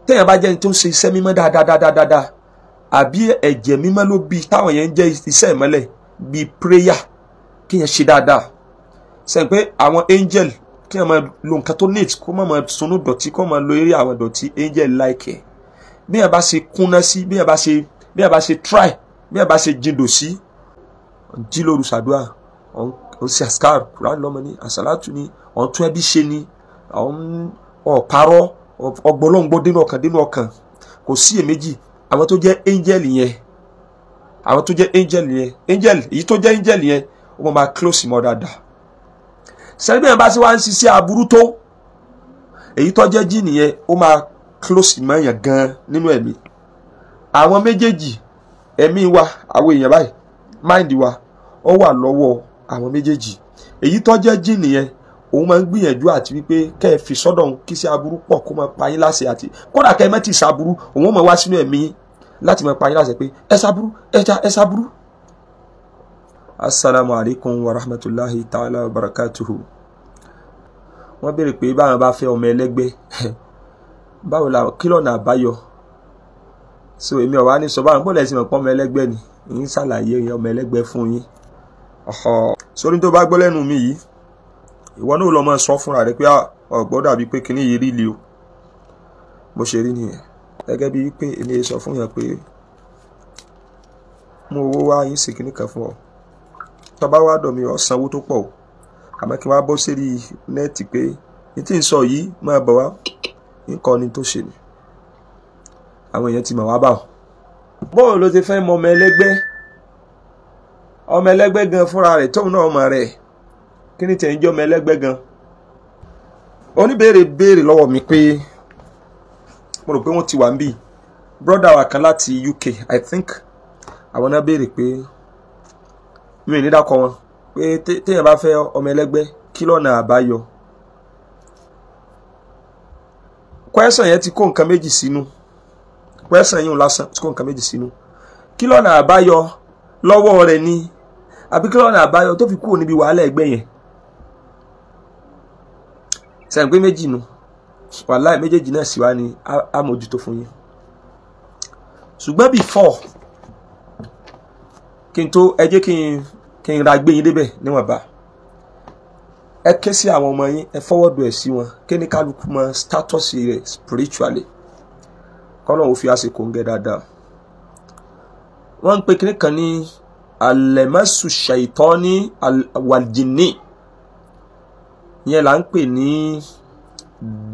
téèyàn bá jẹ́ ní tó ń ṣe iṣẹ́ mímọ́ dáadáa àbí ẹ̀jẹ̀ mímọ́ ló bí táwọn yẹn ń jẹ́ iṣẹ́ ìmọ́lẹ̀ bíi prayer kí yẹn ṣe dáadáa sẹ́yìn pé àwọn angel kí yẹn máa lo nǹkan tó neat kó má máa sunú dọ̀tí kó máa lo eré àwọn dọ̀tí angel like ẹ̀ bí yẹn bá ṣe kúnná sí bí yẹn bá ṣe try bí yẹn bá ṣe jindò sí jí lóru ṣàdúrà ọ̀n ṣe àṣkár Kùránì lọ́mọ ní àṣàlátù ní ọ̀n tún ẹbí ṣe ní ọ̀parọ́ ọgbọ́lọ́ngbọ́ dénú ọkàn kò sí èméjì àwọn tó jẹ́ angel yẹn angel èyí tó jẹ́ angel yẹn ó máa close mọ́ dáadáa sẹ́ni bí yẹn bá ṣe wá ń ṣiṣẹ́ aburú tó èyí tó jẹ́ jí nìyẹn ó máa close mọ́ yẹn gan nínú ẹ̀mí àwọn méjèèjì ẹ̀mí wa àwọn èèyàn báyìí mind wa ó wà lọ́wọ́ àwọn méjèèjì èyí tó jẹ́ jí nìyẹn òun máa ń gbìyànjú àti wípé kẹ́ ẹ fi sọ́dọ̀ kí sí aburú pọ̀ kó máa pa yín láṣẹ àti kódà kẹ́ ẹ mẹ́tì ṣàbúrú òun máa wá sínú ẹ̀mí láti máa pa yín láṣẹ pé ẹ ṣàbúrú. Assalamu alaikum wa rahmatullahi ta'ala wa barakatuhu. Wọ́n béèrè pé báwọn bá fẹ́ ọmọ ẹlẹ́gbẹ́ báwo la kí lọ́nà àbáyọ so èmi ọ̀wá ní sọ báwọn bọ́ọ̀lù ẹ̀sìn ọ̀pọ̀ ọmọ ẹlẹ́gbẹ́ ni yín ṣàlàyé ọmọ ẹlẹ́gbẹ́ fún yín sórí tó bá gbọ́ lẹ́nu mi yìí ìwọ náà lọ máa sọ fúnra rẹ pé ọ̀gbọ́n dàbí pé kíní yìí rí li o bó ṣe rí nìyẹn gẹ́gẹ́ bí pé èmi sọ fún yàn pé mú owó wá yín sì kíní kan fún ọ tó bá wá dọ̀ mí ọ sanwó tó pọ̀ o àmọ́ kí wọ́n á bọ́ sérí nẹ́ẹ̀tì pé ní tí ń sọ yìí máa bọ̀ wá nǹkan ni tó ṣe ni àwọn èèyàn ti mọ̀ wá bá ọ. bóò ló ti fẹ́ mọ ọmọ ẹlẹ́gbẹ́ gan fúnra rẹ̀ tóun náà mọ̀ rẹ̀ kí ni tẹ̀ ń jọ́ ọmọ ẹlẹ́gbẹ́ gan. oníbèrè béèrè lọ́wọ́ mi pé mo rò pé wọ́n ti wà ń bì brother wa kan láti UK I think àwọn náà béèrè pé mi ò ní dákọ̀ wọn pé téèyàn bá fẹ́ ọmọ ẹlẹ́gbẹ́ kí lọ́nà àbáyọ. kwẹ́sàn yẹn ti kó nǹkan méjì sínú kwẹ́sàn yẹn lásán ti kó nǹkan méjì sínú kí lọ́nà àbáyọ lọ́wọ́ rẹ̀ ni àbí kí lọ́nà àbáyọ tó fi kúrò níbi wàhálà ẹgbẹ́ yẹn sẹ́yìn pé méjì nu wàhálà méjèèjì náà sì wá ní àmójútó fún yín ṣùgbọ́n before kí n tó ẹ jẹ́ kí n ra gbé yín débẹ̀ níwọ̀nba ẹ ké sí àwọn ọmọ yín ẹ fọwọ́dù ẹ̀ sí wọn kí ní kálukú mọ status rẹ̀ spiritually kọ́lọ́hún fi àsìkò ń gẹ́ dáadáa wọ́n ń pe kíní kan ní alẹ́mẹ́sù ṣàìtọ́ní wàljìní ìyẹn là ń pè ní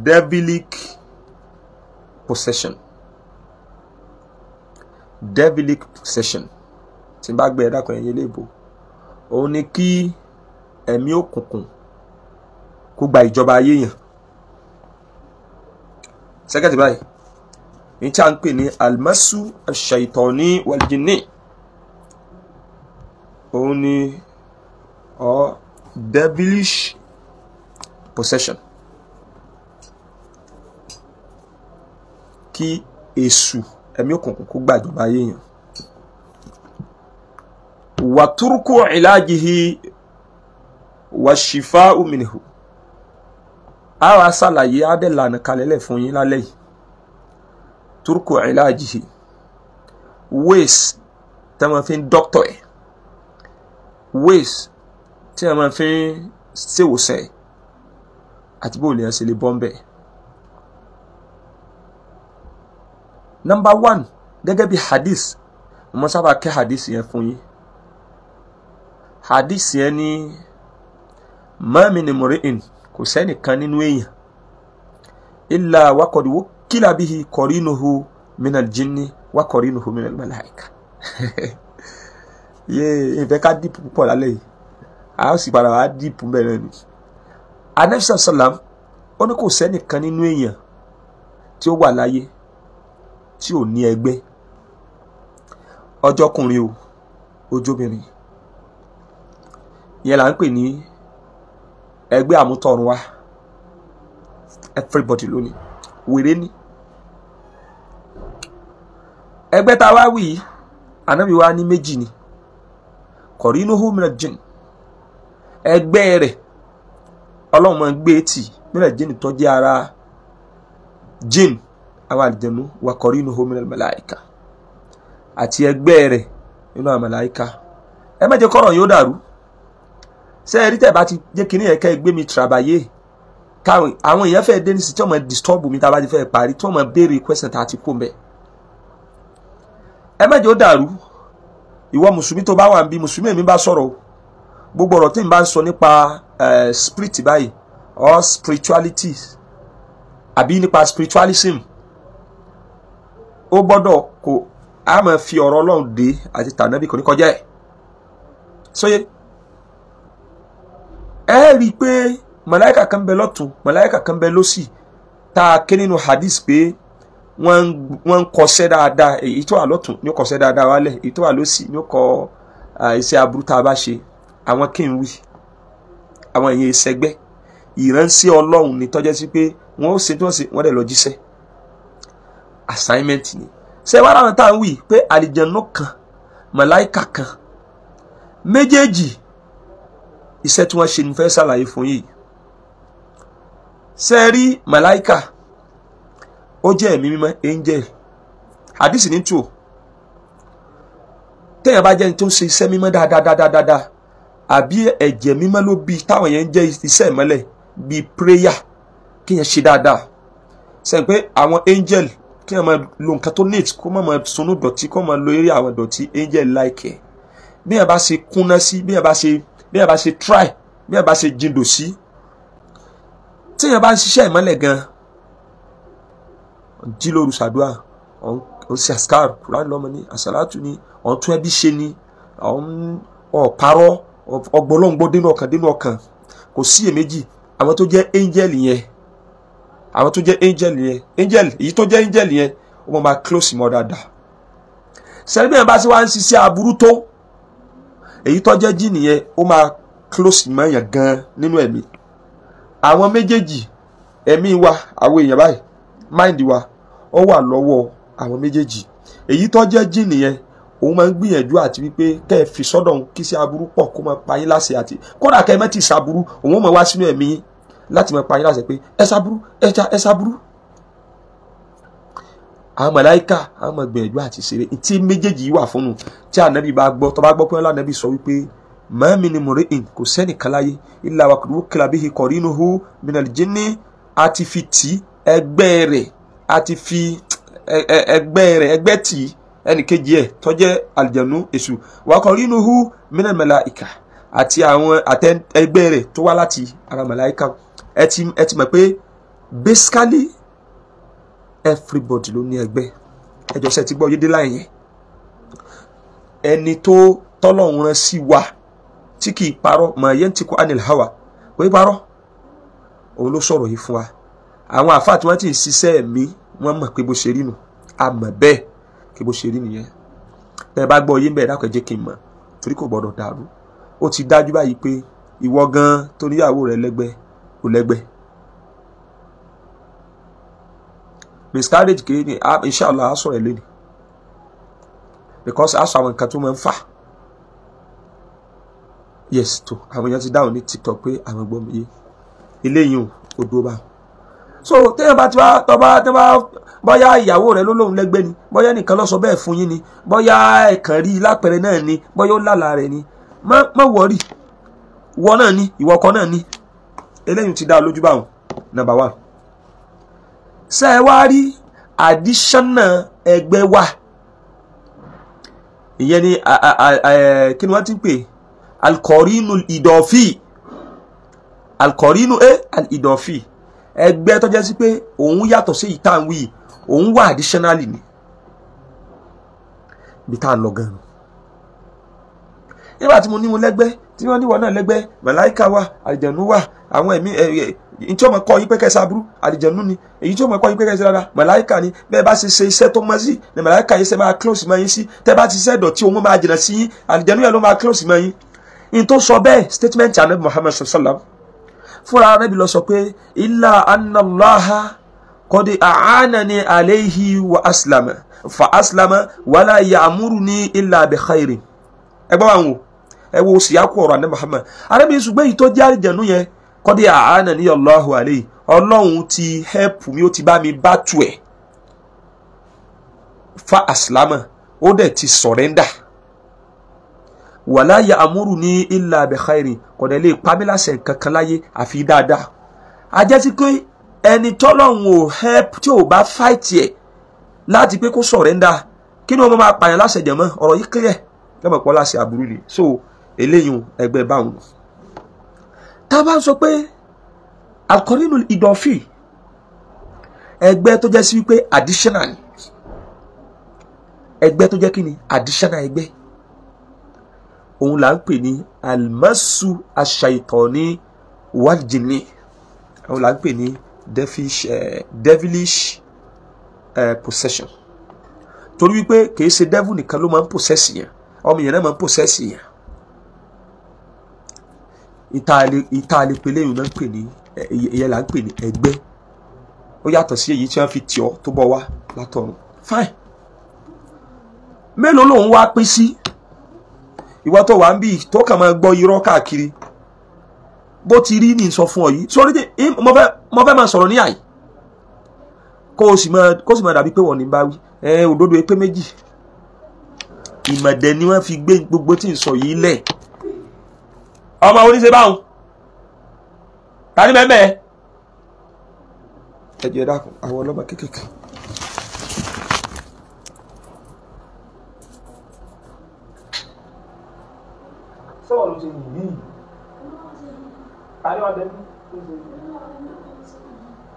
devilic possession tí n bá gbé ẹ̀dá kan ẹ̀yìn léèbó òun ni kí ẹ̀mí òkùnkùn kó gba ìjọba ayé yàn sẹ́kẹ̀tì báyìí ní tí a ń pè ní almasu ash-shaytani wal-jinni òun ni devilish possession kí èṣù ẹ̀mí òkùnkùn kó gba ìjọba ayé yàn wa turku ilajihi wa shifa'u minhu a wá ṣàlàyé adẹ́lànà kalẹ̀lẹ̀ fún yín lálẹ́ yìí turku ilajihi ways tí wọ́n fi ń dọ́kítọ̀ ẹ̀ ways tí wọ́n fi ń ṣèwòsàn ẹ̀ àti bó lè ṣe lè bọ́ ń bẹ̀. Number 1 gẹ́gẹ́ bí hadith mo sábà kẹ́ hadith yẹn fún yín hadith yẹn ní ma min muri'in kò sẹ́nìkan nínú èèyàn illa waqad wukkila bihi qarinuhu minal jinni wa qarinuhu minal malaika ye ìfẹ́ ká dìpù púpọ̀ lálẹ́ yìí a ó sì padà wá dìpù bẹ̀rẹ̀ ni Ànábì sallam ó ní kò sẹ́nìkan nínú èèyàn tí ó wà láyé tí ò ní ẹgbẹ́ ọjọ́kùnrin o ojóbìnrin ìyẹn là ń pè ní ẹgbẹ́ àmútọ̀run wá everybody lónìí wèrè ní ẹgbẹ́ tá a wá wí Ànábì wa ní méjì ni qarinuhu minal jinn ẹgbẹ́ rẹ̀ Ọlọ́run máa ń gbé tì minal jinn tó jẹ́ ara jinn àwọn àlìjẹ̀nú wa qarinuhu minal malaika àti ẹgbẹ́ rẹ̀ nínú àwọn màláíkà. Ẹ má jẹ́ kọ́rọ̀ yóò dàrú. Ṣé ẹ rí tẹ́ bá ti jẹ́ kíní yẹn kẹ́ gbé mi travailler káwọn àwọn èèyàn fẹ́ dé ní sí tí wọ́n máa disturb mi tá a bá ti fẹ́ parí tí wọ́n máa béèrè question tá a ti kó mbẹ́. Ẹ má jẹ́ ó dàrú. Ìwọ mùsùlùmí tó bá wà ń bí mùsùlùmí èmi bá sọ̀rọ̀ gbogbo ọ̀rọ̀ tí n bá ń sọ nípa spirit báyìí or spirituality àbí nípa spiritualism ó gbọ́dọ̀ kó a máa fi ọ̀rọ̀ Ọlọ́run dé àti tànàbí kò ní kọjá ẹ̀. Sóyè ẹ rí i pé màláíkà kan bẹ lọ́tún màláíkà kan bẹ lósì tá a ké nínú hadith pé wọ́n ń kọsẹ́ dáadáa èyí tó wà lọ́tún ní ó kọsẹ́ dáadáa wálẹ̀ èyí tó wà lósì ní ó kọ iṣẹ́ aburú tá a bá ṣe. Àwọn kí n wí àwọn èèyàn ìṣẹ́gbẹ́ ìránṣẹ́ Ọlọ́run ní tọ́jẹ́ sí pé wọ́n ó ṣe tí wọ́n ṣe wọ́n dẹ̀ lọ jíṣẹ́ assignment ni. Ṣé wàá ráwọn tá à ń wí pé àlìjẹ̀nú kan màláíkà kan méjèèjì iṣẹ́ tí wọ́n ṣe ní fẹ́ ṣàlàyé fún yìí. Ṣé rí màláíkà ó jẹ́ ẹ̀mí mímọ́ angel hadith ní tù téèyàn bá jẹ́ ní tó ń ṣe iṣẹ́ mímọ́ dáadáa àbí ẹ̀jẹ̀ mímọ́ ló bí táwọn yẹn ń jẹ́ iṣẹ́ ìmọ́lẹ̀ bíi prayer kí yẹn ṣe dáadáa. Ṣé pé àwọn angel kí yẹn máa lo nǹkan tó neat kó máa sunú dọ̀tí kó máa lo eré àwọn dọ̀tí angel like ẹ̀ bí yẹn bá ṣe kúnná sí bí yẹn bá ṣe try bí yẹn bá ṣe jindò sí tí yẹn bá ń ṣiṣẹ́ ìmọ́lẹ̀ gan jí lóru ṣàdúrà ọ̀n ṣe àṣkár kúránì lọ́mọ ní àṣàlátù ní ọ̀n tún ẹbí ṣe ní ọ̀parọ́ ọgbọ́lọ́ngbọ́ dénú ọkàn kò sí èméjì àwọn tó jẹ́ angel yẹn angel èyí tó jẹ́ angel yẹn ó máa close mọ́ dáadáa. Ṣé bí yẹn bá ṣe wá ń ṣiṣẹ́ aburú tó èyí tó jẹ́ jí nìyẹn ó máa close mọ́ yẹn gan nínú ẹ̀mí. Àwọn méjèèjì ẹ̀mí wa àwọn èèyàn báyìí mind wa ó wà lọ́wọ́ àwọn méjèèjì. Èyí tó jẹ́ jí nìyẹn òun máa ń gbìyànjú àti wípé kẹ́ ẹ fi sọ́dọ̀ òun kí sí aburú pọ̀ kó máa pa yín láṣẹ àti kódà kẹ́ ẹ má ti ṣàbúrú òun máa wá sínú ẹ̀mí láti máa pa yín láṣẹ pé ẹ ṣàbúrú. Àwọn màláíkà àwọn máa gbìyànjú àti ṣeré tí méjèèjì yìí wà fún un tí ànábì bá gbọ́ tó bá gbọ́ pé ànábì sọ wípé ma min muri'in kò sẹ́nìkan láyé illa wa qad wukkila bihi qarinuhu minal jinni àti fi tì ẹgbẹ́ rẹ̀ àti fi ẹgbẹ́ tì ẹnìkejì ẹ̀ tó jẹ́ àlìjẹ̀nú èṣù wa qarinuhu minal malaika àti àwọn ẹgbẹ́ rẹ̀ tó wá láti ara màláíkà. Ẹ ti mọ̀ pé basically everybody ló ní ẹgbẹ́ ẹjọ́ sẹ́ ti gbọ́ yédè láì yẹn. Ẹni tó tọ́lọ́run rán sí wa tí kì í parọ́ ma yantiqu anil hawa kò í parọ́ òun ló sọ̀rọ̀ yìí fún wa. Àwọn àfáà tí wọ́n ti ń ṣiṣẹ́ ẹ̀mí wọ́n mọ̀ pé bó ṣe rí nù a mọ̀ bẹ́ẹ̀ kí bó ṣe rí nìyẹn. Ẹ bá gbọ́ yé bẹ́ẹ̀ dákọ̀ jẹ́ kí n mọ̀ torí kò gbọ́dọ̀ dàrú. Ó ti dájú báyìí pé ìwọ gan tó níyàwó rẹ lẹ́gbẹ́ kò lẹ́gbẹ́. Miscarriage kì í ní inshallah á sọ̀rọ̀ ẹ̀ lẹ́nu because á sọ àwọn nǹkan tó máa ń fà. Yes tó àwọn èèyàn ti dáhùn ní TikTok pé àwọn gbọ́ mi yé eléyìí ò dúró bá. So téèyàn bá ti wá tọ́ba bóyá ìyàwó rẹ ló lóun lẹ́gbẹ́ ni bóyá nìkan ló sọ bẹ́ẹ̀ fún yín ni bóyá ẹ̀kan rí lápẹ̀rẹ̀ náà ni bóyá ó lálàá rẹ̀ ni má wọ̀rí wọ náà ni ìwọ kan náà ni eléyìí ti dá lójú báwọn. Number 1 ṣé ẹ wá rí additional ẹgbẹ́ wa ìyẹn ni kí ni wọ́n ti ń pè alqarinu al-idafi al-idafi ẹgbẹ́ tó jẹ́ sí pé òun yàtọ̀ sí ìtàn wí òun wà additionally ni bí tá à ń lọ gan-an. Nígbà tí mo ní mo lẹ́gbẹ́ tí wọ́n ní wọ́n náà lẹ́gbẹ́ màláíkà wà àlìjẹ̀nú wà àwọn ẹ̀mí èyí tí ó máa kọ́ yín pé kẹ́ ẹ ṣàbúrú àlìjẹ̀nú ni èyí tí ó máa kọ́ yín pé kẹ́ ẹ ṣe dáadáa màláíkà ni bẹ́ẹ̀ bá ṣe iṣẹ́ tó mọ́ sí ni màláíkà yín ṣe máa close mọ́ yín sí tẹ́ bá ti ṣe dọ̀tí òun máa jìnnà sí yín àlìjẹ̀nú yẹn ló máa close mọ́ yín. In tó sọ bẹ́ẹ̀ statement Ànábì Muhammad sallallahu fúnra Ànábì lọ sọ pé illa anna Allaha qad a'anani alayhi wa aslama fa aslama wala ya'muruni illa bi khairin. Ẹgbọ́n àwọn ẹ wo síyákú ọ̀rọ̀ Ànábì Muhammad Ànábì ṣùgbọ́n èyí tó jẹ́ àlìjẹ̀nú yẹn qad a'anani Allahu alayhi Ọlọ́run ti help mi ó ti bá mi bá tu ẹ̀ fa aslama ó dẹ̀ ti surrender wala ya'muruni illa bi khairi kò dẹ̀ lè pa mí láṣẹ kankan láyé àfi dáadáa a jẹ́ sí pé ẹni tọ́lọ́run ò help tí ò bá fight ẹ̀ láti pé kó surrender kí ni wọ́n máa pààyàn láṣẹ jẹ̀mọ́ ọ̀rọ̀ yìí clear lọ́mọ̀ pọ̀ láṣẹ àbúrú ni so eléyìí ẹgbẹ́ báwọn tá a bá ń sọ pé alqarinul idafi ẹgbẹ́ tó jẹ́ sí wípé additional ẹgbẹ́ tó jẹ́ kí ni additional ẹgbẹ́ òun là ń pè ní almasu ash-shaytani wal jinni òun là ń pè ní devilish possession torí wípé kìí ṣe devil nìkan ló máa ń possess yẹn ọmọ yẹn náà máa ń possess yẹn ìtaàlè pèlè yìí náà ń pè ní ìyẹn là ń pè ní ẹgbẹ́ ó yàtọ̀ sí èyí tí wọ́n fi tì ọ́ tó bọ̀ wá látọ̀run fine mélòó lòun wá pín sí ìwọ tó wà ń bì tó kàn máa gbọ́ irọ́ káàkiri bó ti rí ní sọ fún ọ yìí sórí mo fẹ́ máa sọ̀rọ̀ ní àyè kó o sì máa dàbí pé wọ́n ní bá wí òdodo pé méjì ìmọ̀dẹ ni wọ́n fi gbé gbogbo tí ń sọ yìí lẹ̀ ọmọ oníṣẹ́ báwọn ta ni mẹ́mẹ́ ẹ jẹ́ dákun àwọn ọlọ́mọ kéékèèké. sọ́wọ́n ló ṣe yìí ta ni wọ́n bẹ́ẹ̀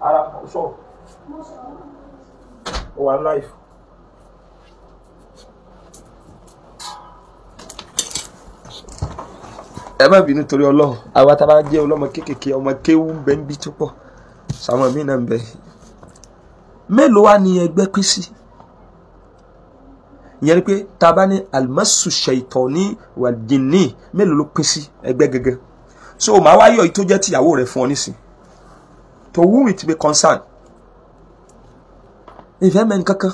ara sọ̀rọ̀ one life. ẹ má bínú torí Ọlọ́run àwa tá a bá jẹ́ ọlọ́mọ kéékèèké ọmọ kéwú ń bẹ ń bí tó pọ̀ sàwọn míì náà ń bẹ mélòó wá ní ẹgbẹ́ pín sí ìyẹn ni pé tá a bá ní almasu shaitani wal jinni mélòó ló pín sí ẹgbẹ́ gẹ́gẹ́ so màá wá yọ èyí tó jẹ́ tìyàwó rẹ̀ fún ọ nísìn to whom it may concern ìfẹ́ mẹ́rin kankan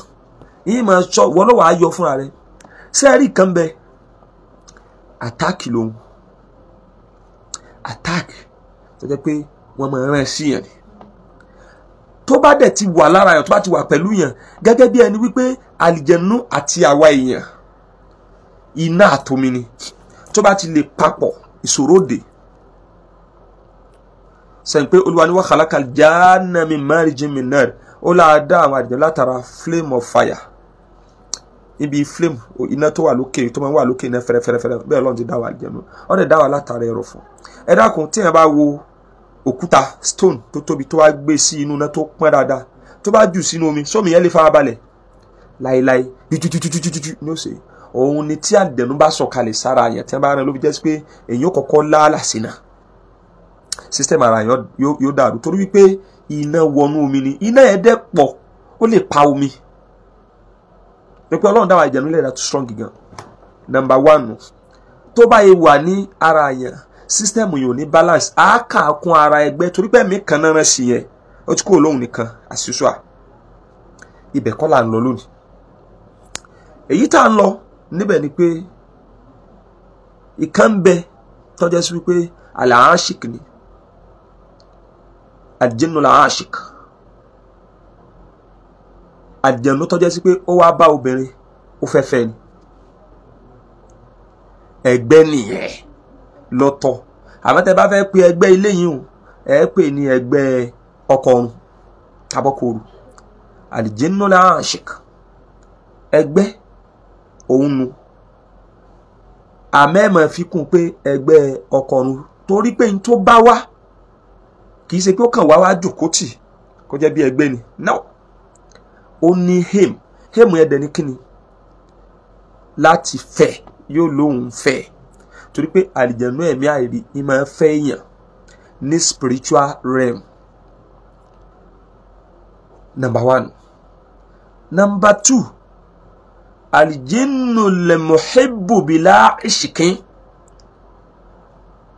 yìí máa sọ wọ́n lọ́wọ́ ayọ̀ fúnra rẹ̀ sẹ́ẹ̀rì kan bẹ àtáàkì lòun attack tó jẹ́ pé wọ́n máa rán sí yàn ni tó bá dẹ̀ ti wà lára yàn tó bá ti wà pẹ̀lú yàn gẹ́gẹ́ bí ẹni wípé àlìjẹnú àti àwa èèyàn iná àtomi ni tó bá ti lè papọ̀ ìṣòro dé sẹ́yìn pé Olúwa ní wa khalaqal janna min marijin min nar ó láà dá àwọn àlìjẹnú látara flame of fire ibi flame iná tó wà lókè tó máa wà lókè iná fẹ́rẹ́fẹ́rẹ́ bẹ́ẹ̀ Ọlọ́run ti dá wa àlìjẹnú ó dẹ̀ dá wa látara ẹ̀rọ fún ẹ dákun tí ẹ bá wo òkúta stone tó tóbi tó wá gbé sí inú iná tó pọ́n dáadáa tó bá jù sínú omi sómi yẹn lè fara balẹ̀ láéláé jújújújújújú ní ó ṣe òun ni tí àdẹ̀nú bá sọ̀kalẹ̀ sára àyàn tí wọ́n bá rán ló fi jẹ́ pé èyí ó kọ́kọ́ láàlà sínú system ara yẹn yóò dàrú torí wípé iná wọnú omi ni iná yẹn dẹ̀ pọ̀ ó lè pa omi pé Ọlọ́run dá wa àlìjẹnú lẹ́ẹ̀dá tó strong gan number one tó bá yẹ wà ní ara àyàn system yìí ò ní balance á kà kún ara ẹgbẹ́ torí pé mi kan náà sí yẹn ó ti kúrò lóhùn nìkan àṣìṣọ́ à ibẹ̀ kọ́ là ń lọ lónìí èyí tá à ń lọ níbẹ̀ ni pé ìkan bẹ tọ́jọ́ sí wípé al-aashik ni al-jinnu al-aashik àjẹ̀nú tọ́jọ́ sí pé ó wá bá obìnrin ó fẹ́ fẹ́ ni ẹgbẹ́ nìyẹn lọ́tọ̀ àmọ́ tẹ́ bá fẹ́ pe ẹgbẹ́ ilé yìí o ẹ pè ní ẹgbẹ́ ọkọ̀run tabọ́kọ̀rù al-jinnu al-aashik ẹgbẹ́ òun nu àmẹ́mọ̀ fi kún pé ẹgbẹ́ ọkọ̀run torí pé n tó bá wá kì í ṣe pé ó kàn wá jòkótì kó jẹ́ bí ẹgbẹ́ ni náà ó ní him yẹn dẹ̀ ní kíni láti fẹ́ yóò lóhùn fẹ́ torí pé àlìjẹ̀nú ẹ̀mí àìrí ni máa ń fẹ́ èèyàn ní spiritual realm number one number two àlìjẹ̀nú lè muhibbu bila ishkin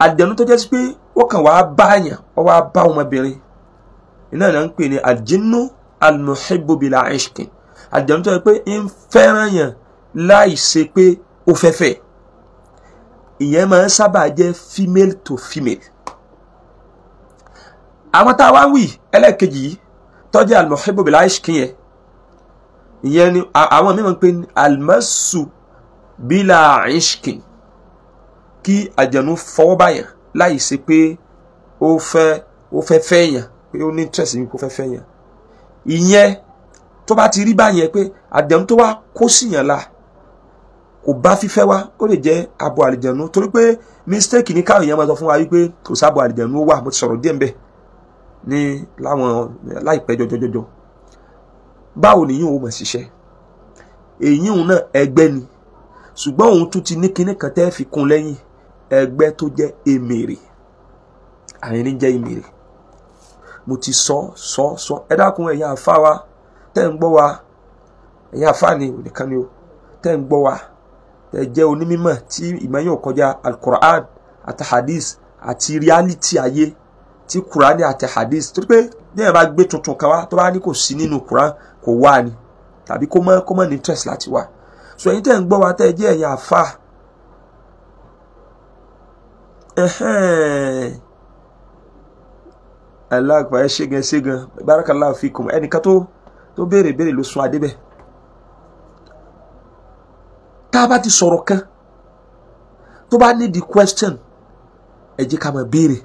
àlìjẹ̀nú tó jẹ́ sí pé ó kàn wá báyàn ó wá bá ọmọbìnrin iná náà ń pè ní àlìjẹ̀nú al-muhibbu bila ishkin àlìjẹ̀nú tó jẹ́ pé ń fẹ́ràn yàn láì ṣe pé ó fẹ́fẹ́ ìyẹn máa ń sábà jẹ́ female to female àwọn tá a wá ń wí ẹlẹ́ẹ̀kejì yìí tó jẹ́ al-muhibbu bila ishkin yẹn ìyẹn ni àwọn mímọ̀ pé almasu bila ishkin, kí àjẹ̀nú fọwọ́ báyàn láì ṣe pé ó fẹ́ fẹ́yàn, pé ó ní interest ní kó fẹ́ fẹ́yàn. ìyẹn tó bá ti rí báyẹn pé àjẹ̀nú tó wá kó síyàn la kò bá fífẹ́ wá, ó lè jẹ́ abo àlìjẹ̀nú, torí pé mistake ní káwọn èèyàn máa sọ fún wa wípé kò sábò àlìjẹ̀nú wà. mo ti sọ̀rọ̀ díẹ̀ ńbẹ̀ ní láwọn láìpẹ́ jọjọjọjọ. báwo ni yín ò mọ̀ ṣiṣẹ́? èyí òun náà ẹgbẹ́ ni, ṣùgbọ́n òun tún ti ní kinní kan tẹ́ fi kún lẹ́yìn, ẹgbẹ́ tó jẹ́ èmèrè. àyìn ní jẹ́ èmèrè. mo ti sọ ẹ dákun ẹ̀yin àfa wa tẹ́ ń gbọ́ wa, ẹ̀yin àfa ni nìkan ni o tẹ́ ń gbọ́ wa, tẹ́ jẹ́ onímọ̀ tí ìmọ̀ yóò kọjá al-Qur'an àti hadith àti reality ayé tí Qur'an àti hadith, torí pé ní ẹ̀ bá gbé tuntun kan wá tó bá ní kò sí nínú Qur'an kò wá ni, tàbí kó mọ́ ní interest láti wá. so ẹ̀yin tẹ́ ń gbọ́ wa tẹ́ jẹ́ ẹ̀yin àfa, aláàgbà ẹ ṣégan barakallahu fikum. ẹnìkan tó béèrè ló sún adébẹ̀. tá a bá ti sọ̀rọ̀ kan tó bá ní the question, ẹ jẹ́ ká máa béèrè.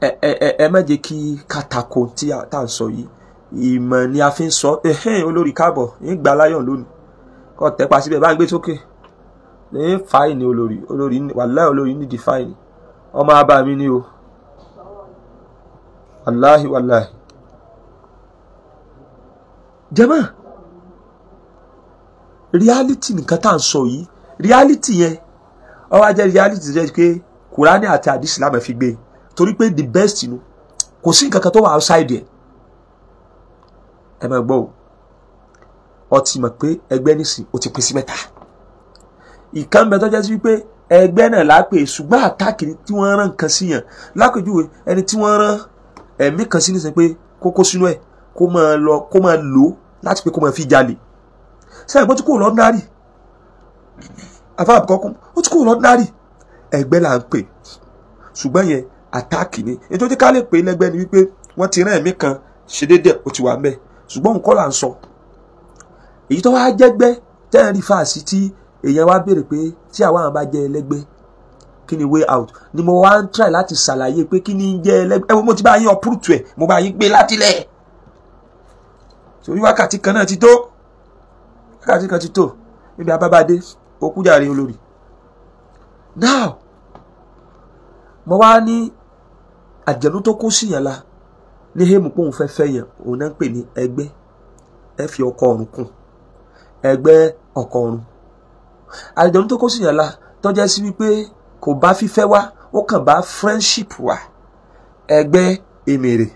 ẹ má jẹ́ kí kátàkó tí à ń sọ yìí, ìmọ̀ ni a fi ń sọ. olórí káàbọ̀ ń gbà láyọ̀ lónìí, kọ́ tẹ́pa síbẹ̀ bá ń gbé sókè ní fáìní. olórí wàláhì olórí nídìí fáìní, ọmọ abá mi ni o, wàláhì. jàmáà, reality nìkan tá à ń sọ yìí, reality yẹn ó wá jẹ́ reality tó jẹ́ pé Kùránì àti àdìsí la máa fi gbé, torí pé the best inú kò sí nǹkan kan tó wà outside ẹ̀. ẹ máa gbọ́ o, ọ ti mọ̀ pé ẹgbẹ́ nísìn ó ti pín sí mẹ́ta. ìkan bẹ tó jẹ́ sí wípé ẹgbẹ́ náà lápè, ṣùgbọ́n àtàkì tí wọ́n rán nǹkan sí yàn. lápèjúwe ẹni tí wọ́n rán ẹ̀mí kan sí nísìn pé kókó sínú ẹ̀ kó máa lò láti pé kó máa fi jalè. sẹ́yìn bó ti kúrò lọ́dúnárì, afáàbùkọ́kún ó ti kúrò lọ́dúnárì, ẹgbẹ́ là ń pè. ṣùgbọ́n yẹn àtàkì ni. nítorí ká lè pè é lẹ́gbẹ́ ni wípé wọ́n ti rán ẹ̀mí kan ṣe déédéé, ó ti wà ń bẹ̀, ṣùgbọ́n nǹkan là ń sọ. èyí tó wá jẹ́gbẹ́ tẹ́ẹ̀ rí fàásì tí èèyàn wá béèrè pé tí àwa àwọn bá jẹ́ ẹlẹ́gbẹ́ kí ni way out, ni mo wá ń try láti ṣàlàyé pé kí ni jẹ́ ẹlẹ́gbẹ́. mo ti bá yín uproot ẹ̀, mo bá yín gbé látilẹ̀. torí wákàtí kan náà ti tó, níbi abábádé òkú jàre olórí. now mo wá ní àjẹ̀nú tó kó síyàn la ní hémù pé òun fẹ́ fẹ́ yàn, òun náà ń pè ní ẹgbẹ́. ẹ fi ọkọ ọ̀run kún, ẹgbẹ́ ọkọ ọ̀run. àjẹ̀nú tó kó síyàn la tọ́jẹ́ sí wípé kò bá fífẹ́ wá, ó kàn bá friendship wá, ẹgbẹ́ èmèrè.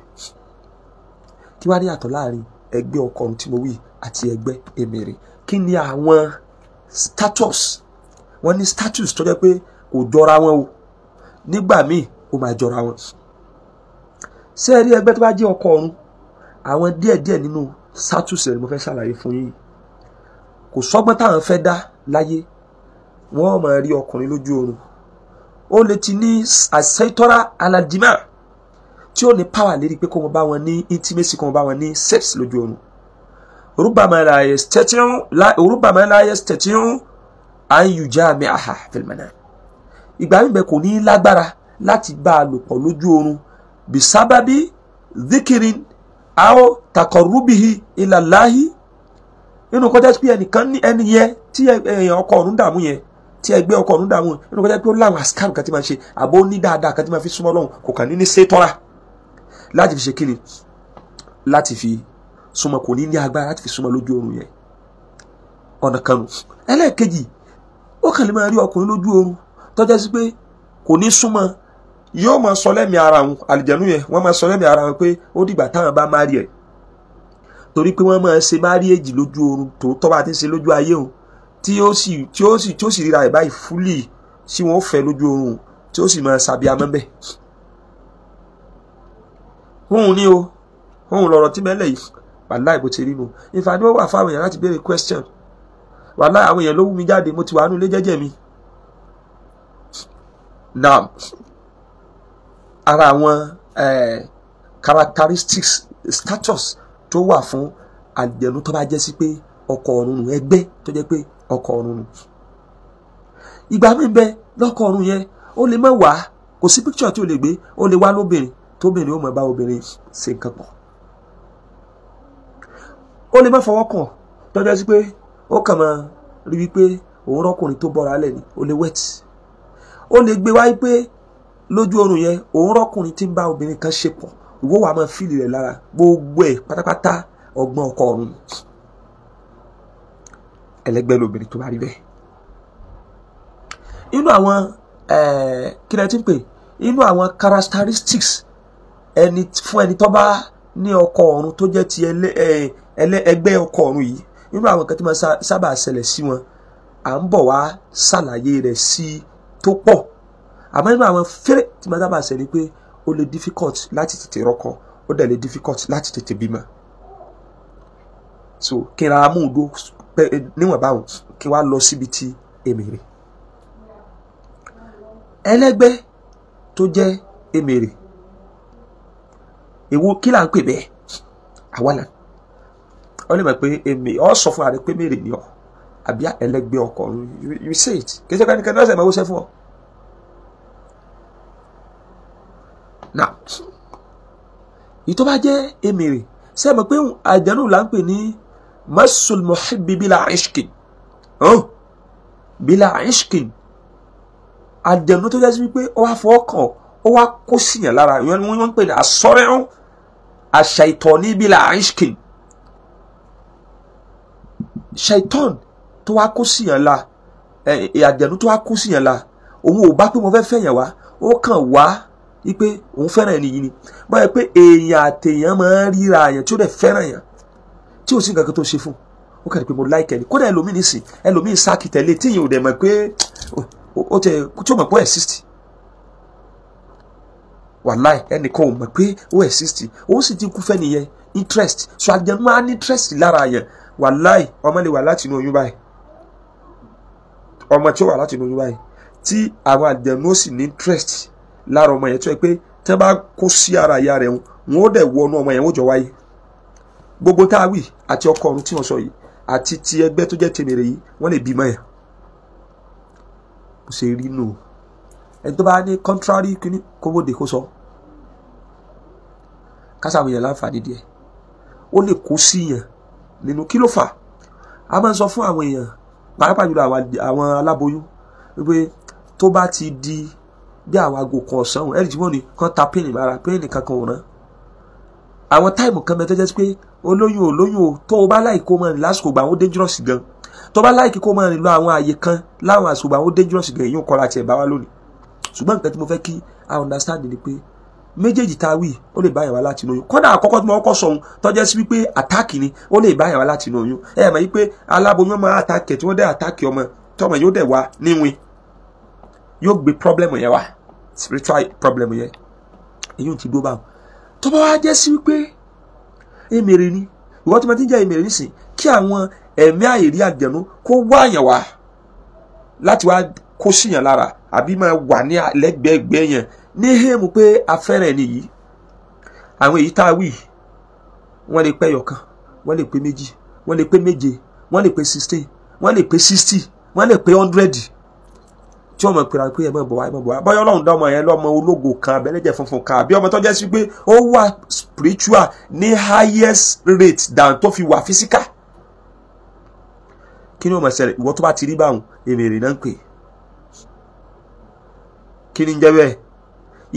kí wá ní àtọ̀ láàrin ẹgbẹ́ ọkọ ọ̀run tí mo wí àti ẹgbẹ́ èmèrè? kí ni àwọn status? wọ́n ní status tó jẹ́ pé kò jọra wọn o, nígbà míì ó máa jọra wọn. ṣé ẹ rí ẹgbẹ́ tó bá jẹ́ ọkọ ọ̀run, àwọn díẹ̀díẹ̀ nínú status rẹ̀ ni mo fẹ́ ṣàlàyé fún yín. kò sọ́gbọ́n táwọn fẹ́ dá láyé, wọ́n máa rí ọkùnrin lójú oorun. ó lè ti ní àṣetọ́ra aládìmá tí ó ní power lérí pé kó mo bá wọn ní intimacy, kó mo bá wọn ní sex lójú oorun. rúbàmọ́ láyé stẹ̀tíhún àyùjá mi àhà fìlmánà. ìgbà mi bẹ kò ní lágbára láti bá a lò pọ̀ lójú oorun bisábàbí dhikirin aw taqarrubihi ila Allahi. nínú kọjá pé ẹnìkan ní ẹni yẹn tí ọkọ ọ̀run dààmú yẹn, tí ẹgbẹ́ ọkọ ọ̀run dààmú, nínú kọjá pé ó láwọn àsìkárù kan tí máa ṣe, àbó ní dáadáa kan tí máa fi súnmọ́ Ọlọ́run, kò kàn ní sétọ́ra láti fi ṣe kíni, láti fi súnmọ́, kò ní agbára láti fi súnmọ́ lójú oorun yẹn. ọ̀nà kanu. ẹlẹ́ẹ̀kejì, ó kàn lè máa rí ọkùnrin lójú oorun tọ́já sí pé kò ní súnmọ́, yóò máa sọ lẹ́mìí ara wọn. àlìjẹ̀nú yẹn wọ́n máa sọ lẹ́mìí ara wọn pé ó dìgbà táwọn bá má rí ẹ̀, torí pé wọ́n máa ṣe máríèjì lójú oorun tòótọ́ bá ti ń ṣe lójú ayé òun, tí ó sì ríra ẹ̀ báyìí fúlì tí wọ́n fẹ́ lójú oorun, tí ó sì máa ṣàbí amẹ́bẹ̀. òun ni o, òun lọ̀rọ̀ tí mẹ́lẹ̀ yìí, wàláì bó ti rí nu. ìfàdí ó wà fáwọn èèyàn láti béèrè question, wàláì àwọn èèyàn ló wú mi jáde, mo ti wà nínú ilé jẹ́jẹ́ mi. now ara àwọn characteristics status tó wà fún àlùjànnú tó bá jẹ́ sí pé ọkọ ọ̀run nù, ẹgbẹ́ tó jẹ́ pé ọkọ ọ̀run nù. Ìgbà mi bẹ lọ́kọ ọ̀run yẹn ó lè má wá, kò sí picture tí ó lè gbé, ó lè wá lóbìnrin tóbìnrin ó mọ̀ bá obìnrin ṣe nǹkan pọ̀. Ó lè má fọwọ́ kàn tó jẹ́ sí pé ó kàn máa rí wípé òun rọ́kùnrin tó bọ́ra lẹ̀ ni, ó lè wet. Ó lè gbé wáyé pé lójú oorun yẹn òun rọ́kùnrin tí ń bá obìnrin kan ṣe pọ̀, ìwọ wà máa fìlì rẹ̀ lára, gbogbo ẹ̀ pátápátá ọgbọ́n ọkọ ọ̀run. Ẹlẹ́gbẹ́ lóbìnrin tó bá rí bẹ́ẹ̀. Inú àwọn kí lẹ ti ń pè, inú àwọn characteristics fún ẹni tó bá ní ọkọ ọ̀run tó jẹ́ ti ẹgbẹ́ ọkọ ọ̀run yìí, inú àwọn kan tí máa sábà ṣẹlẹ̀ sí wọn, à ń bọ̀ wá ṣàlàyé rẹ̀ sí tó pọ̀. Àmọ́ inú àwọn fẹ́rẹ̀ tí máa sábà ṣẹlẹ̀ pé ó lè difficult láti tètè rọ́kọ, ó dẹ̀ lè difficult láti tètè bímọ. So kí n ra mú un dó níwọ̀n báwọn kí wá lọ síbi tí èmèrè. Ẹlẹ́gbẹ́ tó jẹ́ èmèrè, èwo kí là ń pè bẹ́ẹ̀? Àwàlà ọ lè mọ̀ pé èmèrè ọ sọ fún ààrẹ pé mèrè ni ọ àbí ẹlẹ́gbẹ́ ọkọ ọ̀run, you say it, kì í ṣe kẹ́nikẹ́ni ọ̀sẹ̀ máa wọ́sẹ̀ fún ọ. Now ìtọ́ bá jẹ́ èmèrè, ṣé ẹ mọ̀ pé àjẹnù là ń pè ní masul muhibbi bila ishkin, bila ishkin. Àjẹnù tó jẹ́ sí wípé ó wá fọwọ́ kàn, ó wá kó síyàn lára, ìyẹn ni wọ́n ń pè ní asọ́rẹ́hún aṣàìtọ́ní bila ishkin. Ṣàìtọ́n tó wá kó síyàn la, àjẹnù tó wá kó síyàn la, òun ò bá pé mo fẹ́ fẹ̀yàn wá, ó kàn wá wípé òun fẹ́ràn ẹni yìí ni. Báyọ̀ pé èèyàn àtèèyàn máa ń ríra àyàn tí ó dẹ̀ fẹ́ràn yàn tí ò sí nǹkan kan tó ṣe fún, ó kàn rí pé mo láìkẹ́ ni. Kódà ẹlòmíì nìsín, ẹlòmíì sáàkì tẹ̀lé tí èèyàn ò dẹ̀ mọ̀ pé ó tẹ tí ó mọ̀ pé ó exist. Wàláì ẹnìkan ò mọ̀ pé ó exist, ó sì ti kú fẹ́ nìyẹn interest. So àjẹnú máa ní interest lára àyàn. Wàláì ọmọ lè wà láti inú oyún báyìí, ọmọ tí ó wà láti inú oyún báyìí tí àwọn àjẹnú ó sì ní interest lára ọmọ yẹn tó yẹ pé tí wọ́n bá kó sí ara ìyá rẹ̀ wọn ó dẹ̀ wọnú ọmọ yẹn ó jọ wáyé. Gbogbo tá a wí àti ọkọ ọ̀run tí wọ́n sọ yìí àti ti ẹgbẹ́ tó jẹ́ tèmèrè yìí wọ́n lè bímọ yẹn. Bó ṣe rí nù. Ẹni tó bá ní contrary kíní kó bóde kó sọ. Kásàwọn èèyàn láǹfààní díẹ̀. Ó lè kó sí yẹn nínú kí ló fà. A máa ń sọ fún àwọn èèyàn pàápàá jùlọ àwọn aláboyún wípé tó bá ti di bí àwọn aago kan ọ̀sán ẹ̀rì tí wọ́n ní kán ta píìnì mára, píìnì kankan ò rán. Àwọn táìmù kan bẹ tó jẹ́ pé olóyún o tó o bá láì kó máa rìn lásìkò gbà ó dangerous gan. Tó bá láì kó máa rìn lọ àwọn àyè kan láwọn àsìkò gbà ó dangerous gan, èyí ń kọ́ra tiẹ̀ bá wá lónìí. Ṣùgbọ́n nǹkan tí mo fẹ́ kí a understand ni pé méjèèjì tá a wí ó lè bá yàn wá láti inú oyún. Kódà àkọ́kọ́ tí mo kọ́ sọ̀hún tó jẹ́ sí wípé àtáàkì ni ó lè bá yàn wá láti inú oyún. Ẹ mọ̀ wípé aláboyún máa àtáàkì tí wọ́n dẹ̀ àtáàkì ọmọ tọmọ yóò dẹ̀ wá níwìn, yóò gbé problem yẹn wá, spiritual problem yẹn, èyí ò ti dó báwọn. Tó bá wá jẹ́ sí wípé èmèrè ni ìwọ́n tí mo ti ń jẹ́ èmèrè nísìn, kí àwọn ẹ̀mí àìrí àjẹnú kó wá yàn wá láti wá kó síyàn lára àbí máa wà ní lẹ́gbẹ̀ẹ́gbẹ́ yẹn ní hẹ́ẹ̀mù pé afẹ́rẹ́ ni yìí. Àwọn èyí tá a wí wọ́n lè pẹ́ yọ̀kan, wọ́n lè pé méjì, wọ́n lè pé méje, wọ́n lè pé 16, wọ́n lè pé 60, wọ́n lè pé 100 tí wọ́n mọ̀ pé ẹ mọ̀ bọ̀ wá, ẹ mọ̀ bọ̀ wá. Bọ́yọ́ Ọlọ́run dá ọmọ yẹn lọ́mọ ológo kan abẹ́lẹ́jẹ̀ funfun kan àbí ọmọ tó jẹ́ sí pé ó wà spiritual ní highest rate down tó fi wà physical. Kí ni ó mọ̀ ṣẹlẹ̀? Ìwọ tó bá ti rí báwọn èmèrè náà ń pè. Kí ni ń jẹ́ bẹ́ẹ̀?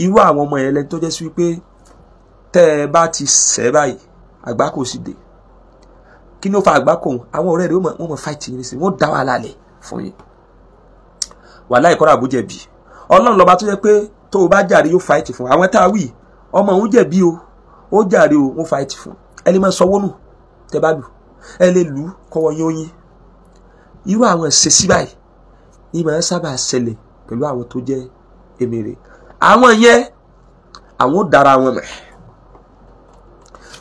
Irú àwọn ọmọ yẹn lẹ́ni tó jẹ́ sí wípé tẹ́ ẹ bá ti sẹ́ báyìí àgbákò sì dé. Kí ni ó fa àgbákò? Àwọn ọ̀rẹ́ rẹ̀ wọ́n mọ̀ fight yín nísìnyí, wọ́n dá wàhálà lẹ̀ fún yín. Wàláhì ìkọ́ra àbú jẹ̀bi. Ọlọ́run lọ́ba tó jẹ́ pé tó o bá jàre yóò fight fún. Àwọn tá a wí ọmọ òun jẹ̀bi o, ó jàre o, wọ́n fight fún. Ẹ lè máa sọ wónù tẹ́ bá lù, ẹ lè lù kọ́wọ́ yín ó yín. Irú àwọn ìṣesí báyìí ni máa ń sábà ṣẹlẹ̀ pẹ̀lú àwọn tó jẹ́ èmèrè. Àwọn yẹn àwọn ò dára wọn mọ̀.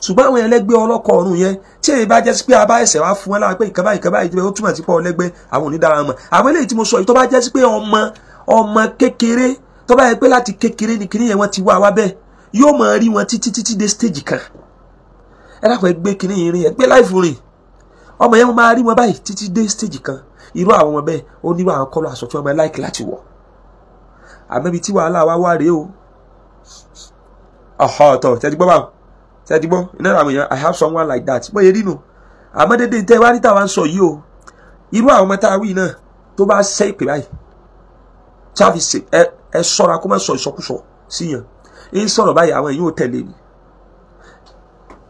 Ṣùgbọ́n àwọn ẹlẹ́gbẹ́ ọlọ́kọ ọ̀run yẹn tí èyí bá jẹ́ sí pé a bá ẹsẹ̀ wá fún ẹ láwọn pé ìkan báyìí ó túmọ̀ sí pé ọlẹ́gbẹ́ àwọn ò ní dára wọn mọ̀. Àwọn eléyìí tí mo sọ yìí tó bá jẹ́ sí pé ọmọ kékeré tó bá yẹ pé láti kékeré ni kíní yẹn wọ́n ti wá bẹ́ẹ̀ yóò máa rí wọn títí dé stage kan ẹ dákun ẹ gbé kinní yìí rìn ẹ gbé láìfù rìn ọmọ yẹn máa rí wọn báyìí títí dé stage kan irú àwọn ọmọ bẹ́ẹ̀ ó ní àwọn kọ́lọ̀ aṣọ tí wọ́n máa láìkì láti wọ̀ àmọ́bi tí wàhálà wá wá rèé o ọ̀tọ̀ tẹ́tígbọ́ báwọn tẹ́tígbọ́ iná àwọn èèyàn I have someone like that bóyá rí nù àmọ́ dédé tẹ́ wá ní táwa ń sọ yìí o irú àwọn ọmọ tá a wí náà tó bá ṣe ìpè báyìí cháfi ṣe ẹ ṣọ́ra kó má sọ ìsọkúsọ síyàn ń sọ̀rọ̀ báyìí àwọn èèyàn ò tẹ̀lé ni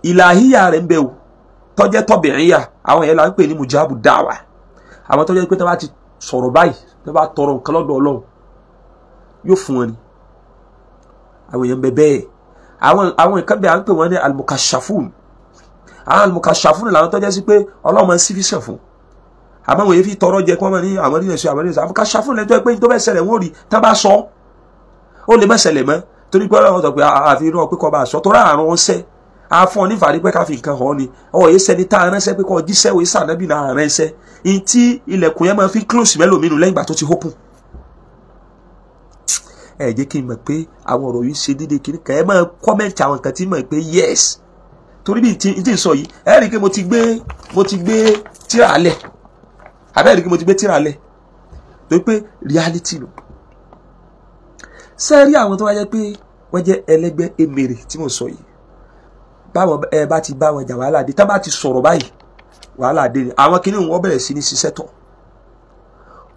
ìlàhíyà rẹ̀ ń bẹ o tọ́jẹ́ tọ́bìnrin àwọn èèyàn là ń pè ní mujabu dáwà àwọn tọ́jẹ́ pé tó bá ti sọ̀rọ̀ báyìí tó bá tọrọ nǹkan lọ́dọ̀ Ọlọ́run yóò fún wọn ni àwọn èèyàn bẹ bẹ́ẹ̀ àwọn nǹkan bẹ́ẹ̀ à ń pè wọ́n ní almukashafun àwọn almukashafun làwọn tọ́jẹ́ sí pé Ọlọ́run máa ń sífísàn fún àmọ́ wọ́n yẹ fi tọrọ jẹ kí wọ́n máa ní àwọn nílẹ̀ àwọn nílẹ̀ almukashafun lẹ́jọ́ pé tó bẹ́ẹ̀ ṣẹlẹ̀ wọ́n rí tá bá sọ ó lè má ṣẹlẹ̀ mọ́ torí pé Ọlọ́run sọ pé àfihàn pé kọ́ bá sọ tó rà àrùn ọ̀sẹ̀ afọ ní fàdí pé ká fi nǹkan hàn ni yìí sẹni tá a ránṣẹ́ pé kọ́ jíṣẹ́ wo ìsà nábì náà ránṣẹ́ ní tí ilẹ̀kùn yẹn máa fi close mẹ́lòmínú lẹ́yìn ìgbà tó ti open. ẹ jẹ́ kí n mọ̀ pé àwọn ọ̀rọ̀ yìí ṣe déédéé kiri kan ẹ máa kọ́mẹ̀ntì àwọn nǹkan tí mọ̀ pé yes torí bí n ti sọ yìí ẹ rí i pé mo ti gbé tíra alẹ̀ àbẹ́ rí i pé mo ti gbé tíra alẹ̀ torí pé reality nù. sẹ́ẹ̀rí àwọn tó wáyé pé wọ́n jẹ́ ẹlẹ́gbẹ́ emèrè tí mo sọ yìí báwọn ẹ bá ti bá wọn jà wàhálà dé tá bá ti sọ̀rọ̀ báyìí wàhálà dé ni àwọn kìnìún wọn bẹ̀rẹ̀ sí ní ṣiṣẹ́ tọ̀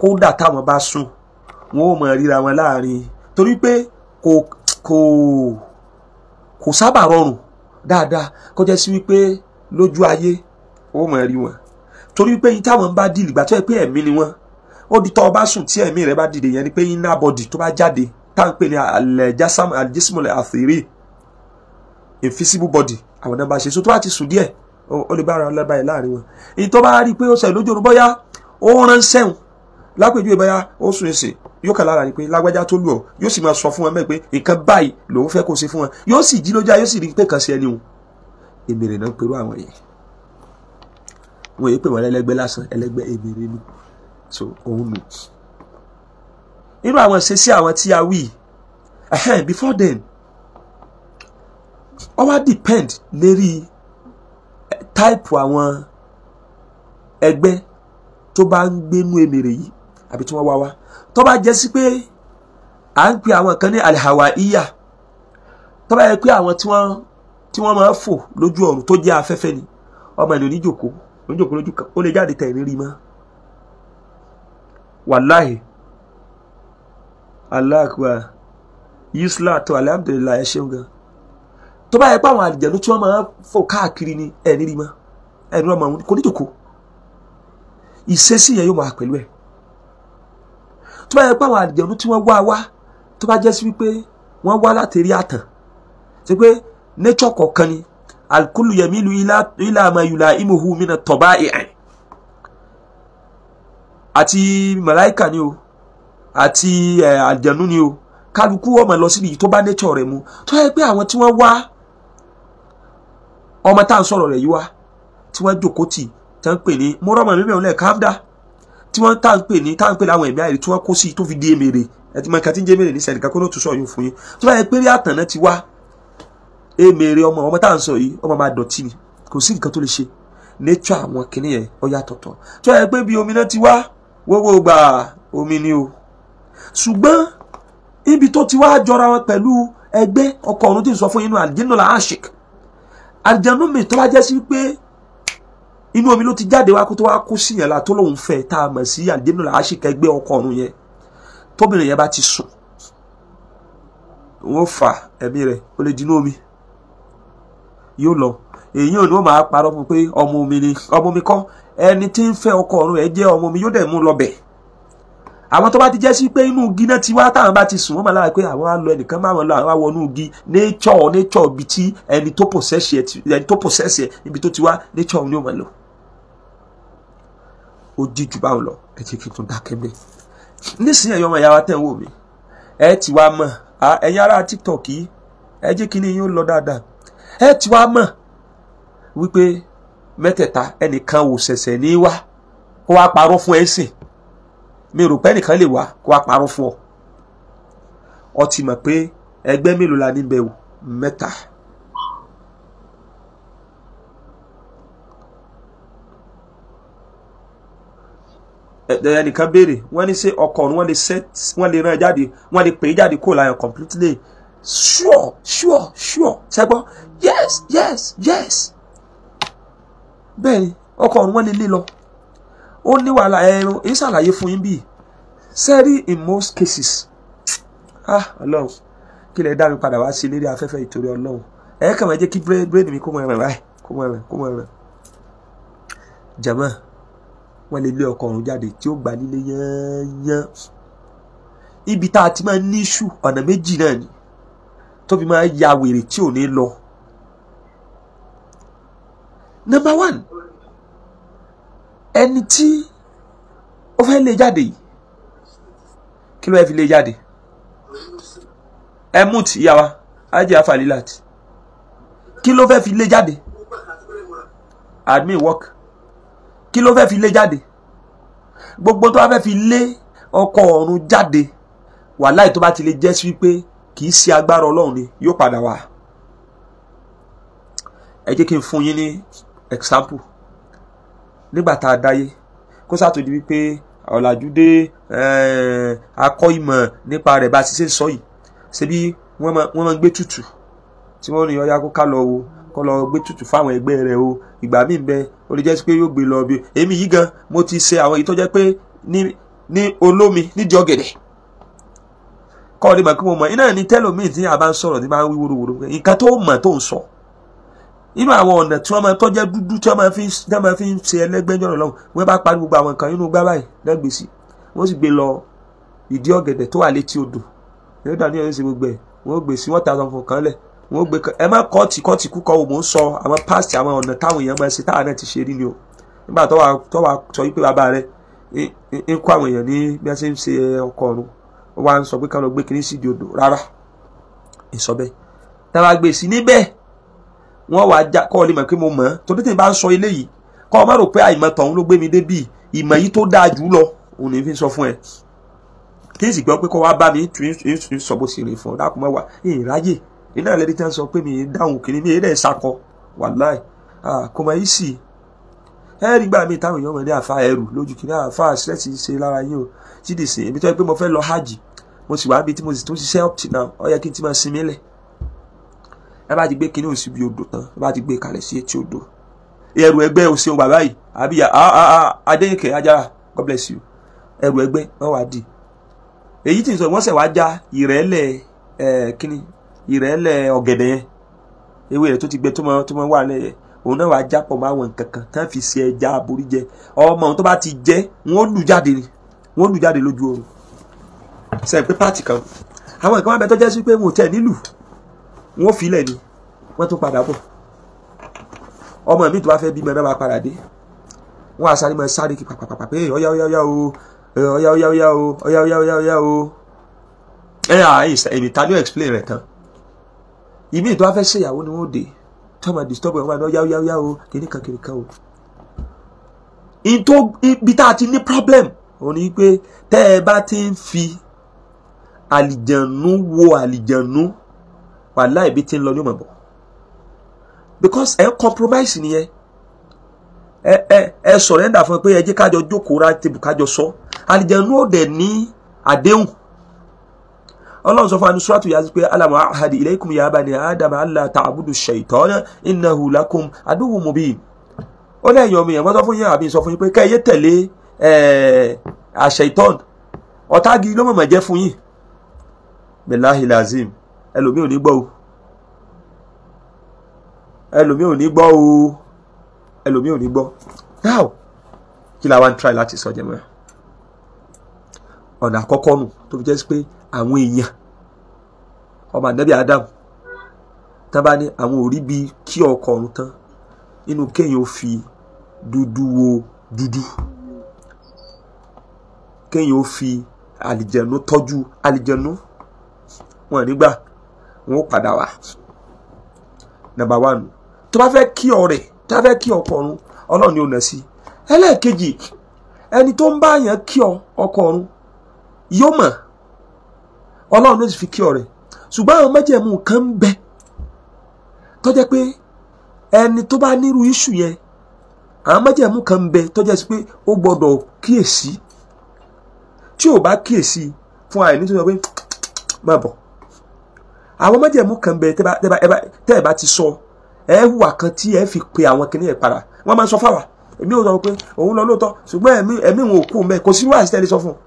kódà táwọn bá sùn wọn ò mọ̀ ríra wọn láàrin torí pé kò sábà rọrùn dáadáa kó jẹ́ sí wípé lójú ayé ó mọ̀ rí wọn torí pé yín táwọn bá dìlì gbà tó yẹ pé ẹ̀mí ni wọn ó di tọ́ ọ bá sùn tí ẹ̀mí rẹ bá dìde yẹn ni pé inner body tó bá jáde táwọn pè ní al-jismul athiri invisible body àwọn náà bá ṣe so tó bá ti sùn díẹ̀ ó lè bá ara ọlọ́ba yẹn láàrin wọn èyí tó bá rí i pé ó ṣẹlẹ̀ lójú oorun bóyá ó ránṣẹ́ wọn lápèjúwe bóyá ó sùn èsè yóò kà lára ni pé lágbájá tó lù ọ́ yóò sì máa sọ fún wọn mẹ́ pé nǹkan báyìí lòun fẹ́ kó ṣe fún wọn yóò sì jí lójú ayé yóò sì rí i pé kan ṣe ẹni wọn èmèrè náà ń perú àwọn yẹn wọn èyí pè wọn ẹlẹgbẹ́ lásán ẹlẹgbẹ́ èmèrè ni so òun nù nínú àwọn ṣe sí àwọn tí a wí before then ó wá depend lérí táìpù àwọn ẹgbẹ́ tó bá ń gbénú èmèrè yìí àbí tí wọ́n wá wá tó bá jẹ́ sí pé à ń pè àwọn kan ní alhawaiya tó bá yẹ pé àwọn tí wọ́n máa fò lójú ọ̀run tó jẹ́ afẹ́fẹ́ ni ọmọ ènìyàn oníjòkó lójú kan ó lè jáde tẹ̀ ní rí mọ́ wàláhì aláàkúwà yusla tó alhamdulillah ẹ ṣeun gan tó bá yẹ pé àwọn àlìjẹ̀nú tí wọ́n máa fò káàkiri ni ẹ̀ ní rí mọ́ ẹ̀ ní ọmọ òun kò ní jòkó ìṣesí yẹn yóò máa pẹ̀lú ẹ̀ tó bá yẹ pé àwọn àlìjẹ̀nú tí wọ́n wá tó bá jẹ́ sí wípé wọ́n wá láti rí àtàn ṣe pé nature kọ̀ọ̀kan ni alkulu yamilu ila ma yulaimuhu mina tabai àti màláìkà ni o àti àlìjẹ̀nú ni o kálukú ọmọ lọ síbi tó bá nature rẹ̀ mu tó yẹ pé àwọn tí wọ́n wá ọmọ tá à ń sọ̀rọ̀ rẹ̀ yìí wá tí wọ́n jókòó tì tí wọ́n pè ní mọ́rọ́mọ́ mímẹ́ òun lẹ̀ káfdá tí wọ́n tá à ń pè ní àwọn ẹ̀mí àìrí tí wọ́n kó sí tó fi di èmèrè ẹ̀ tí mo kàn ti ń jẹ́ èmèrè ní sẹ́nìkan kó ló tún sọ yìí fún yín tó bá yẹ pé rí àtàná ti wá èmèrè ọmọ tá à ń sọ yìí ọmọ máa dọ̀tí ni kò sí nǹkan tó lè ṣe nature àwọn kìnìún yẹn ó yàtọ̀tọ̀ tó yẹ pé bí omi náà ti wá wọ́wọ́ gbà omi ni o ṣùgbọ́n ibi tó ti wá jọra wọn pẹ̀lú ẹgbẹ́ ọkọ̀ ọ̀run tí ń sọ fún inú àlìjẹ́nù là áṣìk àlìjẹ́nù mi tó bá jẹ́ sí pé inú omi ló ti jáde wá kó tó wá kó sí yẹn la tó lóun fẹ́ tá a mọ̀ sí àlìjẹ́nù là áṣìk ẹgbẹ́ ọkọ̀ ọ̀run yẹn tóbìnrin yẹn bá ti sùn wọ́n fà ẹ̀mí rẹ̀ ó lè dínú omi yóò lọ èyí ò ní wọ́n máa parọ́ fún pé ọmọ omi ni ọmọ omi kọ́ ẹni tí ń fẹ́ ọkọ̀ ọ̀run ẹ̀ jẹ́ ọmọ omi yóò dẹ̀ mú lọ bẹ̀ àwọn tó bá ti jẹ́ sí pé inú igi náà ti wá táwọn bá ti sùn wọ́n máa lára pé àwọn á lọ ẹnìkan máa wọn lọ àwọn á wọnú igi nature ibi tí ẹni tó possess ẹ ibi tó ti wá nature ni ó máa lọ ó jí jù báwọn lọ ẹ jẹ́ kí n tún dákẹ́ bẹ́ẹ̀ nísìnyí ẹ̀yọ́ ọmọ ìyá wa tẹ̀ ń wò mí ẹ ti wá mọ̀ ẹ̀yin ará TikTok yìí ẹ jẹ́ kí ni yín ó lọ dáadáa ẹ ti wá mọ̀ wípé mẹ́tẹ̀ẹ̀ta ẹnìkan ò ṣẹ̀ṣẹ̀ ní wá kó wá parọ́ fún ẹ sìn mi rò pé ẹnìkan lè wá kó wá parọ́ fún ọ ti mọ̀ pé ẹgbẹ́ mélòó la níbẹ̀ o mẹ́ta. ẹnìkan béèrè wọ́n ní ṣé ọkọ ọ̀run wọ́n lè rán jáde, wọ́n lè pè é jáde kó láyọ̀ completely. Sure. ṣẹ́gbọ́n yes. bẹ́ẹ̀ ni ọkọ ọ̀run wọ́n lè lé lọ. ó ní wàhálà ẹ̀rùn èyí ṣàlàyé fún yín bíi sẹ́rí in most cases. Ọlọ́run kí lè dá mi padà wá sí lérí afẹ́fẹ́ ìtorí Ọlọ́run. Kàn máa jẹ́ kí brain mi kó mọ ẹ̀rẹ̀ báyìí kó mọ ẹ̀rẹ̀. Jàmá wọ́n lè lé ọkọ ọ̀run jáde tí ó gbà nílé yányán. Ibi tá a ti máa ní iṣu ọ̀nà méjì náà ni tó fi máa ya wèrè tí ò ní lọ. Number 1, ẹni tí ó fẹ́ lé jáde yìí kí ló fẹ́ fi lé jáde? Ẹmút ìyàwó ajé afalilat kí ló fẹ́ fi lé jáde? Admin work kí ló fẹ́ fi lé jáde? Gbogbo tó bá fẹ́ fi lé ọkọ ọ̀run jáde wàláhì tó bá ti lè jẹ́ sí wípé kì í ṣe agbára Ọlọ́run ni yóò padà wá. Ẹ jẹ́ kí n fún yín ní example. Nígbà tá a dáyé kó sàtò di wípé ọ̀làjú dé akọ́ ìmọ̀ nípa rẹ̀ bá ti ṣe sọ yìí ṣebí wọ́n máa ń gbé tutù tí wọ́n ní ọ̀yá kó ká lọ wo kó lọ gbé tutù fáwọn ẹgbẹ́ rẹ̀ o. Ìgbà míì ń bẹ ó lè jẹ́ pé yóò gbé lọ bí èmi yìí gan mo ti ṣe àwọn èyí tó jẹ́ pé ní olómi nídìí ọ̀gẹ̀dẹ̀ kọ́ ni mà kí mo mọ̀ iná ní tẹ́lòmíì tí a bá ń sọ̀rọ̀ ní máa ń wí wóróworó nǹkan tó mọ̀ tó ń sọ inú àwọn ọ̀nà tí wọ́n máa tọ́jẹ́ dúdú tí wọ́n máa fi ń ṣe ẹlẹ́gbẹ́jọ́ lọ́wọ́ wọ́n bá parí gbogbo àwọn nǹkan inú gbá báyìí lẹ́gbèsì wọ́n sì gbé lọ ìdí ọ̀gẹ̀dẹ̀ tó wà létí odò yóò dà ní ẹ̀yìn sí gbogbo ẹ̀ wọ́n gbé sí 1,000 fún kan lẹ̀ wọ́n gbé ẹ má kọ́ọ̀tì kúkọ́ wò mò ń sọ àwọn past àwọn ọ̀nà táwọn èèyàn máa ṣe táwọn náà ti ṣe rí ni o nígbà tó wà sọ wípé bàbá rẹ̀ ń kó àwọn èèyàn ní bí wọ́n ṣe ń ṣe ọkọ ọ̀run ó wá ń sọ pé ká lọ gbé kinní sí ìdí odò rárá ìsọ bẹ́ẹ̀ táwa gbé sí níbẹ̀ wọ́n wá já kọ́ ọ lè mọ̀ pé mo mọ̀ ọ́ torí tí n bá ń sọ eléyìí kọ́ ọ má rò pé àìmọ̀ tọ̀hún ló gbé mi débì ìmọ̀ yìí tó dáa jù lọ òun ní fi sọ fún ẹ kí n sì gbọ́ pé kọ́ wá bá mi tún sọ bó ṣe rìn fún ọ dákun mọ́ wà ìráyè iná lẹ́ni tí wọ́n sọ pé mi dáhùn kìíní mi èdè sakọ wàláì kò mọ̀ yìí sì ẹ rí gbà mí táwọn èèyàn mọ̀ ní àfa ẹrù lójú kìíní àfa àṣẹ́sì ṣe lára yín o sídìí sìn èmi tó yẹ pé mo fẹ́ lọ hajj mo sì wá bí tí mo sì tún ṣiṣẹ́ up till now ó yẹ kí n ti máa sinmi lẹ̀ ẹ bá ti gbé kinní òsì bí odò tán ẹ bá ti gbé kalẹ̀ sí etí odò ẹrù ẹgbẹ́ òsèun bàbá yìí àbí Adéyìnkẹ́ Ajára God bless you ẹrù ẹgbẹ́ wọ́n wá di èyí tí n sọ wọ́n sẹ̀ wá já ìrẹ́lẹ̀ kinní ìrẹ́lẹ̀ ọ̀gẹ̀dẹ̀ yẹn ewé rẹ̀ tó ti gbẹ tó máa wà lẹ́yẹ òun náà wá já pọ̀ mọ́ àwọn nǹkan kan tán fi ṣe ẹja aborí jẹ ọmọ tó bá ti jẹ wọ́n lù jáde lójú oorun sẹ́yìn pé pààtì kan àwọn nǹkan wọn bẹ tó jẹ́ sí pé wọn ò tẹ̀ nílùú wọ́n filẹ̀ ni wọ́n tún padà bọ̀ ọmọ mi tó bá fẹ́ bímọ náà máa padà dé wọ́n á sáré máa sáré kí pàpàpàpà pé ọ̀yá o èmi ta ni ó explain rẹ̀ tán ìmí tó bá fẹ́ ṣèyàwó ni wọ́n dé tó máa disturb ẹ̀ wọ́n máa ní ọ̀yá o kìnìkan o ibi tá a ti ní problem òun ni pé tẹ́ ẹ bá ti ń fi àlìjànú wo àlìjànú wàhálà ibi tí ń lọ ní ọmọ bọ̀ because ẹ compromise nìyẹn ẹ surrender fún ẹ pé ẹ jẹ́ kájọ jókòó ra tèbù kájọ sọ àlìjànú ò dẹ̀ ní àdéhùn Ọlọ́run sọ fún anu suratu Yasin pé alam ahadi ilaykum ya bani adama alla ta'budu shaytana innahu lakum aduwwun mubin ó lẹ́yìn ọmọ yẹn wọ́n sọ fún yín àbí sọ fún yín pé kẹ́ ẹ yé tẹ̀lé àṣẹ̀tọ́n ọ̀tági ló mọ̀mọ̀ jẹ́ fún yín billahi lazim ẹlòmí ò ní gbọ́ now kí la wá ń try láti sọ jẹ́mọ́ ọ̀nà àkọ́kọ́ nù tó fi jẹ́ pé àwọn èèyàn ọmọ ànábì Adam tán bá ní àwọn ò rí bí kí ọkọ ọ̀run tán inú kéèyàn ó fi dúdú wo dúdú kéèyàn ó fi àlìjẹ̀nú tọ́jú àlìjẹ̀nú wọn nígbà wọn ó padà wá number 1 tó bá fẹ́ kí ọ̀rẹ́ tó bá fẹ́ kí ọkọ ọ̀run Ọlọ́run ni ó nà sí ẹlẹ́ẹ̀kejì ẹni tó ń bá yàn kí ọkọ ọ̀run yóò mọ̀ Ọlọ́run ló sì fi kí ọ̀rẹ́ ṣùgbọ́n àwọn májẹ̀mú kan ń bẹ tó jẹ́ pé ẹni tó bá nírú issue yẹn àwọn májẹ̀mú kan ń bẹ tó jẹ́ sí pé ó gbọ́dọ̀ kíyèsí tí ò bá kíyèsí fún àìní tó sọ pé má bọ̀ àwọn májẹ̀mú kan ń bẹ tẹ́ ẹ bá ti sọ ẹ hùwà kan tí ẹ fi pe àwọn kìnìún ẹ padà wọ́n máa ń sọ fáwa èmi ò sọ pé òun lọ lóòótọ́ ṣùgbọ́n ẹ̀mí òun ò kú mẹ́ kò sí wáyé tẹ́lẹ̀ sọ fún un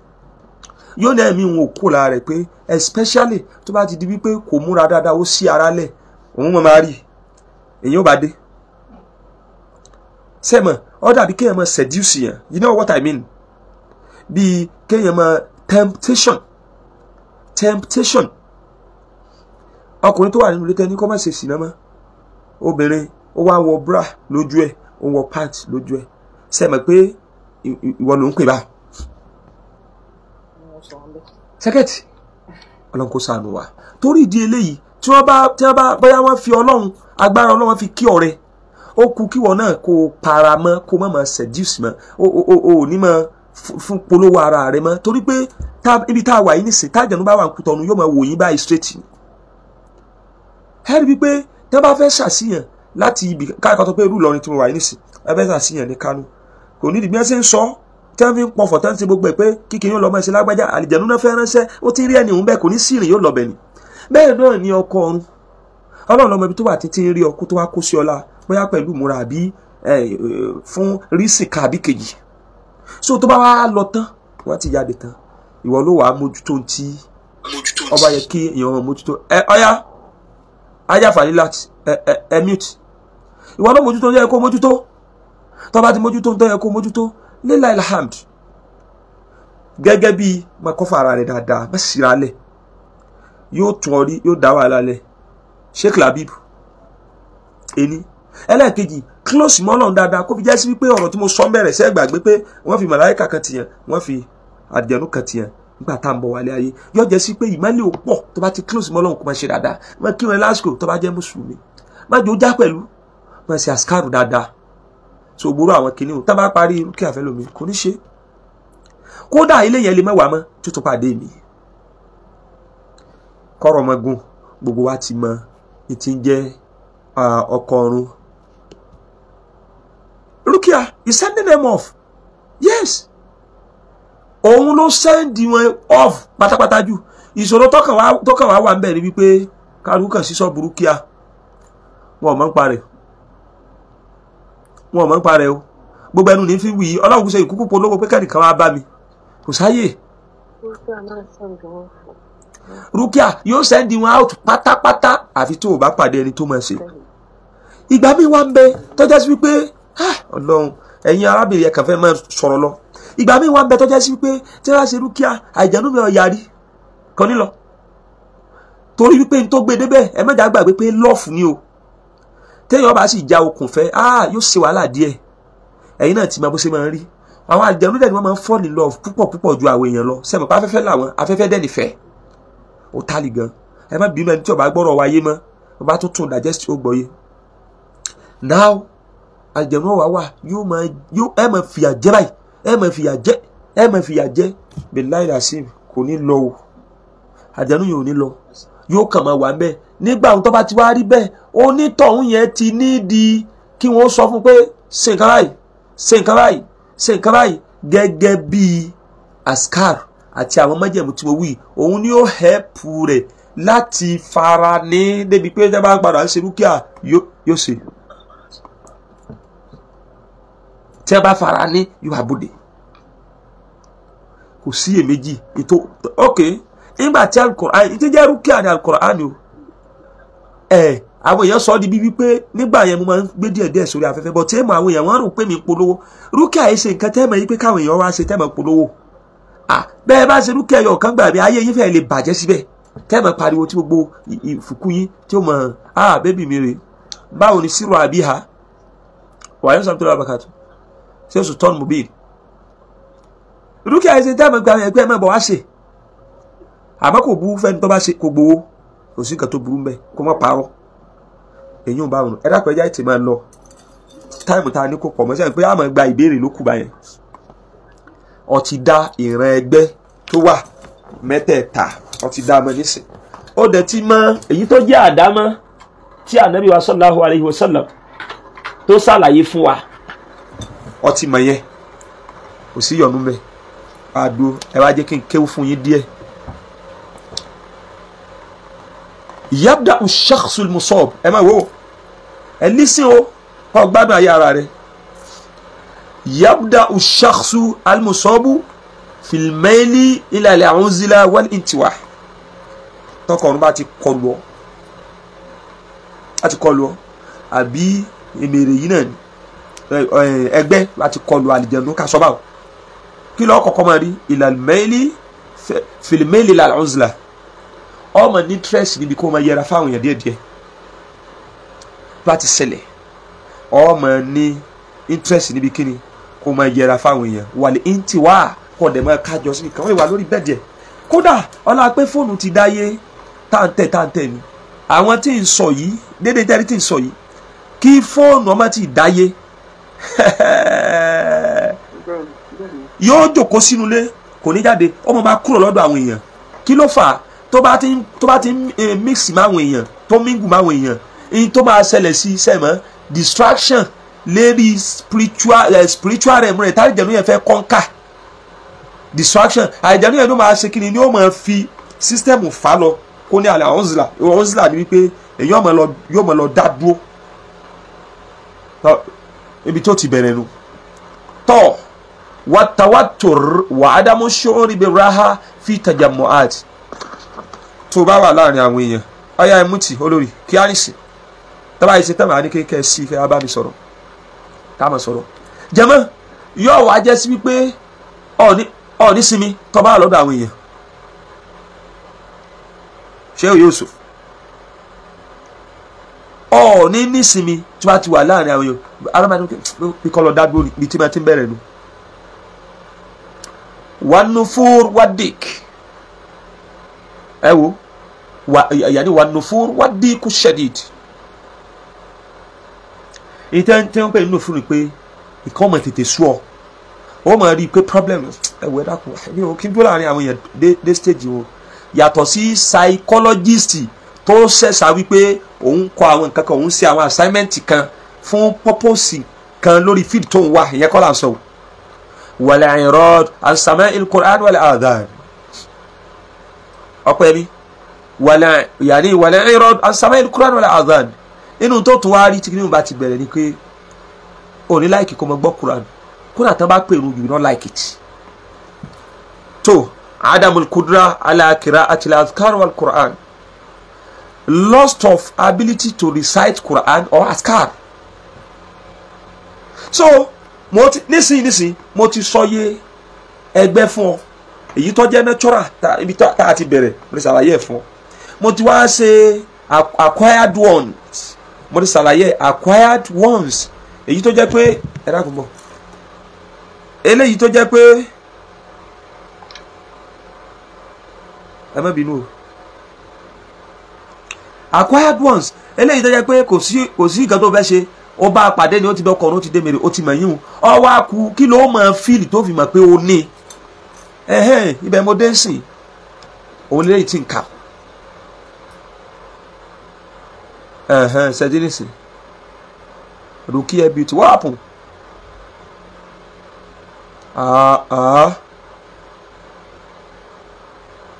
yóò ní ẹ̀mí òun ò kú lára rẹ̀ pé especially tó bá ti di wípé kò múra dáadáa ó sí ara lẹ̀ òun máa rí èyí ó bá dé sẹ́mọ̀ ọ́ dàbí kéèyàn máa seduce yẹn you know what I mean bíi kéèyàn máa temptation ọkùnrin tó wà nínú ilé tẹ́ni kọ́ máa ṣe sìnà mọ́ obìnrin ó wá wọ bra lójú ẹ̀ ó wọ pant lójú ẹ̀ sẹ́mọ̀ pé ìwọ ló ń pè bá sẹ́kẹ̀tì ọlọ́run kó ṣàánú wa torí ìdí eléyìí tí wọ́n bá bóyá wọ́n fi ọlọ́run agbára ọlọ́run fi kí ọ̀rẹ́ ó kú kíwọ náà kó para mọ́ kó má máa seduce mọ́ ó ní máa fún polówó ara rẹ mọ́ torí pé ibi tá a wà yìí nísìn tájànú bá wà ń kú tọ̀nù yóò máa wò yín báyìí straight ni ẹ rí i pé tí wọ́n bá fẹ́ ṣàṣìyàn láti ibi káàkiri tó pé irú Ìlọrin tí mo wà yìí nísìn ẹ fẹ́ ṣàṣìyàn ní Kánò kò ní ìdí ṣe ń sọ tí wọ́n fi ń pọ̀fọ̀ tí wọ́n ti gbogbo ẹ̀ pé kíkiri yóò lọ mọ́ ẹ̀ṣẹ̀ lágbájá àlìjẹ̀nú náà fẹ́ ránṣẹ́ ó ti rí ẹni òun bẹ́ẹ̀ kò ní sí ìrìn yóò lọ bẹ̀ ni bẹ́ẹ̀ náà ni ọkọ ọ̀run ọlọ́run lọ́mọ ibi tó wà títí rí ọkú tó wá kó sí ọlá bóyá pẹ̀lú ìmúra àbí fún rísì kan àbí kejì so tó bá wá lọ tán wọ́n ti jáde tán ìwọ ló wàá mójútó ti ọba yẹ kí èèyàn mójútó ọyá ajá fàlí láti mute ìwọ ló mójútó tó yẹ kó mójútó tó bá ti mójútó tó yẹ kó mójútó lílà ilhamd gẹ́gẹ́ bí makọ́fà ara rẹ̀ dáadáa má sì ra lẹ̀ yóò tún ọ rí yóò dá wàhálà lẹ̀ Sheikh Labib ẹni ẹlẹ́ẹ̀kejì close mọ́ Ọlọ́run dáadáa kó fi jẹ́ sí wípé ọ̀rọ̀ tí mo sọ bẹ̀rẹ̀ sẹ́ gbàgbé pé wọ́n fi màláíkà kan tìyàn wọ́n fi àdìjẹ̀nú kan tìyàn nígbà tá à ń bọ̀ wálé ayé yóò jẹ́ sí pé ìmọ̀lẹ̀ ò pọ̀ tó bá ti close mọ́ Ọlọ́run kó máa ṣe dáadáa má kí wọn lásìkò tó bá jẹ́ mùsùlùmí má jò já pẹ̀lú má ṣe àṣkárù dáadáa so gbòòrò àwọn kìnìún tá bá parí kí àfẹ́ lómi kò ní ṣe kódà ilé yẹn lè mẹ́wàá mọ́ tó tó pàdé mi kọ́rọ̀ ọmọ gùn gbogbo wa ti mọ ìtì ń jẹ́ ọkọ ọ̀run Rukia is sending them off yes òun ló sẹ́ndì wọn off pátápátá jù ìṣòro tọ́kàn wá wà ń bẹ̀ ni wípé kálukú kàn sí ṣọ́ọ̀bù Rukia wọn ò mọ̀ ń parẹ́ o gbogbo ẹnu ní fi wì í ọlọ́run ṣe ìkúkú polówó pé kẹ́nìkan wá bá mi kò sáyè Rukia yóò sẹ́ndì wọn out pátápátá àfi tó o bá pàdé ẹni tó máa ṣe ìgbà míì wá ń bẹ tọ́jà sí wípé ọlọ́run ẹ̀yin arábìnrin ẹ̀kan fẹ́ máa sọ̀rọ̀ lọ ìgbà míì wá ń bẹ tọ́jà sí wípé tí wọ́n ṣe Rukia àìjẹ̀nú mi ò yarí kan nílọ torí wípé n tó gbé débẹ̀ ẹ mẹ́ta gbàgbé pé lọ́ọ̀fù ni o téèyàn bá sì já okùn fẹ́ yóò ṣe wàhálà díẹ̀ ẹ̀yin náà ti máa bó ṣe máa ń rí àwọn àìjẹ̀nú dẹ̀ ni wọ́n máa ń fall in love púpọ̀ ju àwọn èèyàn lọ sẹ́mi pa afẹ́fẹ́ làwọn afẹ́fẹ́ dẹ̀ nífẹ̀ẹ́ ó tálì gan ẹ má bínú ẹni tí ó bá gbọ́rọ̀ wáyé mọ́ ó bá tó tún digest ó gbọ́yé now àjẹ̀nú wà yóò ẹ máa fìyà jẹ báyìí ẹ máa fìyà jẹ billahi lasim kò ní lọ o àjẹ̀nú yóò ní lọ yóò kàn máa wà ń bẹ́ẹ̀ nígbà tó bá ti wá rí bẹ́ẹ̀ onítọ̀hún yẹn ti nídìí kí wọ́n sọ fún pé ṣe nǹkan báyìí gẹ́gẹ́ bí askar àti àwọn májẹ̀mú tí mo wí òun ni ó hẹ́pù rẹ̀ láti fara ní débi pé ẹ bá gbàdọ̀ à ń ṣe Rukia yóò ṣe tí ẹ bá fara ní yóò àbòdè kò sí èméjì ètò ok nígbà tí Al-Qur'an ti jẹ́ Rukia ní Al-Qur'an o àwọn èèyàn sọ di bí wípé nígbà yẹn mo máa ń gbé díẹ̀ sórí afẹ́fẹ́ bọ̀ tí èèmọ̀ àwọn èèyàn wọ́n rò pé mi polówó Rukia yìí ṣe nǹkan tẹ́ẹ̀mọ̀ yìí pé káwọn èèyàn wá ṣe tẹ́ẹ̀mọ̀ polówó bẹ́ẹ̀ bá ṣe Rukia ẹyọ kan gbà mí ayé yín fẹ́ẹ́ lè bàjẹ́ síbẹ̀ tẹ́ẹ̀mọ̀ pariwo tí gbogbo ìfùkú yín tí ó mọ̀ bébì mi rè báwo ni sírò àbí ha wàá sọ tó lọ́wọ́ bàkàtú ṣé oṣù tọ́nu mo bí Rukia yìí ṣe tẹ́ẹ̀mọ̀ gbà mí ẹgbẹ́ mọ̀ wá ṣe àmọ́ kò burú fẹ́ni tó bá ṣe kò gbowó kò sí nǹkan tó burú mbẹ kó má parọ́ èyí ò bá wọn ẹ dákun ẹjá ìtì máa lọ táìmù tá a ní kó pọ̀ mọ́ sẹ́yìn pé a máa gba ìbéèrè ló kù báyẹn ọtí dá ìran ẹgbẹ́ tó wà mẹ́tẹ̀ẹ̀ta ọtí dá ọmọ nísìn ó dẹ̀ ti mọ èyí tó jẹ́ àdámọ́ tí Ànábì wa sallallahu alayhi wa sallam tó ṣàlàyé fún wa ọtí mọ̀ yẹn kò sí yọ̀nù mẹ́ àdó ẹ wá jẹ́ kí n kéwú fún yín díẹ̀. yabda shakhsul musab ẹ máa wò ẹ lísìn o kọ́ gbádùn ayé ara rẹ̀. yabda shakhsu al-musabu fil mayli ila al-unzila wal intiwah tọkọrun bá ti kọlu ọ àbí èmèrè yìí náà ni ẹgbẹ́ láti kọlu àlìjẹ̀nú ká sọ báwo kí lọ́ọ́ kọ́kọ́ máa rí ila al-mayli fil mayli ila al-unzila ọmọ ní interest níbi kó máa yẹra fáwọn èèyàn díẹ̀díẹ̀ bá ti ṣẹlẹ̀ ọmọ ní interest níbi kíni kó máa yẹra fáwọn èèyàn wàlẹ̀ ìntì wá kọ́ ọ̀dẹ̀ máa kájọ sí nìkan wọ́n lè wà lórí bẹ́ẹ̀dì ẹ̀ kódà ọlá pé fóònù ti dáyé táǹtẹ̀ ni àwọn tí ń sọ yìí déédéé tẹ́rí tí ń sọ yìí kí fóònù ọmọ ti dáyé yóò jókòó sínú ilé kò ní jáde ọmọ máa kúrò lọ́dọ̀ àwọn èèyàn kí ló fà á tó bá ti mix máwọn èèyàn tó mingle máwọn èèyàn in tó máa ṣẹlẹ̀ sí sẹ́mọ̀ distraction lérí spiritual realm rẹ̀ tá àlìjẹ̀nú yẹn fẹ́ conquer distraction àlìjẹ̀nú yẹn ló máa ṣe kíni ni ó máa fi system fà lọ kó ní àlẹ́ ọ̀húnzìlà ni wípé èyí yóò máa lọ dá dúró ibi tó ti bẹ̀rẹ̀ nu tọ́ wàtàwàtòr wàádámú ṣọ́ọ́rì bẹ̀ ráhà fi tajammu'at tó bá wà láàrin àwọn èèyàn ọyá ẹ mútì olórí kí á nìsín tọ́ba yìí ṣe tẹ́lẹ̀ àní kékeré sí kẹ́ ẹ bá mi sọ̀rọ̀ ká mọ̀ sọ̀rọ̀ jẹ́mọ́ yóò wá jẹ́ sí wípé ọ̀ọ́ni sinmi tọ́ba wà lọ́dọ̀ àwọn èèyàn ṣé o yóò sọ ọ̀ọ́ni nísinmi tí wọ́n ti wà láàrin àwọn èèyàn arámàdé bí kọ́ lọ dá dúró ní tí wọ́n ti ń bẹ̀rẹ̀ nu wanufur wadik ẹ wo yàní wanufur wadiku shadid ìtẹ́ ń pè nínú fún mi pé ìkọ́ ọmọ tètè sú ọ wọ́n máa rí i pé problem ẹ̀wọ̀ ẹ̀dá kù ní o kí n dúró láàrin àwọn èèyàn dé stage o yàtọ̀ sí psychologist tó ṣẹ̀ṣà wípé òun kọ àwọn nǹkan kan òun ṣe àwọn assignment kan fún purpose kan lórí field tó ń wá ìyẹn kọ́ là ń sọ o wàlẹ̀ ìrọ̀d ànsàmẹ́ il-Qur'an wàlẹ̀ adhan ọ̀pẹ́ mi wàlẹ̀ ìrọ̀d ànsàmẹ́ il-Qur'an wàlẹ̀ adhan inú tó tún wá rí tí kìnìún bá ti bẹ̀rẹ̀ ni pé ò ní láìkì kó mọ gbọ́ Quran kódà tán bá pè ní you not like it. tó adamul kudra ala qira'ati al-adhkar wal Quran loss of ability to recite Quran or adhkar. so nísìnyí mo ti sọ yé ẹgbẹ́ fún ọ èyí tó jẹ́ natural ibi tá a ti bẹ̀rẹ̀ mo ti ṣàlàyé ẹ̀ fún ọ mo ti wá ṣe acquired ones mo ti ṣàlàyé acquired ones èyí tó jẹ́ pé ẹ dákun bọ̀ eléyìí tó jẹ́ pé ẹ má bínú o acquired ones eléyìí tó jẹ́ pé kò sí nǹkan tó fẹ́ ṣe ó bá pàdé ni ó ti dọkọ̀ ó ti dé mèrè ó ti mọ̀ yín o ọ wá ku kí ló máa fíìlì tó fi mọ̀ pé ó ní ibẹ̀ mo dé sìn òun lè ti ń kà sẹ́dínìsì Rukia Beauty what happen?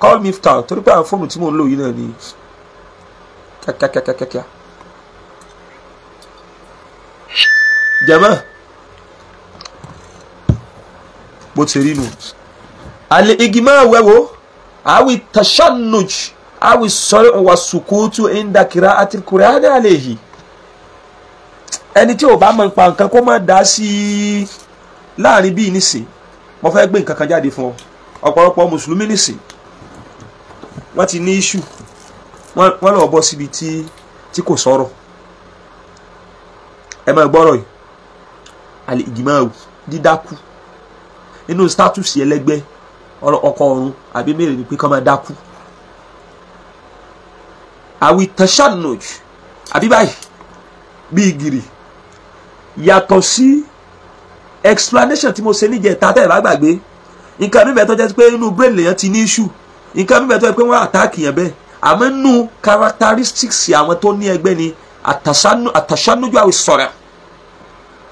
Call Miftah torí pé àwọn fóònù tí mò ń lò yìí náà ni kíákíákíákíá jama bó ti rí nu alẹ́ igi máa wẹ̀wò àwi tashannuj àwi sọ̀rọ̀ wà sukutu inda qira'atil Qur'ani alayhi ẹni tí ò bá mọ̀ nípa nǹkan kó má dá sí i láàrin bíi nísìn mo fẹ́ gbé nǹkan kan jáde fún ọ ọ̀pọ̀lọpọ̀ mùsùlùmí nísìn wọ́n ti ní iṣu wọ́n lọ bọ́ síbi tí kò sọ̀rọ̀ ẹ máa gbọ́rọ̀ yìí àlè ìgbìmọ̀ dídákú nínú status ẹlẹ́gbẹ́ ọkọ ọ̀run àbí mẹ́rin ni pé kọ́ máa dákú àwì tashannuj àbí báyìí bíi gìrì yàtọ̀ sí explanation tí mo ṣe níjẹ̀ tá tẹ̀ bá gbàgbé nǹkan mímẹ́ tó jẹ́ pé inú brain lèèyàn ti ní issue nǹkan mímẹ́ tó jẹ́ pé wọ́n attack yẹn bẹ́ẹ̀ àmọ́ nínú characteristics àwọn tó ní ẹgbẹ́ ni àtàṣánújú àwọn sọ̀rọ̀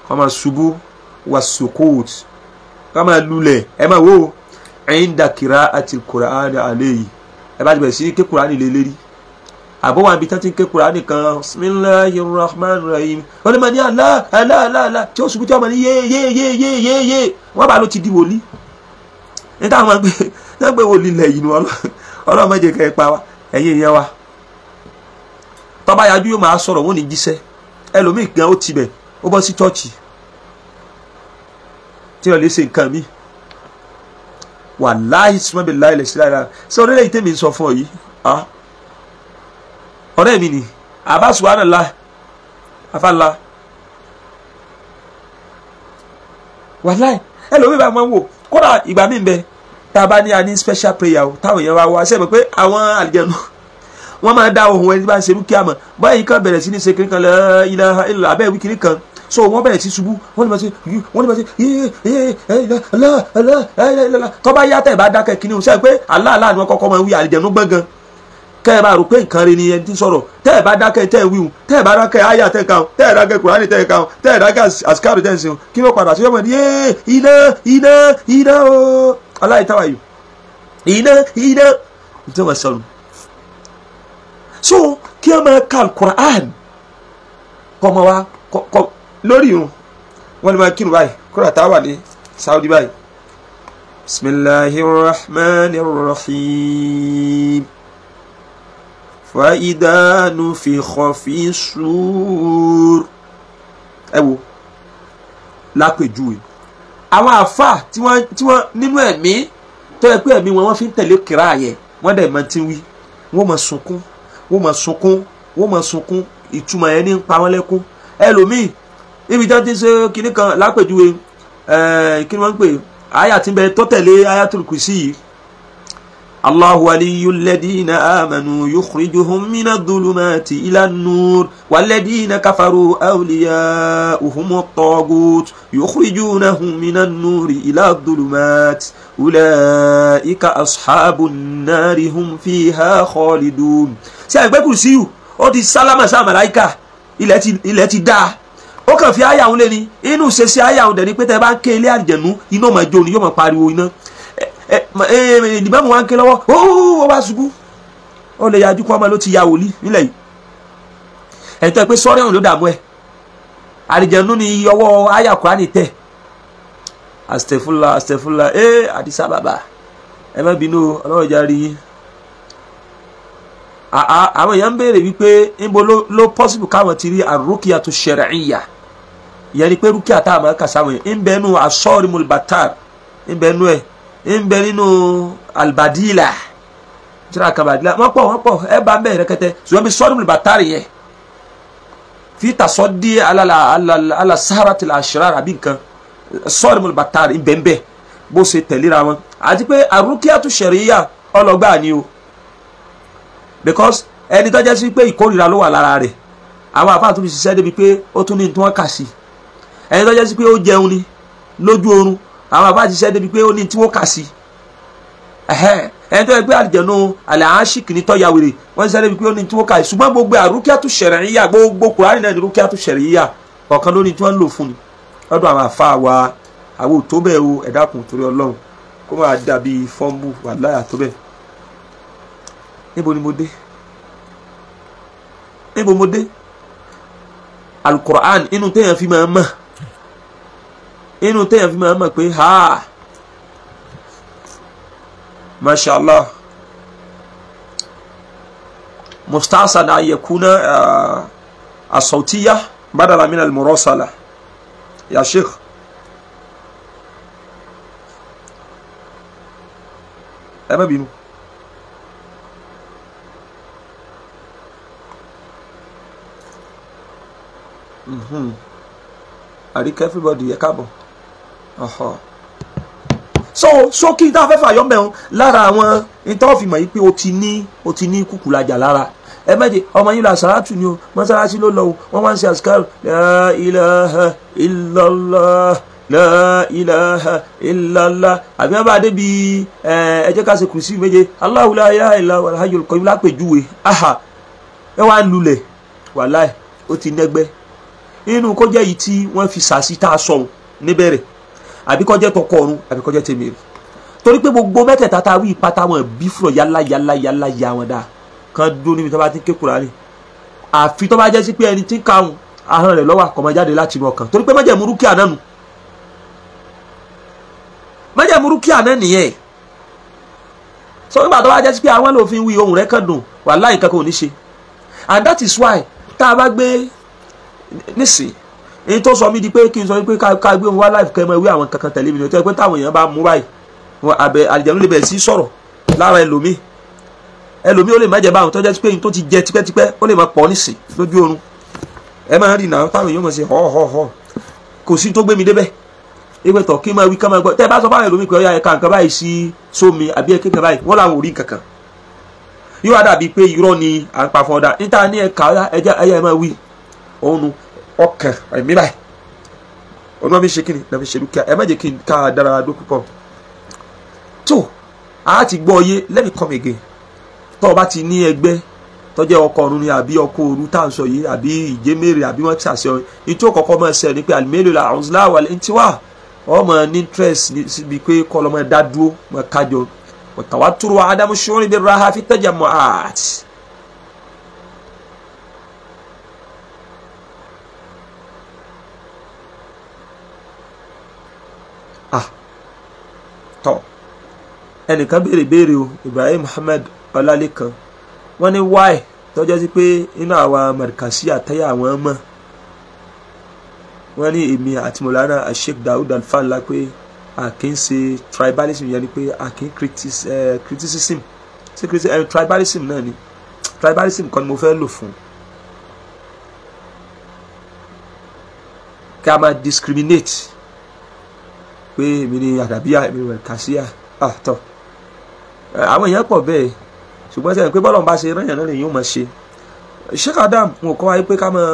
kọ́ máa ṣubú wà sukut kọ́ máa lulẹ̀ ẹ máa wò inda qira'ati al-Qur'ani alayhi ẹ bá ti bẹ̀rẹ̀ sí ké Qur'ani lé lérí àbọ̀wọ̀ àbí tán ti ké Qur'ani kan bismillahir rahmanir rahim wọ́n lè máa ní Allah tí ó ṣubú tí wọ́n máa ní yé wọ́n bá ló ti di wòlíì ní táwọn máa gbé wòlíì lẹ̀ yìí ni ọlọ́run má jẹ́ kẹ́ ẹ pa wá ẹ̀yin ìyẹn wa tọ́ba yájú yóò máa sọ̀rọ̀ wọ́n ní jíṣẹ́ ẹlòmíì gan ó tibẹ̀ ó bọ́ sí chọ́ọ̀chì tí wọ́n lè ṣe nǹkan mi wàláhì sùnmọ́ bẹ̀ láìlẹ̀ sí láìláì ṣé orílẹ̀ èdè mi ń sọ fún ọ yìí ọ̀rẹ́ mi ni àbá subhanallah afáàlá wàláhì ẹlòmíì bá máa ń wò kódà ìgbà mi ń bẹ tá a bá ní a ní special prayer o táwọn èèyàn wá wá ṣe é mọ̀ pé àwọn àlìjẹnu wọ́n máa dá ohun ẹni bá ń ṣe rúkìá mọ̀ báyìí yìí kan bẹ̀rẹ̀ sí ní ṣe kiri kan la ilaha illa abẹ́ wí kiri kan so wọ́n bẹ̀rẹ̀ sí ṣubú wọ́n ní ma ṣe tọ́ bá yá tẹ̀ bá dákẹ́ kí ni o ṣe pé Allah ni wọ́n kọ́kọ́ máa wí àlìjẹ̀nú gbọ̀ngàn kẹ́ ẹ bá rò pé nǹkan rẹ ni ẹni tí sọ̀rọ̀ tẹ́ ẹ bá dákẹ́ tẹ́ ẹ wíwù tẹ́ ẹ bá dákẹ́ àyà tẹ́ ẹ kàn tẹ́ ẹ dákẹ́ Kùránì tẹ́ ẹ kàn tẹ́ ẹ dákẹ́ àsìkárù tẹ́ ẹ sìn kí ló padà sí ọmọ ní iná o aláìtáwà yìí iná tí wọ́n sọ̀rọ̀ so kí a máa ka Al-Qur'an kọ́mọ wa lórí irun wọ́n lè máa kírun báyìí kódà tá a wà ní Saudi báyìí bismillahirrahmanirrahim fa idha nufikha fi sur ẹ wo lápèjúwe àwọn àfà tí wọ́n nínú ẹ̀mí tó yẹ pé ẹ̀mí wọn fi ń tẹ̀lé kíra yẹ wọ́n dẹ̀ máa ti wí wọ́n máa sunkún wọ́n máa sunkún ìtumọ̀ yẹn ní pa wọ́n lẹ́kún ẹlòmíì níbi tí wọ́n ti ń ṣe kinní kan lápèjúwe kí ni wọ́n ń pè àyà tí ń bẹ tó tẹ̀lé ayatul kursi yìí Allahu waliyyul ladina amanu yukhrijuhum minadh dhulumati ilan nur wal ladina kafaru awliya'uhumut taghut yukhrijunahum minan nuri iladh dhulumati ulaika ashabun nari hum fiha khalidun ṣé àgbẹ̀ kùrùsí yìí ó ti sálámà sáà màláìkà ilẹ̀ ti dáa ó kàn fi àyà òun lé ní inú ṣe sí àyà òun dẹ̀ ni pé tẹ́ bá ń ké ilé àlìjẹ̀nú iná máa jó ni yóò máa pariwo iná ìdìbò wa ń ké lọ́wọ́ ó wá ṣubú ó lè yájú kó ọmọ ló ti ya wòlíì nílẹ̀ yìí ẹ̀tọ́ pé sọ́ọ́rẹ́ òun ló dààmú ẹ̀ àlìjẹ̀nú ni ọwọ́ àyà Kùránì tẹ̀ astagfirullah àdìsá bàbá ẹ má bínú ọlọ́run ìjà rí yín àwọn èèyàn ń béèrè wípé níbo ló possible káwọn ti rí ar-ruqyatu shar'iyya ìyẹn ni pé rúkìá tá a máa kà sáwọn yẹn ń bẹ nínú as-sarimul battar ń bẹ nínú ẹ̀ ń bẹ nínú al-badila tíra kan badila wọ́n pọ̀ ẹ bá ń bẹ̀ rẹ́kẹ́tẹ́ ṣùgbọ́n bí sarimul battar yẹn fi tasaddi ala saharatil ashrar àbí nǹkan sarimul battar ń bẹ ń bẹ bó ṣe tẹ̀léra wọn àti pé ar-ruqyatu shar'iyya ọlọ́gbà ni o because ẹni tó jẹ́ sí pé ìkórìíra ló wà lára rẹ̀ àwọn àfáà tó fi ṣiṣẹ́ débi pé ó tún ní tí wọ́n kà sí ẹni tó jẹ́ sí pé ó jẹun ni lójú oorun àwọn àfáà ti ṣiṣẹ́ débi pé ó ní tí wọ́n kà sí ẹni tó jẹ́ pé àlìjẹ̀nú àlàáṣíkì ní tọ́ya wèrè wọ́n ṣiṣẹ́ débi pé ó ní tí wọ́n kà sí ṣùgbọ́n gbogbo ar-ruqyatu shar'iyya gbogbo Kùránì náà ní ruqyatu shar'iyya ọ̀kan ló ní tí wọ́n ń lò fún ni lọ́dọ̀ àwọn àfáà wa àwọn òtó bẹ́ẹ̀ o ẹ̀dá kùn torí Ọlọ́run kó máa dàbí fọ́ńbù wàláyà tó bẹ́ẹ̀ níbo ni mo dé Al-Qur'an inú téèyàn fi máa mọ̀ pé ha mashallah mustahsan an yakuna as-sawtiyya badala min al-murasala ya sheikh ẹ má bínú àríkẹ́ everybody yẹ káàbọ̀ so kí n tá a fẹ́ fàyọ́ mẹ́rin lára àwọn ìtọ́fìmọ̀ yìí pé o ti ní kúkúlajà lára ẹ méje ọmọ yín la sàràtù ni o mọ́sálásí ló lọ o wọ́n wá ń ṣe àsìkárù la ilaha illallah la ilaha illallah àbí wọ́n bá dé bí ẹ jẹ́ ká ṣe kùrùsí méje Allahu la ilaha illa huwal hayyul qayyum lápèjúwe ẹ wá ń lulẹ̀ wàláì ó ti nẹ́gbẹ́ inú kó jẹ́ yìí tí wọ́n fi sàásì tá a sọ̀hún níbẹ̀rẹ̀ àbí kó jẹ́ tọkọ ọ̀run àbí kó jẹ́ tèmi torí pé gbogbo mẹ́tẹ̀ẹ̀ta tá a wí ìpátá wọn bí fúrọ̀ yálà ya wọn dáa kan dúró níbi tó bá ti ké Kùránì àfi tó bá jẹ́ sí pé ẹni tí ń ka ahọ́n rẹ̀ lọ́wọ́ àkọ́mọ jáde láti inú ọkàn torí pé májẹ̀mú rúkìá náà nù májẹ̀mú rúkìá náà nìyẹn so nígbà tó bá jẹ́ sí pé àwọn lòfin wí ohùn rẹ̀ kàn dùn wàláhì nǹkan kan ò ní ṣe and that is why tá a bá gbé nísìn èyí tó sọ mí di pé kí n sọ pé ká gbé wọn wá live kẹ́ mọ ìwé àwọn kankan tẹ̀lé mi ní ọjọ́ pé táwọn èèyàn bá mú báyìí àbẹ àlìjẹ̀nú lè bẹ̀rẹ̀ sí sọ̀rọ̀ lára ẹlòmíì ó lè má jẹ báwọn tó jẹ́ pé tó ti jẹ tipẹ́tipẹ́ ó lè má pọ̀ nísìn lójú oorun ẹ máa rí náà táwọn èèyàn mọ̀ sí họ́ọ̀họ́ọ̀họ́ kò sí tó gbé mi débẹ̀ ewé tọ̀ kí n máa wí ká máa gbọ́ tẹ́ ẹ bá sọ fáwọn ẹlòmíì pé ọ̀yà ẹ̀ka nǹkan báyìí sí sómi àbí ẹ̀kẹ́ nǹkan báyìí wọ́n làwọn ò rí nǹkan kan yóò wá dàbí pé irọ́ ni à ń pa fún ọ̀dà níta ní ẹ̀ka ẹ̀yà ẹ̀ máa wí òun nu ọkàn ẹ̀mí báyìí ọdún mi ṣe kí ni nàbí ṣe dúkìá ẹ má jẹ́ kí n ká dára dó púpọ̀ tó a ti gbọ́ yé let me come again tó o bá ti ní ẹgbẹ́ tó jẹ́ ọkọ ọ̀run ni àbí ọkọ òru tá à ń sọ yìí àbí ìjẹ́mẹ̀rẹ̀ àbí wọ́n ti ṣàṣẹ ní tí ó kọ́kọ́ máa ṣe ni pé àlùmẹ́lò la àwọn ọ̀sùn láwà ní tiwa ọmọ ní interest síbi pé kọ́ lọ́mọ dá dúró mọ́ kájọ wàtàwátúrò ádámù ṣọ́rin bí raha fi tẹ́jà mọ́ àti. tọ́ ẹnìkan béèrè o Ibrahim Muhammad Ọlálékan wọ́n ní why tọ́jọ́ sí pé inú àwa Markazi àtẹ́yà àwọn mọ̀ wọ́n ní èmi àti Mọ̀lánà Sheikh Daud Alfala pé a kì í ṣe tribalism yẹn ni pé a kì í criticism tribalism náà ni tribalism kan ni mo fẹ́ lò fún kí a máa discriminate pé èmi ni àdàbíyà èmi ni Markazi tọ́ àwọn èèyàn pọ̀ bẹ́ẹ̀ ṣùgbọ́n sẹ́yìn pé bọ́lọ̀ bá ṣe rányàn náà lèyìn ó máa ṣe Sheikh Adam wọn kọ́ wáyé pé ká máa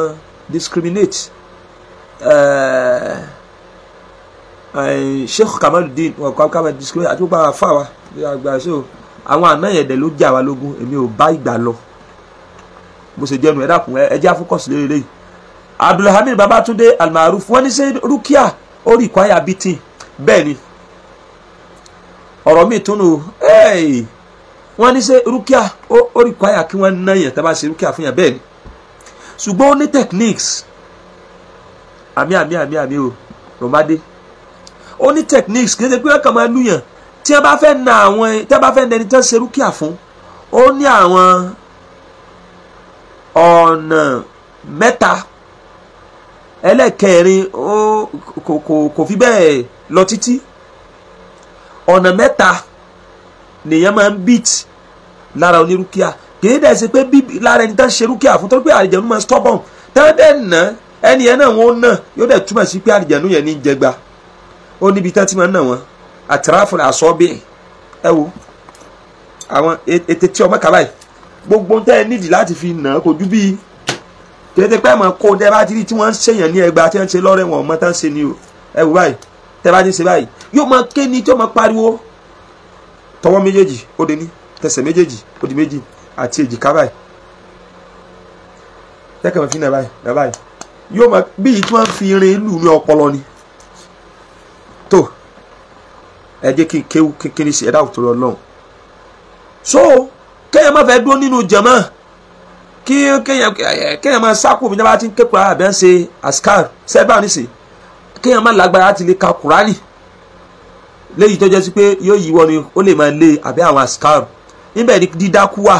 discriminate Sheikh Kamaluddin wọn kọ́ ká máa discriminate àti gbogbo àwọn afáwa àgbà so àwọn àná yẹn dẹ̀ ló jà wá lógún èmi ò bá ìgbà lọ bó ṣe jẹ́nu ẹ̀dá kùn ẹjẹ́ afúkọ̀sí lélẹ́yìí Abdulhamid Babatunde Almaruf wọ́n ní ṣe rúkìá ó rí ìkwáyà bìtì bẹ́ẹ̀ ni ọ̀rọ̀ mi tún nù wọ́n ní ṣe rúkìá ó rí kwaya kí wọ́n ná yẹn tá bá ṣe rúkìá fún yẹn bẹ́ẹ̀ ni ṣùgbọ́n ó ní techniques àmì o rọ̀mádé ó ní techniques kì í ṣe pé wọ́n kàn máa lù yàn tí wọ́n bá fẹ́ na àwọn tí wọ́n bá fẹ́ na ẹni tí wọ́n ṣe rúkìá fún ó ní àwọn ọ̀nà mẹ́ta ẹlẹ́kẹrin kò fi bẹ́ẹ̀ lọ títí ọ̀nà mẹ́ta nìyẹn máa ń beat lára onírúkìá kìí dẹ̀ ṣe pé bí lára ẹni tá ń ṣe rúkìá fún tó pé àlìjẹ̀nú máa stubborn tẹ́lẹ̀ nà ẹni yẹn náà wọ́n nà yóò dẹ̀ túmọ̀ sí pé àlìjẹ̀nú yẹn ní jẹgba ó níbi tán tí máa ń nà wọ́n àtìráfùlà àsọ́bẹ̀ ẹ wo àwọn ètè tí ọmọ kàbáyì gbogbo tẹ́ ẹ nídìí láti fi nà kò ju bíi kéde pé mọ̀ kó dẹ́ bá ti rí tí wọ́n ń ṣèyàn ní ẹgbàá tí wọ́n ń ṣe lọ́rẹ̀ wọn ọmọ tán ṣe ni o ẹ wò báyìí tẹ́ bá ti ṣe báyìí yóò máa ké ni tí ó máa pariwo tọwọ́ méjèèjì ó de ní tẹsẹ̀ méjèèjì ó di méjì àti èjìká báyìí tẹ́kẹ̀ mọ̀ fi nà báyìí yóò máa bí i tí wọ́n fi irin ìlú ní ọpọlọ ni tó ẹ jẹ́ kí n kéwú kékeré sí ẹ̀dá òtò Ọlọ́run so kéèyàn má fẹ́ dúró nínú jàmá kéèyàn máa sáko mi nígbà tí ń kékeré àbẹ́ ń ṣe askar sẹ́gbà níṣẹ́ kéèyàn má lágbára láti lè ka Kùránì léyìí tó jẹ́ sí pé yóò yíwọ́ ni ó lè máa lé àbẹ́ àwọn askar níbẹ̀ ni dídákú wà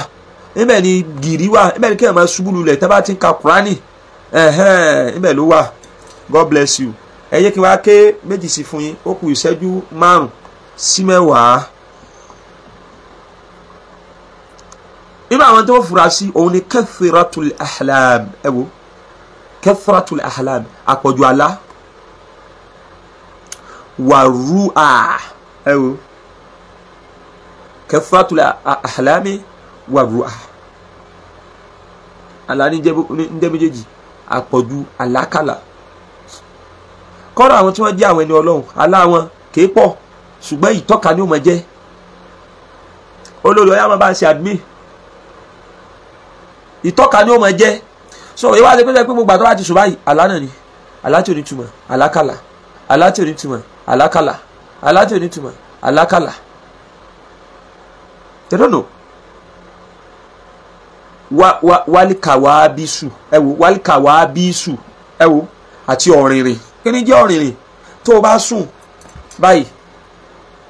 níbẹ̀ ni gìrì wà níbẹ̀ ni kéèyàn máa ṣubú lulẹ̀ tá bá ti ń ka Kùránì níbẹ̀ ló wà. God bless you. ẹ yé kí n wá ké méjì sí fún yín ó kù ìṣẹ́jú 5 sí 10. nínú àwọn tó fura sí òun ni kathratul ahlam ẹ wo kathratul ahlam àpọ̀jù àlá wàrúà ẹ wo kathratul ahlami wàrúà àlá ní jẹ́ méjèèjì àpọ̀jù àlákàlà kọ́ra àwọn tí wọ́n jẹ́ àwọn ẹni Ọlọ́run àlá wọn kìí pọ̀ ṣùgbọ́n ìtọ́ka ni ó máa jẹ́ olórí ọ̀yá máa bá ṣe admin ìtọ́ka ni ó máa jẹ́ so ìwà àti pé gbogbo àtọ́ láti sùn báyìí àlá náà ni àlá tí ò ní túmọ̀ àlákàlà àlá tí ò ní túmọ̀ àlákàlà àlá tí ò ní túmọ̀ àlákàlà. They don't know. Wálíkàwábísù ẹ wò wálíkàwábísù ẹ wò àti ọ̀rìnrìn kí ni jẹ́ ọ̀rìnrìn tó o bá sùn báyìí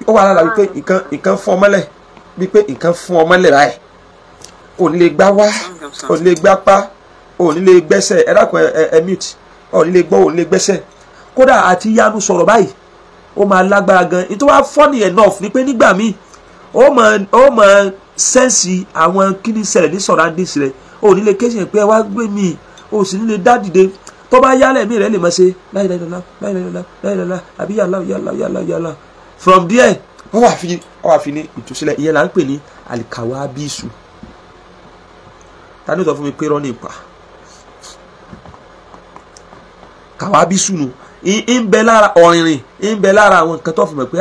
ó wà lára wípé nǹkan fún ọmọlẹ̀ wípé nǹkan fún ọmọlẹ̀ báyìí ò ní lè gbá wá ò ní lè gbá pá ò ní lè gbẹ́sẹ̀ ẹ dákun ẹ mute ò ní lè gbọ́ ò ní lè gbẹ́sẹ̀ kódà àti yanu sọ̀rọ̀ báyìí ó máa lágbára gan ètò wa funny enough ni pé nígbà míì ó mọ sẹ́ǹsì àwọn kíní ṣẹlẹ̀ ní surroundings rẹ̀ ò ní lè kéṣìn pé ẹ wá gbé mi ò sì ní lè dá dìde tó bá yálẹ̀ mí rẹ̀ lè máa ṣe láìláìlọ́lá àbí yàlá from there wọ́n wà fi ní ìtúsílẹ̀ ìyẹn là ń pè ní alikawabisu ta ni ó sọ fún mi pé rọ́ ní ipa kawabisu nù ń bẹ lára ọ̀rìnrìn ń bẹ lára àwọn nǹkan tó fi mọ̀ pé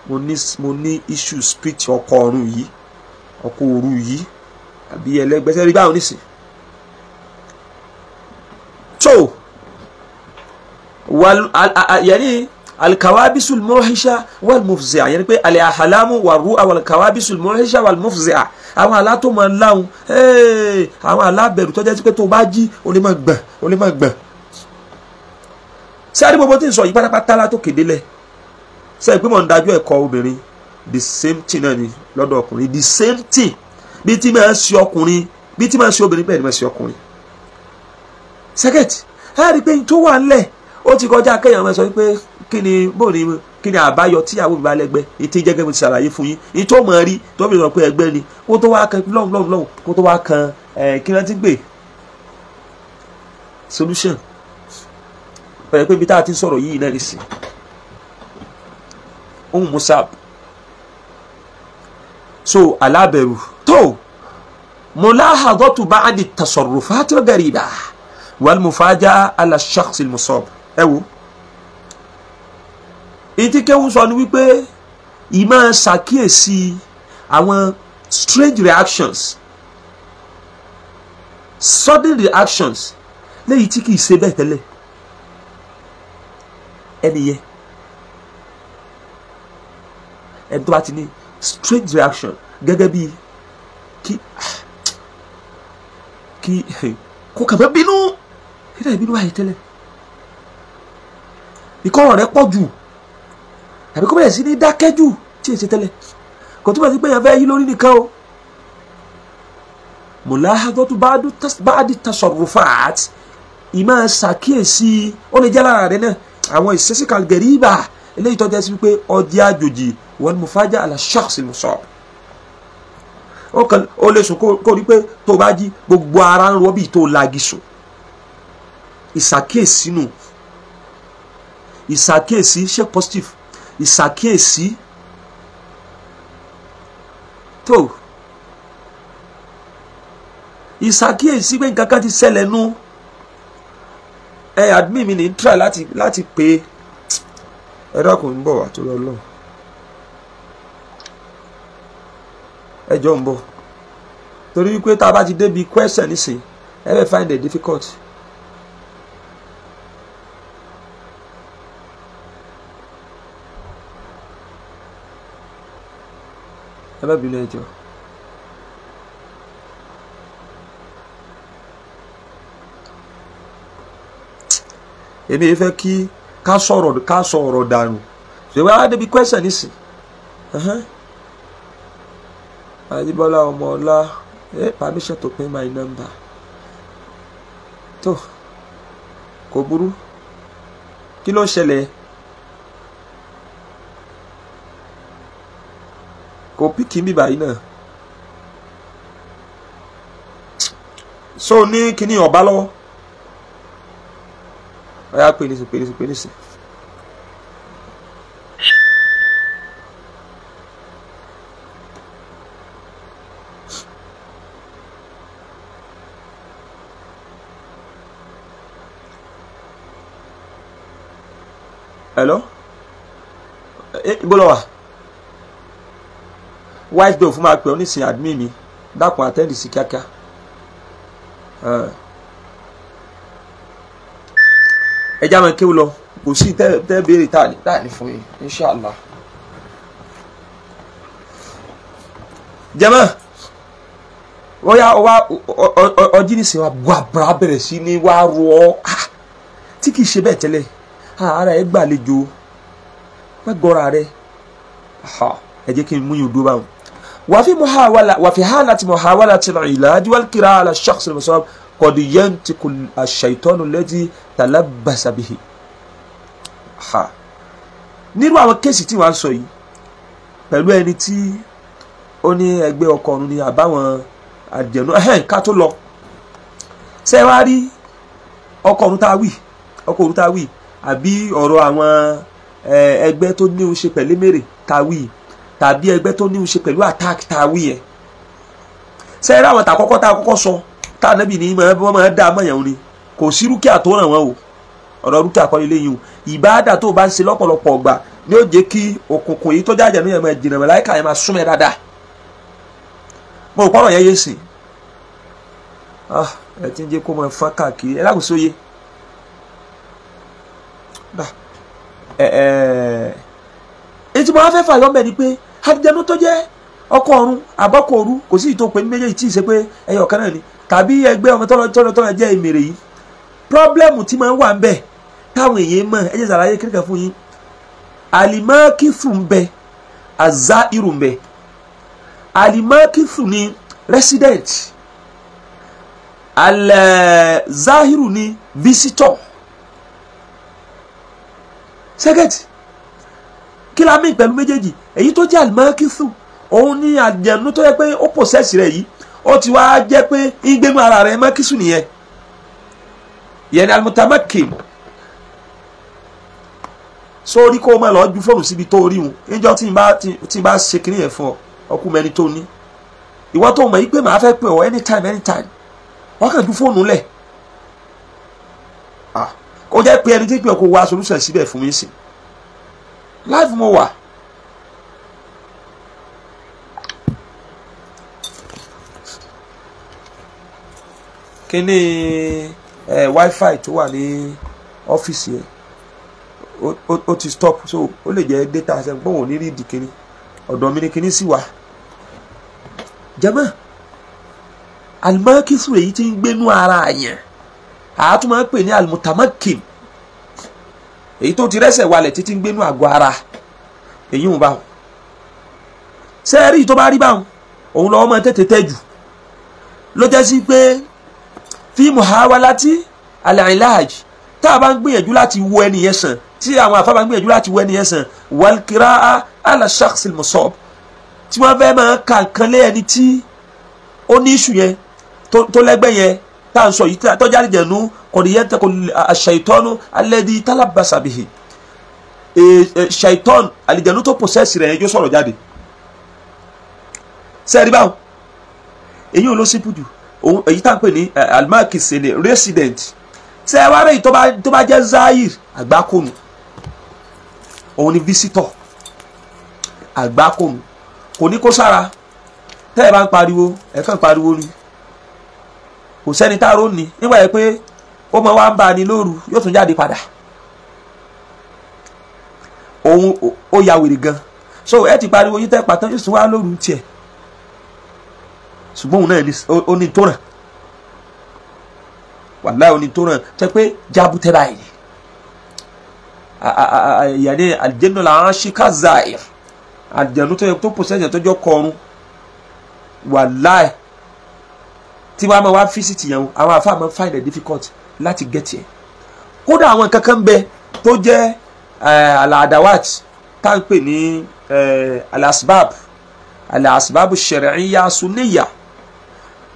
mo ní issue spirit ọkọ ọ̀run yìí ọkọ òru yìí àbí ẹlẹgbẹsẹ rí báwọn nísìn so yẹni alikawabisul muhisha wal mufzi'a yẹni pé alihalamu waru alikawabisul muhisha wal mufzi'a àwọn àlá tó máa ń láwọn àwọn àlá bẹ̀rù tó jẹ́ pé tó bá jí o lè máa gbọ̀n sáré gbogbo tí ń sọ yìí pátápátá látó kéde lẹ̀ sẹ́yìn pé mò ń dájú ẹ̀kọ́ obìnrin the same thing náà ni lọ́dọ̀ ọkùnrin the same thing bí tí máa ń ṣe ọkùnrin bí tí máa ń ṣe obìnrin bẹ́ẹ̀ ni máa ń ṣe ọkùnrin. second ẹ rí i pé tó wà ńlẹ̀ ó ti kọjá kéèyàn máa sọ pé kí ni àbáyọ tíyàwó mi bá lẹ́gbẹ́ ètò ìjẹ́gẹ́ mi ti ṣàlàyé fún yín ní tó mọ̀ rí tó fi sọ pé ẹgbẹ́ ni kó tó wá kan lọ́hùn kó tó wá kan kí wọ́n ti gbé solution pẹ̀lú pé ibi tá a ti ń sọ̀rọ̀ yìí náà nìsín musab so alábẹ̀rù tó mulahadatu ba'di tasarrufat al-ghariba wal mufaja'a ala ash-shakhs al-musab ẹ wo ìtí kéwù sọ ni wípé ìmọ̀ ṣàkíyèsí àwọn strange reactions sudden reactions léyìí tí kìí ṣe bẹ́ẹ̀ tẹ́lẹ̀ ẹnìyẹn ẹni tó bá ti ní strange reaction gẹ́gẹ́ bí kí kó kàbẹ́ bínú kí náà bínú àyè tẹ́lẹ̀ ìkọ́rọ̀ rẹ̀ pọ̀ jù tàbí kó bẹ̀rẹ̀ sí ní dákẹ́ jù tí èsì tẹ́lẹ̀ kò tó bá ti pé yẹn fẹ́ yí lórí nìkan o mulahadatu ba'di tasarrufat ìmọ̀ ṣàkíyèsí ó lè jẹ́ lára rẹ̀ náà àwọn ìṣesí al-ghariba eléyìí tó jẹ́ sí pé ọdí àjòjì wal mufaja'a ala ash-shakhs al-musab ó lè sùn kó rí pé tó bá jí gbogbo ara ń rọ́bì tó lagi sùn ìṣàkíyèsí nù ìṣàkíyèsí ṣe positive ìṣàkíyèsí tó ìṣàkíyèsí pé nǹkan kan ti ṣẹlẹ̀ nù admin mi ní try láti pè ẹ̀rọ kò ń bọ̀ wá tó lọ lọ ẹjọ́ ń bọ̀ torí wípé tá a bá ti débi question nísìn ẹ bẹ find it difficult. ẹ bá bínú ẹjọ́ èmi yìí fẹ́ kí ká sọ ọ̀rọ̀ dànù ṣe wá débi question nísìn Ajibola Ọmọọlá permission to pay my number tó kò burú kí ló ń ṣẹlẹ̀ kò píkì ń bíbà yìí náà so ní kíní ọ̀bá lọ́wọ́ ọ̀yá pè nísìn. Hello? Ibo wà? White dove fún máa pè ọ́ nísìnyí admin mi dákun àtẹ́ǹdì sí kíákíá ẹja máa kéwù lọ kò sí tẹ́ béèrè táà ní fún yín inshallah. jẹ́mọ́ wọ́n yá ọjí ní sèwà bàbá bẹ̀rẹ̀ sí ní wá rọ tí kìí ṣe bẹ́ẹ̀ tẹ́lẹ̀ ara ẹ̀ gbàlejò má gọ́ra rẹ̀ ẹ jẹ́ kí n mú yín dúró báwọn. وفي حالة محاولة العلاج والقراءة على الشخص المصاب قد ينتقل الشيطان الذي تلبس به. nínú àwọn kéèsì tí wọ́n á sọ yìí pẹ̀lú ẹni tí ó ní ẹgbẹ́ ọkọ ọ̀run ni àbáwọn àjẹnú ká tó lọ ṣé wàá rí ọkọ ọ̀run tá a wí àbí ọ̀rọ̀ àwọn ẹgbẹ́ tó ní í ṣe pẹ̀lú mèrè tá a wí tàbí ẹgbẹ́ tó ní í ṣe pẹ̀lú attack tá a wí yẹn ṣé ẹ ráwọn tá a kọ́kọ́ sọ tá a nẹ́bì ní wọ́n máa dá a mọ̀yàn ni kò sí rúkìá tó ràn wọ́n o ọ̀rọ̀ rúkìá kọ́ lélẹ́yìn o ìbáàdà tó o bá ń ṣe lọ́pọ̀lọpọ̀ ọgbà ni ó jẹ́ kí òkùnkùn yìí tó jáde ní ẹ̀mọ ìjìnà màláíkà yẹn máa súnmọ́ ẹ dáadáa mo rò pọ́nrọ̀ yẹn yé sìn ẹ ti ń jẹ́ kó máa fọ́n káàkiri ẹ lákòóso yé ètò ìmọ̀ afẹ́fà yọ̀ọ́ ni pé àdìjẹnu tó jẹ́ ọkọ ọ̀run àbọ̀kọ̀ òru kò sí ìtò pé méjèèjì tí ì ṣe pé ẹyọ kan náà ni tàbí ẹgbẹ́ ọmọ tọ́lọ jẹ́ èmèrè yìí pírọ́blẹ́mù tí máa ń wà ń bẹ̀ táwọn èèyàn mọ̀ ẹ jẹ́ sàlàyé kíríkà fún yín alimakifu ń bẹ azairu ń bẹ alimakifu ni resident alzahiru ni visitor second kí la mí pẹ̀lú méjèèjì èyí tó jẹ́ alimakifu òun ní àjẹnú tó yẹ pé ó pòsẹ́sì rẹ̀ yìí ó ti wá jẹ́ pé ìgbénu ara rẹ̀ makisu nìyẹn yẹn ni alimutamakim sórí kó o máa lọ ju fóònù síbi tó rí wọn níjọ́ tí n bá ṣe kiri yẹn fún ọ ọkùnrin ẹni tó ní ìwọ tó mọ̀ yí pé màá fẹ́ pè ọ́ anytime wọ́n kàn ju fóònù lẹ̀ kó jẹ́ pé ẹni tí pé ọkọ̀ wá solution síbẹ̀ fún mi sí live mo wà. kíní wifi tó wà ní ọ́fíìsì yẹn ó ti stop so ó lè jẹ́ data ṣe gbọ́n wò ní rí ìdí kíní ọ̀dọ̀ mi ní kíní sì wà. jẹ́mọ́ alimakisu èyí tí ń gbénú ara yẹn àátún máa ń pè ní alimutamakim èyí tó ti rẹ́sẹ̀ walẹ̀ títí ń gbénú àgọ́ ara èyí ń bá wọn. sẹ́ẹ̀rì tó bá rí báwọn òun lọ́wọ́ máa tètè tẹ́ jù ló jẹ́ sí pé fi muhawalati al-ilaj tá a bá ń gbìyànjú láti wo ẹni yẹn sàn tí àwọn àfa bá ń gbìyànjú láti wo ẹni yẹn sàn wal qira'a ala shakhs al-musab tí wọ́n fẹ́ máa ka nǹkan lé ẹni tí ó ní ìṣù yẹn tó lẹ́gbẹ́ yẹn tá à ń sọ yìí tọ́jà àlìjẹ̀nu kọ̀dìyẹn tẹ́ kò ash-shaytanu alladhi talabasa bihi shaitan àlìjẹ̀nu tó pòsẹ́sì rẹ̀ yẹn yóò sọ̀rọ̀ jáde sẹ́ẹ̀rí báwọn èyí ò ló sí pùjù èyí tá à ń pè ní almakisi ni resident tí ẹ wá rẹ̀ yìí tó bá jẹ́ zahir àgbákònù òun ni visitor àgbákònù kò ní kó sára tẹ́ ẹ bá ń pariwo ẹ kàn pariwo ni kò sẹ́ni tá a rò ní nígbà yẹn pé ó mọ wá ń bá a ní lóru yóò tún jáde padà òun ó ya wèrè gan so ẹ ti pariwo yín tẹ́ pàtó yóò tún wá lóru tiẹ̀ ṣùgbọ́n òun náà ó ní tó ràn wàláhì ó ní tó ràn tẹ́ pé jábútẹ́ báyìí yàní àlìjẹ́nu làwọn ṣíkà zair àlìjẹ́nu tó pòṣẹ́sẹ̀ tó jọ kọrun wàláhì tí wọ́n á máa wá fíṣítì yẹn àwọn àfáà máa find it difficult láti get yẹn kódà àwọn kankan bẹ tó jẹ́ al-adawat tá à ń pè ní al-asbab ash-shar'iyya sunniyya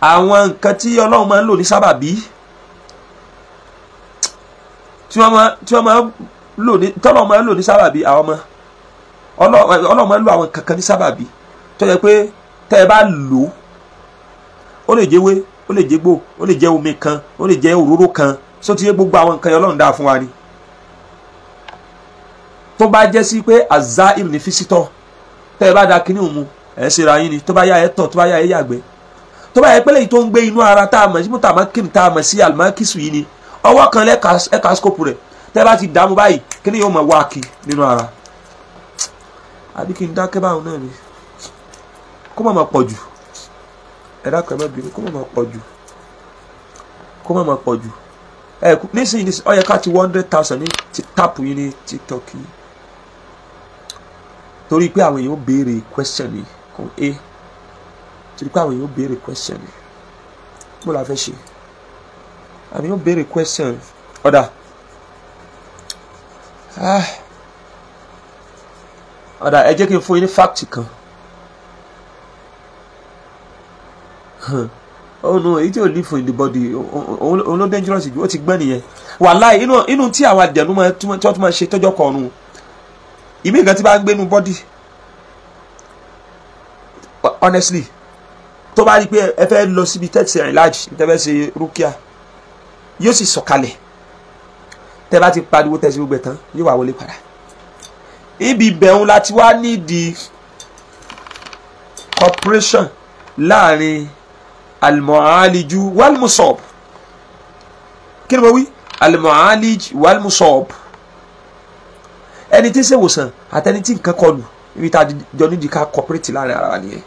àwọn nǹkan tí Ọlọ́run máa ń lò ní sábàbí tí wọ́n máa ń lò ní tọ́lọ́run máa ń lò ní sábàbí àwọn ọmọ Ọlọ́run máa ń lò àwọn kankan ní sábàbí tó yẹ pé tẹ́ ẹ bá lò ó lè jẹ́ ewé ó lè jẹ́ gbò ó lè jẹ́ omi kan ó lè jẹ́ òróró kan só ti yé gbogbo àwọn nǹkan yẹn Ọlọ́run dá fún wa ni tó bá jẹ́ sí pé azair ní fisitọ́ tẹ́ ẹ bá da kíní òun ẹ̀ ṣe ra yín ni tó bá yá ẹ tọ̀ tó bá yá ẹ yàgbẹ́ tó bá yẹ pé lẹ́yìn tó ń gbé inú ara tá a mọ̀ sí mutamakin tá a mọ̀ sí alimakisu yìí ni ọwọ́ kan lẹ́ka scope rẹ̀ tẹ́ bá ti dààmú báyìí kí ni yóò mọ̀ wá kí nínú ara àbí kí n dákẹ́ báwọn náà ni kó má máa pọ̀ jù ẹ̀dá kan má bínú kó má máa pọ̀ jù kó má máa pọ̀ jù nísìnyí ó yẹ ká ti 100,000 ní táàpù yìí ní TikTok yìí torí pé àwọn èèyàn béèrè question yìí kò torí pé àwọn èèyàn béèrè question yìí bó la fẹ́ ṣe àwọn èèyàn béèrè question ọ̀dà ẹ jẹ́ kí n fún yín ní fact kan oh no èyí tí ò live in the body òun ló dangerous jù ó ti gbọ́n nìyẹn wàláì inú tí àwọn àjẹnú tí wọ́n tún máa ṣe tọ́jọ́ kan ọ̀run ìmí nǹkan tí bá ń gbénu body honestly tó bá rí pé ẹ fẹ́ lọ síbi tẹ́tí ẹ̀rìn láàjì tẹ́ fẹ́ ṣe rúkìá yóò sì sọ̀kalẹ̀ tẹ́ bá ti pariwo tẹ́sí gbogbo ẹ̀ tán yóò wá wọlé padà ibi bẹ̀rùn láti wá nídìí cooperation láàrin almualiju walmusab kí ni mo wí almualij walmusab ẹni tí ń ṣe wòsàn àtẹni tí nǹkan kọlù ibi tá a jọ nídìí ká cooperate láàrin ara wa nìyẹn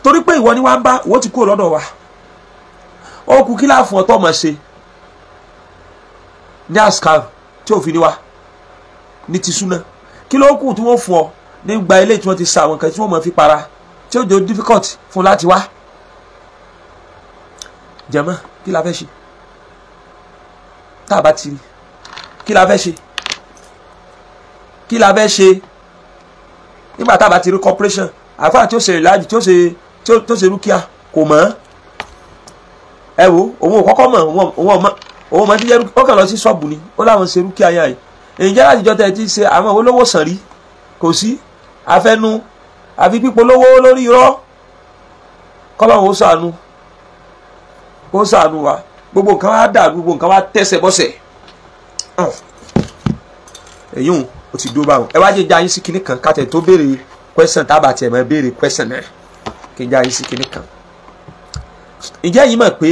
torí pé ìwọ ni wọ́n bá wọ́n ti kúrò lọ́dọ̀ wa ó kú kí láàfún ọtọ́ ọmọ ṣe ní àṣkar tí ò fi ní wa ní ti súná kí ló kù tí wọ́n fún ọ nígbà ilé tí wọ́n ti sa àwọn kan tí wọ́n mọ̀ fi para tí ó jẹ́ difficult fún láti wá jẹ̀mọ́ kí la fẹ́ ṣe tá a bá ti rí kí la fẹ́ ṣe kí la fẹ́ ṣe nígbà tá a bá ti rí corporation àfáà tí ó ṣe ìlàjì tí ó ṣe rúkìá kò mọ̀ ẹ wo òun ò kọ́kọ́ mọ̀ òun mọ̀ tí jẹ́ ó kàn lọ sí ṣọ́ọ̀bù ni ó láwọn ṣe rúkìá yá yìí ìjẹ́ láti jọ tẹ̀ ti ṣe àwọn olówó sàn rí kò sí afẹ́nu àfi pípolówó lórí irọ́ kọ́lọ́hún ó ṣàánú kó ṣàánú wa gbogbo nǹkan wá dà gbogbo nǹkan wá tẹ̀sẹ̀ bọ́sẹ̀ èyún ó ti dúró báwọn ẹ wá jẹ́ já yín sí kinní kan kátẹ̀ tó béèrè question tábà tiẹ̀ mọ́ béèrè question náà kí n já yín sí kinní kan ǹjẹ́ yín mọ̀ pé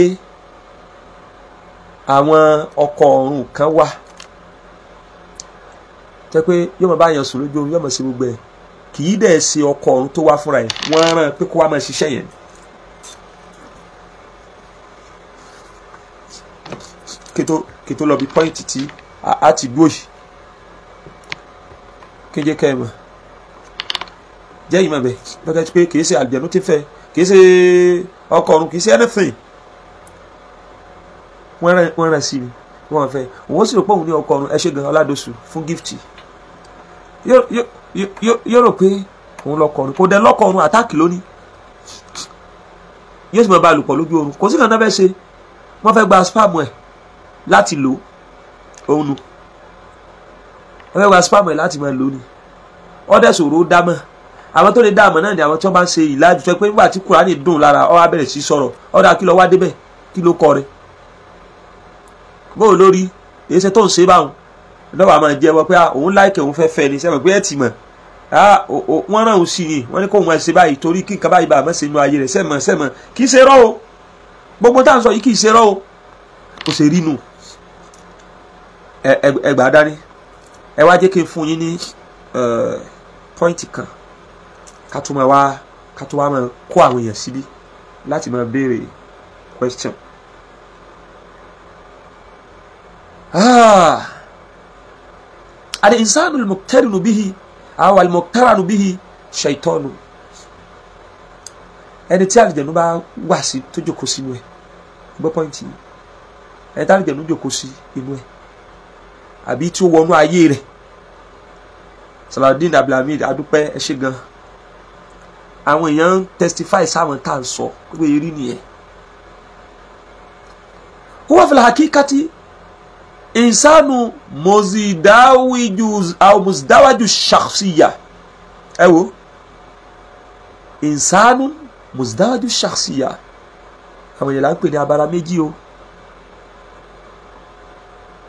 àwọn ọkọ̀ ọ̀run kan wà tẹ́ pé yóò máa bá yàn sùn lójú oorun yóò máa ṣe gbogbo ẹ̀ kì í dẹ̀ ṣe ọkọ̀ ọ̀run tó wá fúnra ẹ̀ wọ́n rán pé kó wá máa ṣiṣẹ́ yẹn kí tó lọ bí pọ́ìntì tí a ti dúró yìí kí n jẹ́ kẹ́ ẹ mọ̀ jẹ́ ìmọ̀ bẹ̀ lọ́kẹ́ pé kì í ṣe àlùjànnú tí fẹ́ kì í ṣe ọkọ̀ ọ̀run kì í ṣe anything wọ́n rán sí ni wọ́n fẹ́ òun sì rò pé òun ní ọkọ̀ ọ̀run ẹ ṣe gan Ọládòsù fún gift yóò rò pé òun lọkọ̀ ọ̀run kò dé lọkọ̀ ọ̀run àtàkì lónìí yóò sì máa bá a lò pọ̀ lójú oorun kò sí kan náà fẹ́ ṣe wọ́n fẹ́ gba spam ẹ̀ láti lò òun nu wọ́n fẹ́ gba spam ẹ̀ láti máa lò ní ọ̀dẹ̀ sòrò ó dámọ̀ àwọn tó lè dámọ̀ náà ni àwọn tí wọ́n bá ń ṣe ìlàjú tó pé nígbà tí Kùránì dùn lára ó wá bẹ̀rẹ̀ sí sọ̀rọ̀ ọ̀dà kí lọ wá débẹ̀ kí ló kọ rẹ̀ bó o lórí èyí ṣe tó ń ṣe báwọn lọ́wọ́ àmọ́ jẹ́wọ́ pé òun láìkẹ́ òun fẹ́ fẹ́ ni sẹ́wọ̀n pé ẹ̀ tì mọ̀ wọ́n rán òun sí ni wọ́n ní kó òun ṣe báyìí torí kí nǹkan báyìí bá àmọ́ ṣe inú ayé rẹ̀ sẹ́mọ̀ kì í ṣe rọ́ o gbogbo táwọn sọ yìí kì í ṣe rọ́ o kò ṣe rí nu ẹgbàá dání ẹ wá jẹ́ kí n fún yín ní pọ́ìntì kan ká tó wá máa kó àwọn èèyàn síbí láti máa béèrè question. الإنسان المقترن به أو المقترن به شيطان ẹni tí àlùjànnú bá wà sí tó jókòó sínú ẹ̀ gbọ́ pọ́ìntì ẹni tí àlùjànnú jókòó sí inú ẹ̀ àbí tí ó wọnú ayé rẹ̀ Salaudeen Abdulhamid adúpẹ́ ẹ ṣé gan àwọn èèyàn ń testify sáwọn tá à ń sọ pé eré nìyẹn huwa fil hakikati insanu muzdawaju shakhsiya ẹ wo insanu muzdawaju shakhsiya àwọn èèyàn là ń pè ní abara méjì o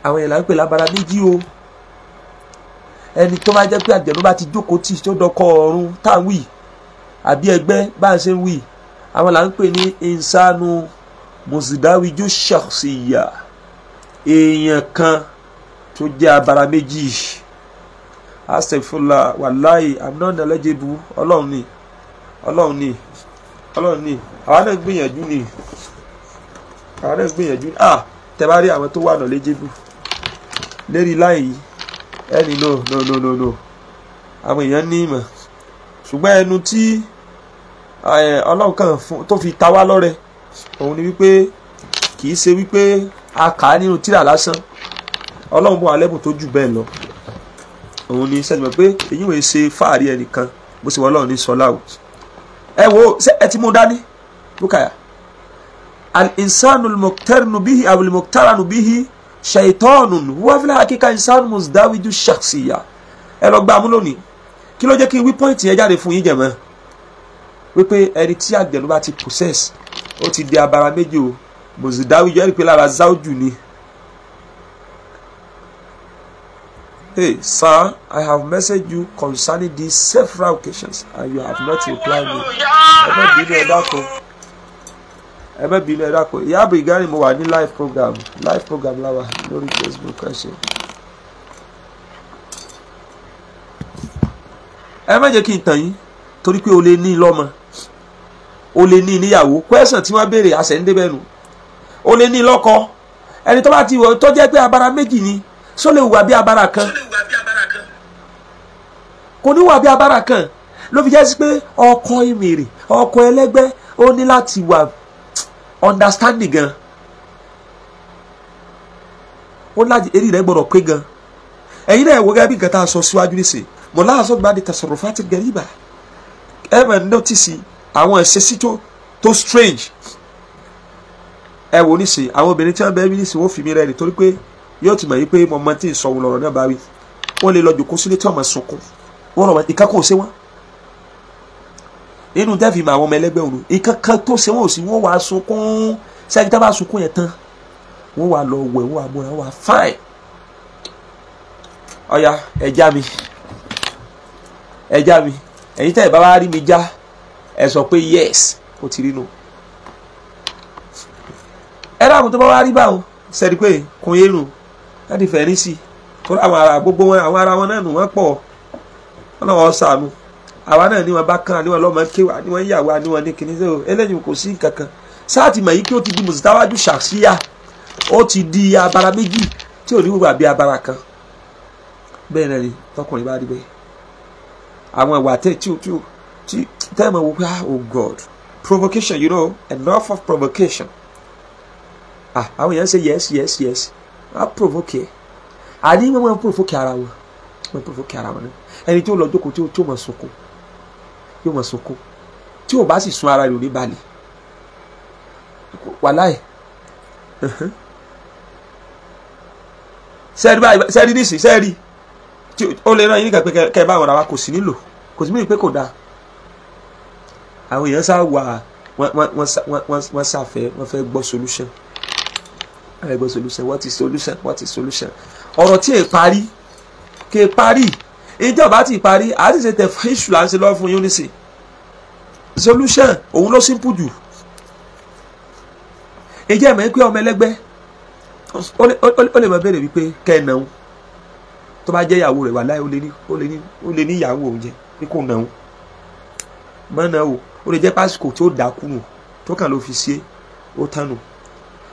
àwọn èèyàn là ń pè ní abara méjì o ẹni tó máa jẹ́ pé àjẹ̀nú bá ti jókòó tì tó dọkọ̀ ọ̀run tá à ń wì àbí ẹgbẹ́ bá ń ṣe ń wì àwọn là ń pè ní insanu muzidawiju shakhsiya, èèyàn kan tó jẹ́ abara méjì. Astaghfirullah, wallahi I'm not knowledgeable. Ọlọ́run ni àwa náà gbìyànjú ni tẹ́ bá rí àwọn tó wà knowledgeable lérí láì ẹni no àwọn èèyàn ní ìmọ̀, ṣùgbọ́n ẹnu tí Ọlọ́run kan tó fi ta wá lọ́rẹ òun ni wípé kì í ṣe wípé a kà á nínú tírà lásán. Ọlọ́run bọ́ alẹ́bùn tó jù bẹ́ẹ̀ lọ. Òun ni sẹ́ni mọ̀ pé èyí wòye ṣe fáàrí ẹnìkan bó ṣe wọ́n Ọlọ́run ní sọlá o. Ẹ wo ṣé ẹ ti mú dání lókàyà. Al-insanu al-muqtarinu bihi aw al-muqtaranu bihi shaytanun huwa fil haqiqa insanu muzdawiju shakhsiyya. Ẹ lọ gbà mú lónìí. Kí ló jẹ́ kí n wí pọ́ìntì yẹn jáde fún yín jẹ̀mọ́? Wípé ẹni tí àgbẹ̀nu bá ti possess ó ti di abara méjì o. Muzdawiju ẹ̀rí pé lára záwùjù ni. Hey, sir, I have messaged you concerning these several occasions and you have not replied me. Ẹ má bínú ẹ dákun. Ìyá Brigani mo wà ní live program láwa lórí Facebook ẹ ṣé. Ẹ má jẹ́ kí n tàn yín torí pé o lè ní lọ́mọ, o lè ní níyàwó. Question tí wọ́n béèrè àṣẹ ń débẹ̀ nù. O lè ní lọ́kọ. Ẹni tó bá ti wọ̀ tó jẹ́ pé abara méjì ni só lè wà bí abara kan. Kò ní wà bí abara kan. Ló fi jẹ́ sí pé ọkọ ìmìrì, ọkọ ẹlẹ́gbẹ́ ó ní láti wà understanding gan. Ó láti eri rẹ̀ gbọ́dọ̀ pé gan. Ẹ̀yin náà wò gẹ́gẹ́ bí nǹkan tá a sọ síwájú nísìn. Mo láàsọ gba di tasarrufat gariba. Ẹ máa notice àwọn ìṣesí tó strange. Ẹ wò nísìn àwọn obìnrin tí wọ́n bẹ́ẹ̀ bí nísìn wọ́n fi mí rẹ̀ nítorí pé yóò ti mọ̀ yí pé mo mọ tí ń sọ lọ́rọ̀ náà bá wí. Wọ́n lè lọ jòkó sílé tí wọ́n máa sunkún. Wọ́n rọ̀ ìkákò ṣe wọ́n. Inú tẹ́ fi mọ àwọn ọmọ ẹlẹ́gbẹ́ òru ìkankan tó ṣe wọ́n ò sí wọ́n wá sunkún. Sẹ́yìn tá bá sunkún yẹn tán wọ́n wá lọ wẹ̀ wọ́n wá múra wọ́n wá fine. Ọ̀ya ẹja mi ẹ̀yin tẹ́ ẹ̀ bá wá rí mi já ẹ sọ pé yes ó ti rí nù. Ẹ dáàbò tó bá wá rí báwo sẹ́ni pé kò yé nù láti fẹ́ rí sí i tó àwọn ará gbogbo wọn àwọn ará wọn náà nù wọ́n pọ̀ wọn náà wọ́n sànù àwa náà ni wọn bá kàn ní wọn lọ́mọ kéwà ní wọn yàwó ní wọn ní kíní sẹ́wọ̀ eléyìí kò sí kankan sáàtì mọ̀ yìí kí ó ti di mùsùlùmí ṣàṣìyà ó ti di abara méjì tí ò ní wùwà bí abara kan bẹ́ẹ̀ náà ni tọkùnrin bá rí bẹ́ẹ̀ àwọn ìwà tí tẹ́ẹ̀mọ̀ wò pé oh God provocation you know enough of provocation àwọn èèyàn ṣe yes wọ́n á provoke àní wọ́n provoke ara wọn náà ẹni tí ó lọ jókòó tí ó mọ̀ sunkún yóò mọ̀ sunkún tí ò bá sì sun ara rẹ̀ ò ní balẹ̀ wàláì sẹ́ẹ̀rí nísìn sẹ́ẹ̀rí tí ó lè rán yín nígbà pé kẹ́ ẹ bá wọn ra wa kò sí nílò kò sí mímì pé kò dáa àwọn èèyàn sá wà wọ́n sáfẹ́ wọ́n fẹ́ gbọ́ solution what is solution ọ̀rọ̀ tí kè parí ìjọba ti parí àti ṣe tẹ̀ fún ìṣù là ń ṣe lọ́wọ́ fún yín nísìn solution òun ló simple jù ìjẹ́ ẹ̀mọ́ pé ọmọ ẹlẹ́gbẹ́ ó lè mọ béèrè wípé kẹ́ẹ̀nà tó bá jẹ́ ìyàwó rẹ̀ wà láì ó lè ní ìyàwó òun jẹ́ pé kò náà mọ́nà ó lè jẹ́ pásíkò tí ó dákú nù tó kàn ló fi ṣe ó tán nù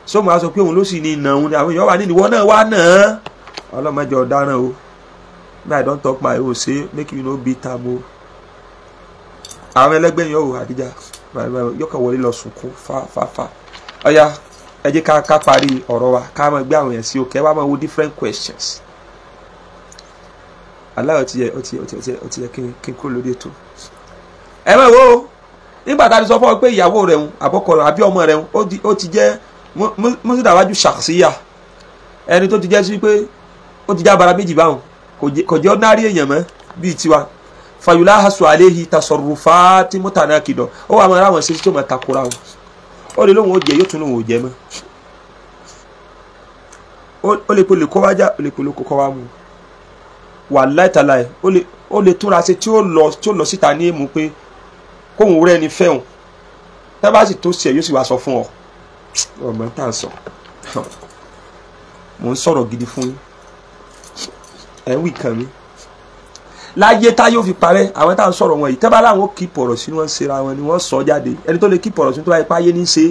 sọmọ a sọ pé òun ló sì ní ìnà òun ni àwọn èèyàn wà nínú ìwọ náà wà náà ọlọ́mọdé ọ̀daràn o me I don talk my own say make you no beat am o àwọn ẹlẹgbẹ́ yẹn o Àdíjà yóò kàn wọlé lọ sunkún fa ọ̀ya ẹ jẹ́ ká parí ọ̀rọ̀ wa ká máa gbé àwọn yẹn sí òkè wá máa wo different questions aláwọ̀ ti yẹ kí n kúrò lórí ètò ẹ máa wo nígbà tá a ti sọ fún ọ pé ìyàwó rẹ̀ ń àbọ̀kọ rẹ̀ àbí ọmọ rẹ̀ ń ó ti jẹ́ mùsùlùmí ṣàṣìyà ẹni tó ti jẹ́ sí pé ó ti já bara méjì báwọn kò jẹ́ ordinary èèyàn mọ́ bíi tiwa fayula hasu alehi tasarrufati mutanakidọ ó wà máa ra wọn ṣe tí ó máa takora wọn ó lè lóhun ó jẹ yóò tún lóhun ó jẹ mọ́ ó lè polè kó wájà ó lè polè kó wá mu wallahi taala ó lè túnra ṣe tí ó lọ síta ní èmú pé kóhun rẹ ni fẹ́hùn tẹ́ bá sì tó sí ẹ yóò sì wá sọ fún ọ ọmọ tá à ń sọ mò ń sọ̀rọ̀ gidi fún yín ẹ̀ ń wí kan mi láyé tá yóò fi parẹ́ àwọn tá à ń sọ̀rọ̀ wọn yìí tẹ́ bá láwọn kí pọ̀rọ̀ sínú wọn ṣera wọn ni wọ́n sọ jáde ẹni tó lè kí pọ̀rọ̀ sínú tó bá yẹ páyé ní ṣe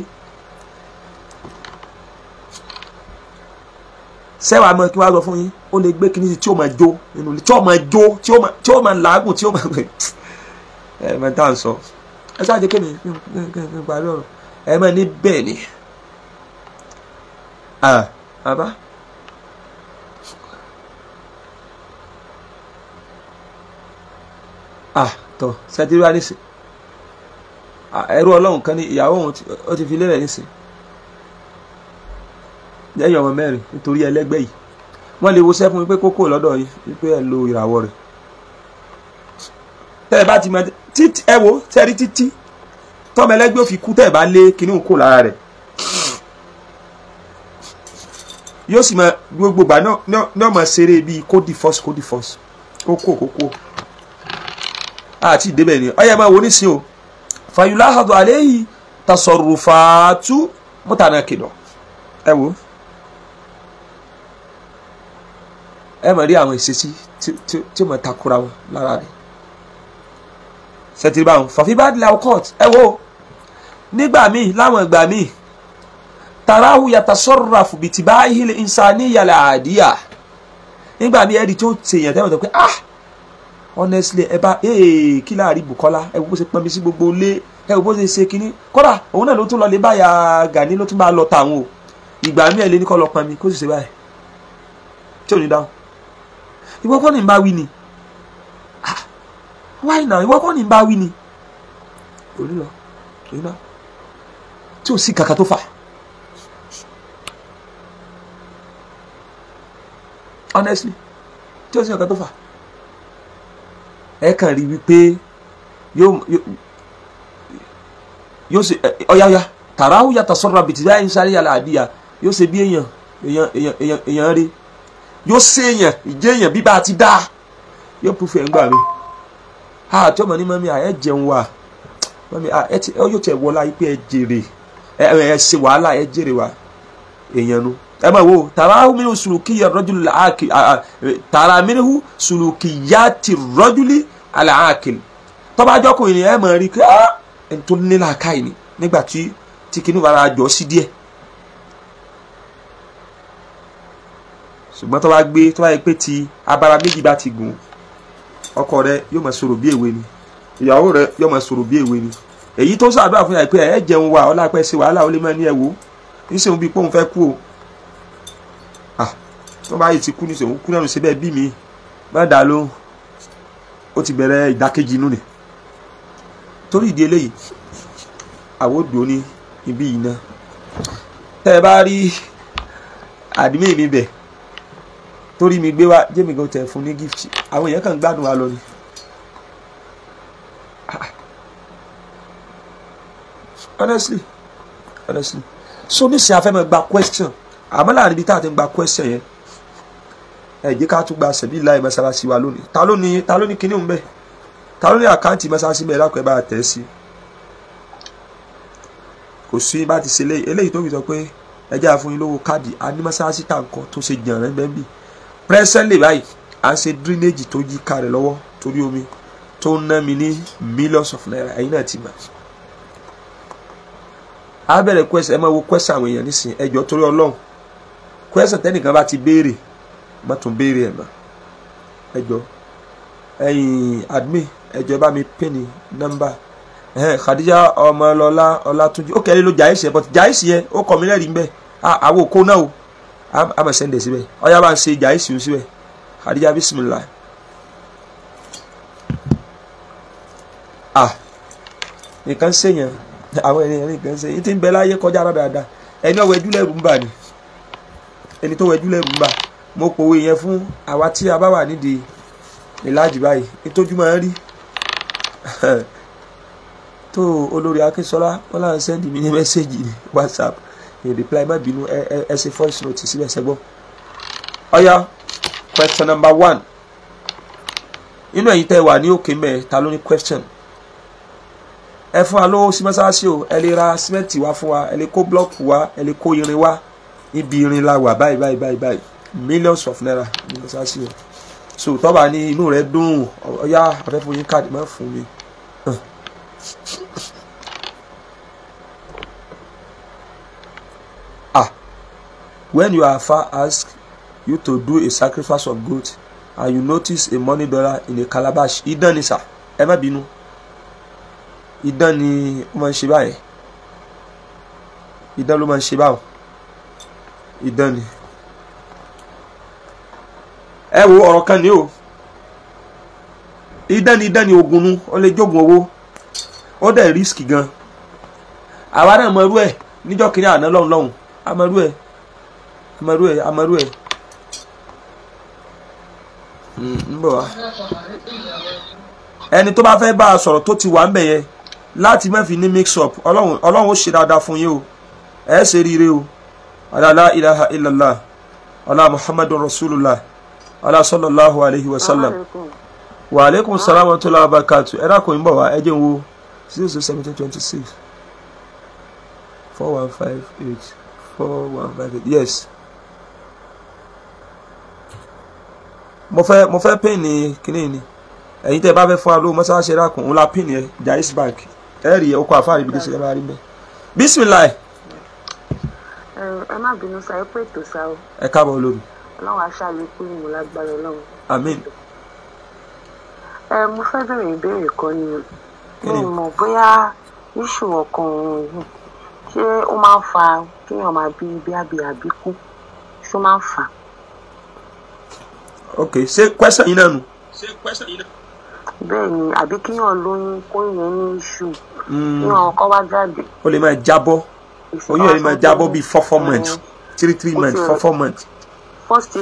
sẹ́wàá mọ́ kí wọ́n á sọ fún yín ó lè gbé kíní tí ó máa jó nínú ilé tí ó máa jó tí ó máa làágùn tí ó máa ẹ mọ tá à ń sọ ẹ sáà jẹ́ kéde ní parí ọ̀rọ̀ ẹ mọ ní bẹ́ẹ̀ ni bàbá tọ sẹtírà nísìn ẹrú Ọlọ́run kan ní ìyàwó òun ó ti fi lélẹ̀ nísìn lẹ́yìn ọmọ mẹ́rin nítorí ẹlẹ́gbẹ́ yìí wọ́n lè wo sẹ́fún mi pé kókó lọ́dọ̀ yìí wípé ẹ lo ìràwọ̀ rẹ̀ tẹ́ ẹ bá ti máa títí ẹ wo sẹ́rí títí tọ́mọ ẹlẹ́gbẹ́ ò fi kú tẹ́ ẹ bá lé kinní kó lára rẹ̀ yóò sì máa gbogbo gbà náà máa ṣeré bíi kó divorce kókó àti ìdébẹ̀ ni ọ̀yẹ́ máa wo nísìn o fayulahadu alayhi tasarrufatu mutanakida ẹ wo ẹ mọ̀ rí àwọn ìṣesí tí ó mọ̀ takura wọn lára rẹ̀ ṣètìlí báwọn fàfi bá dilẹ̀ court ẹ wo nígbà míì láwọn ìgbà míì tarahu yatasarrafu bitibahi al-insaniyya al-'adiyya nígbà míì ẹ̀rí tó ṣèyàn tẹ́wọ̀n tó pé honestly ẹ bá kí láàrin Bùkọ́lá ẹ wo bó ṣe pọnmi sí gbogbo ilé ẹ wo bó ṣe kínní kódà òun náà ló tún lọ lè báyà Gani ló tún bá lọ tàwọn o ìgbà míì ẹ lé ní kọ́ lọ pọnmi kó sì ṣe báyìí tí ò ní dáhùn ìwọ kọ́ ni ń bá wí ni why now ìwọ kọ́ ni ń bá wí ni òní lọ òní náà tí ò sí kàkà tó fà honestly tí ò sí kàkà tó fà ẹ kàn rí wípé yóò ṣe ọ̀yàyà tàràwù yàtọ̀ sọ̀rọ̀ bìtìlá ìṣàlẹ̀ yàrá àdìyà yóò ṣe bí èèyàn rí yóò ṣe èèyàn ìjẹ́ èèyàn bíbá ti dá yóò púfẹ́ ẹ̀ ń gbà mí tí ọmọ ní mọ́mí ẹ jẹun wà mọ́mí yóò tẹ̀ wọlá yìí pé ẹ jèrè ẹ ṣe wàhálà ẹ jèrè wà èèyàn nu ẹ máa wo tàràwù mínú sùlùkìyà rọ́jùlì àákì tàrà mínú sùlùkìyà ti rọ́jùlì àlàákì tọ́ba jọkùnrin ni ẹ máa rí pé ẹni tó nílà káyìí ni nígbà tí kinní bára jọ sí díẹ̀ ṣùgbọ́n tó bá yẹ pé ti abara méjì bá ti gùn ọkọ rẹ yóò máa sọ̀rọ̀ bí èwe ni ìyàwó rẹ yóò máa sọ̀rọ̀ bí èwe ni èyí tó ṣàdúrà fún yà pé ẹ jẹun wa ọlápẹ́ ṣe wàhálà ó lè máa ní ẹ wò níṣẹ́ bí pọ́ùn fẹ́ kú o tó bá yìí ti kú níṣẹ́ òun kú náà ṣe bẹ́ẹ̀ bí mi má dà lóhùn ó ti bẹ̀rẹ̀ ìdákejì inú ni torí ìdí eléyìí àwòdò ní ibi yìí náà tẹ́ ẹ bá rí àdìmí mi bẹ̀ torí mi gbé wá jẹ́mi gan tẹ̀ fún ní gift àwọn èèyàn kan gbádùn wa lọ ni honestly so nísìnyí afẹ́ máa gba question àmọ́ láàrin ibi tá a ti ń gba question yẹn ẹ jẹ́ ká tún gba sẹ̀bí láì mọ́sálásí wa lónìí ta ló ní kinní ń bẹ̀ ta ló ní àkáǹtì mọ́sálásí bẹ́ẹ̀ lákọ̀ọ́ ẹ bá tẹ̀ sí kò sí bá ti ṣe eléyìí tó fi sọ pé ẹ jẹ́ àfún yín lówó káàdì àní mọ́sálásí tá nǹkan tó ṣe jàn rẹ́ bẹ́ẹ̀ bì presently báyìí à ń ṣe drainage tó yí ká rẹ̀ lọ́wọ́ torí omi tó ń ná mi ní millions of naira ẹ̀yin náà ti mọ̀ á bẹ̀rẹ̀ question ẹ máa wo question àwọn èèyàn nísìnyí ẹ jọ̀ọ́ torí Ọlọ́run question tẹ́nìkan bá ti béèrè má tún béèrè ẹ̀ mọ́ ẹ jọ̀ọ́ ẹ̀yin admin ẹ jọ̀ọ́ bá mi pín nọ́mbà Khadija Ọmọlọ́lá Ọlátúnjí ó kẹ́lẹ́ ló Jàìsì yẹn but Jàìsì yẹn ó kọ́ mi lẹ́rìí ń bẹ́ àwọn òkú náà o a máa sẹ́ndẹ̀ síbẹ̀ ọ̀yá bá ń ṣe Jàìsì síbẹ̀ Khadija bismillah nìkan sèyàn àwọn ènìyàn nìkan sèyàn yìí ti ń bẹ láyé kọjá dáadáa ẹni ọ̀wọ́ ẹjú lẹ́rù ń bà ní ẹni tó wẹjú lẹ́rù ń bà mo pòwe yẹn fún àwa tí a bá wà nídìí ìlàjì báyìí nítójú máa ń rí tó olórí Akínsọ́lá wọn là ń sẹ́ndì mi ní mẹ́sẹ̀gì ní WhatsApp in reply má bínú ẹ ṣe voice note síbẹ̀ ṣẹ́gbọ́n. ọ̀ya question number 1 inú ẹ̀yin tẹ́ wà ní òkè mẹ́ẹ̀ ta ló ní question ẹ fún wa lówó sí mọ́sálásí o, ẹ lè ra símẹ́ǹtì wá fún wa, ẹ lè kó blọ́ọ̀kù wá, ẹ lè kó irin wá, ibi irin la wà báyìí millions of naira ní mọ́sálásí o. So tọ́ba ní inú rẹ̀ dùn ọ̀yá afẹ́fún yín káàdì máa fún mi. When your Alpha asks you to do a sacrifice of goat and you notice a money dollar in a calabash, idán ni sà, ẹ má bínú, idán ni ó máa ń ṣe báyìí, idán ló máa ń ṣe báwọn, idán ni. Ẹ wo ọ̀rọ̀ kan ni o, idán ni ogun nu, ó lè jogun owó, ó dẹ̀ risk gan. Àwa náà mọ̀ irú ẹ̀ níjọ́ kiri àná lọ́hùn àmọ́ irú ẹ̀ ń bọ̀ wá. Ẹni tó bá fẹ́ bá a sọ̀rọ̀ tó ti wà ń bẹ̀ yẹn láti má fi ní mix up, ọlọ́run ó ṣe dáadáa fún yín o, ẹ ṣe rire o. La ilaha illallah ala muhammadun rasulullah ala sallallahu alayhi wa sallam. Wa alaikum salam wa rahmatullahi wa barakatuh. Ẹ dákun ń bọ̀ wá, ẹ jẹ́ n wo 01726 4158 4158. Yes. Mo fẹ́ pin ní kíní ni. Ẹ̀yin tẹ́ bá fẹ́ fún alo mọ́sálásí rákùn òun la pin yẹn Jais Bank. Ẹ rí ọkọ̀ àfáàrí bí ṣe máa rí bẹ́ẹ̀. Bismillah. Ẹ má bínú sa ẹ pé ètò sa o. Ẹ káàbọ̀ olórí. Ọlọ́run aṣáálékún ìmọ̀ lágbára Ọlọ́run. Àmín. Mo fẹ́ bẹ̀rẹ̀ ìbéèrè kan ni. Mi mọ̀ bóyá iṣu ọkàn òun yìí ṣé ó máa ń fa kéèyàn máa bí àbíkú, ṣó máa ń fà? Ok, ṣé question yín náà nù? Bẹ́ẹ̀ ni, àbí kéèyàn lóyún kó yẹn ní iṣu kéèyàn kọ́ wá jáde. Ó lè máa jábọ́, oyún ẹ̀ lè máa jábọ́ bíi 4 months 3 months 4 months. First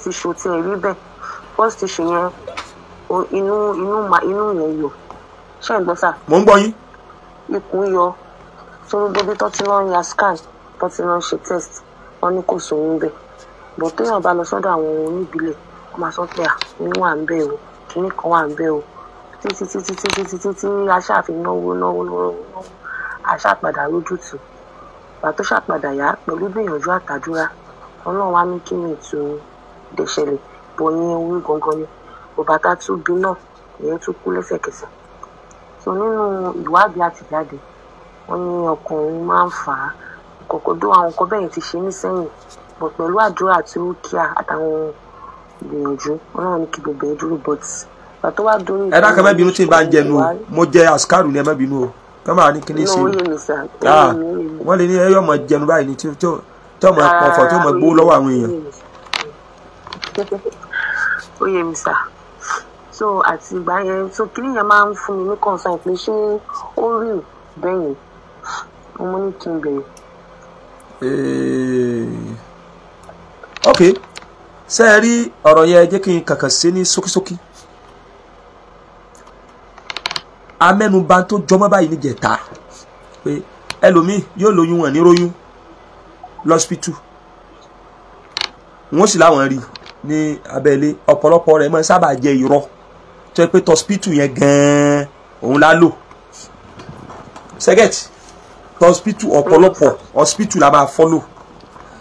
issue tí ẹ rí bẹ́ẹ̀, first issue yẹn inú yẹn yọ, ṣé ẹ gbọ́ sà? Mo ń gbọ́ yín. Ikùn yọ, tó ń débi tó ti lọ ń ya scan, tó ti lọ ń ṣe test, wọ́n ní kò sóyún bẹ́ẹ̀. Bọ̀ téèyàn bá lọ sọ́dọ̀ àwọn oníbílẹ̀, wọ́n máa sọ pé oyún wà ń bẹ̀ o, kíní kan wà ń bẹ̀ o, títí aṣáàfin náwó aṣáàpadà lójútùú. Ìgbà tó ṣàpadà yá pẹ̀lú gbìyànjú àtàdúrà, Ọlọ́run wá ní kí ni ìtùnú dẹ̀ṣẹ̀lẹ̀ bọ̀ yẹn oyún gangan ni. Bàbá tún bí náà ìyẹn tún kú lẹ́sẹ̀kẹsẹ̀. So nínú ìwádìí àtìjáde, wọ́n ní ọkùnrin máa ń fà á, kòkòdó àwọn nǹkan bẹ́ẹ̀ ti ṣe ní sẹ́yìn, bọ̀ pẹ̀lú àdúrà tí ó kíá àtàwọn ìgbìyànjú Ọlọ́run ní kí gbogbo ẹ dúró bọ́t. Ìgbà tó wá dórí ẹ dákẹ́ má bínú tí n bá ń jẹnu o, mo jẹ àsìkárù ni ẹ má bínú o, kọ́ máa ní kíní sí i. Wọ́n lè ní ẹ yọ̀ mọ̀ jẹnu báyìí ni tí ọmọ ọ̀fọ̀ tí ó mọ̀ gbó lọ́wọ́ àwọn èèyàn. Ó yé mi sà. So àti ìgbà yẹn, so kíní yẹn máa ń fún mi ní concern pé ṣé ó rí bẹ́yìn, mo ní kí n bẹ̀rẹ̀. Ok, ṣé ẹ rí ọ̀rọ̀ yẹn jẹ́ kí n kàkàn sí ní ṣókíṣókí. Amẹ́nubà tó jọmọ́ báyìí níjẹ̀ta pé ẹlòmíì yóò lóyún wọn ní róyún lọ́sípítù, wọ́n sì láwọn rí ní abẹ́lé. Ọ̀pọ̀lọpọ̀ rẹ̀ máa ń sábà jẹ́ irọ́ tó yẹ pé tọ́sípítù yẹn gan-an òun lá lò. Sẹ́gẹ̀tì tọ́sípítù ọ̀pọ̀lọpọ̀ hospital la máa follow.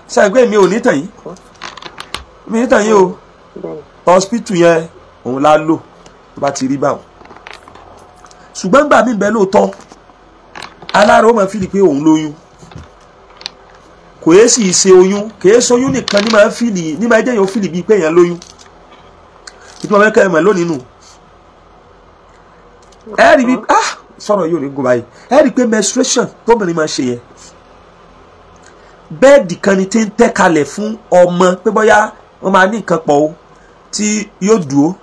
Ṣàgbé mi ò ní tàn yín o, hospital yẹn òun lá lò tó bá ti rí báwọn. Ṣùgbọ́n gbà mí bẹ́ẹ̀ lóòótọ́ alára ó máa fìlì pé òun lóyún, kò yé sì ṣe oyún, kò yé sóyún nìkan ní máa fìlì, ní máa jẹ́ yẹn ó fìlì bíi pé èèyàn lóyún. Ìtumọ̀ mẹ́kẹ́ ẹ̀mọ̀ lónìí nù. Ẹ rí bí sọ̀rọ̀ yóò ní gùn báyìí, ẹ rí pé menstruation tóbìnrin máa ṣe yẹn, bẹ́ẹ̀dì kan ni tí ń tẹ́ kalẹ̀ fún ọmọ pé bóyá wọ́n máa ní nǹkan pọ̀ o tí yóò dúró,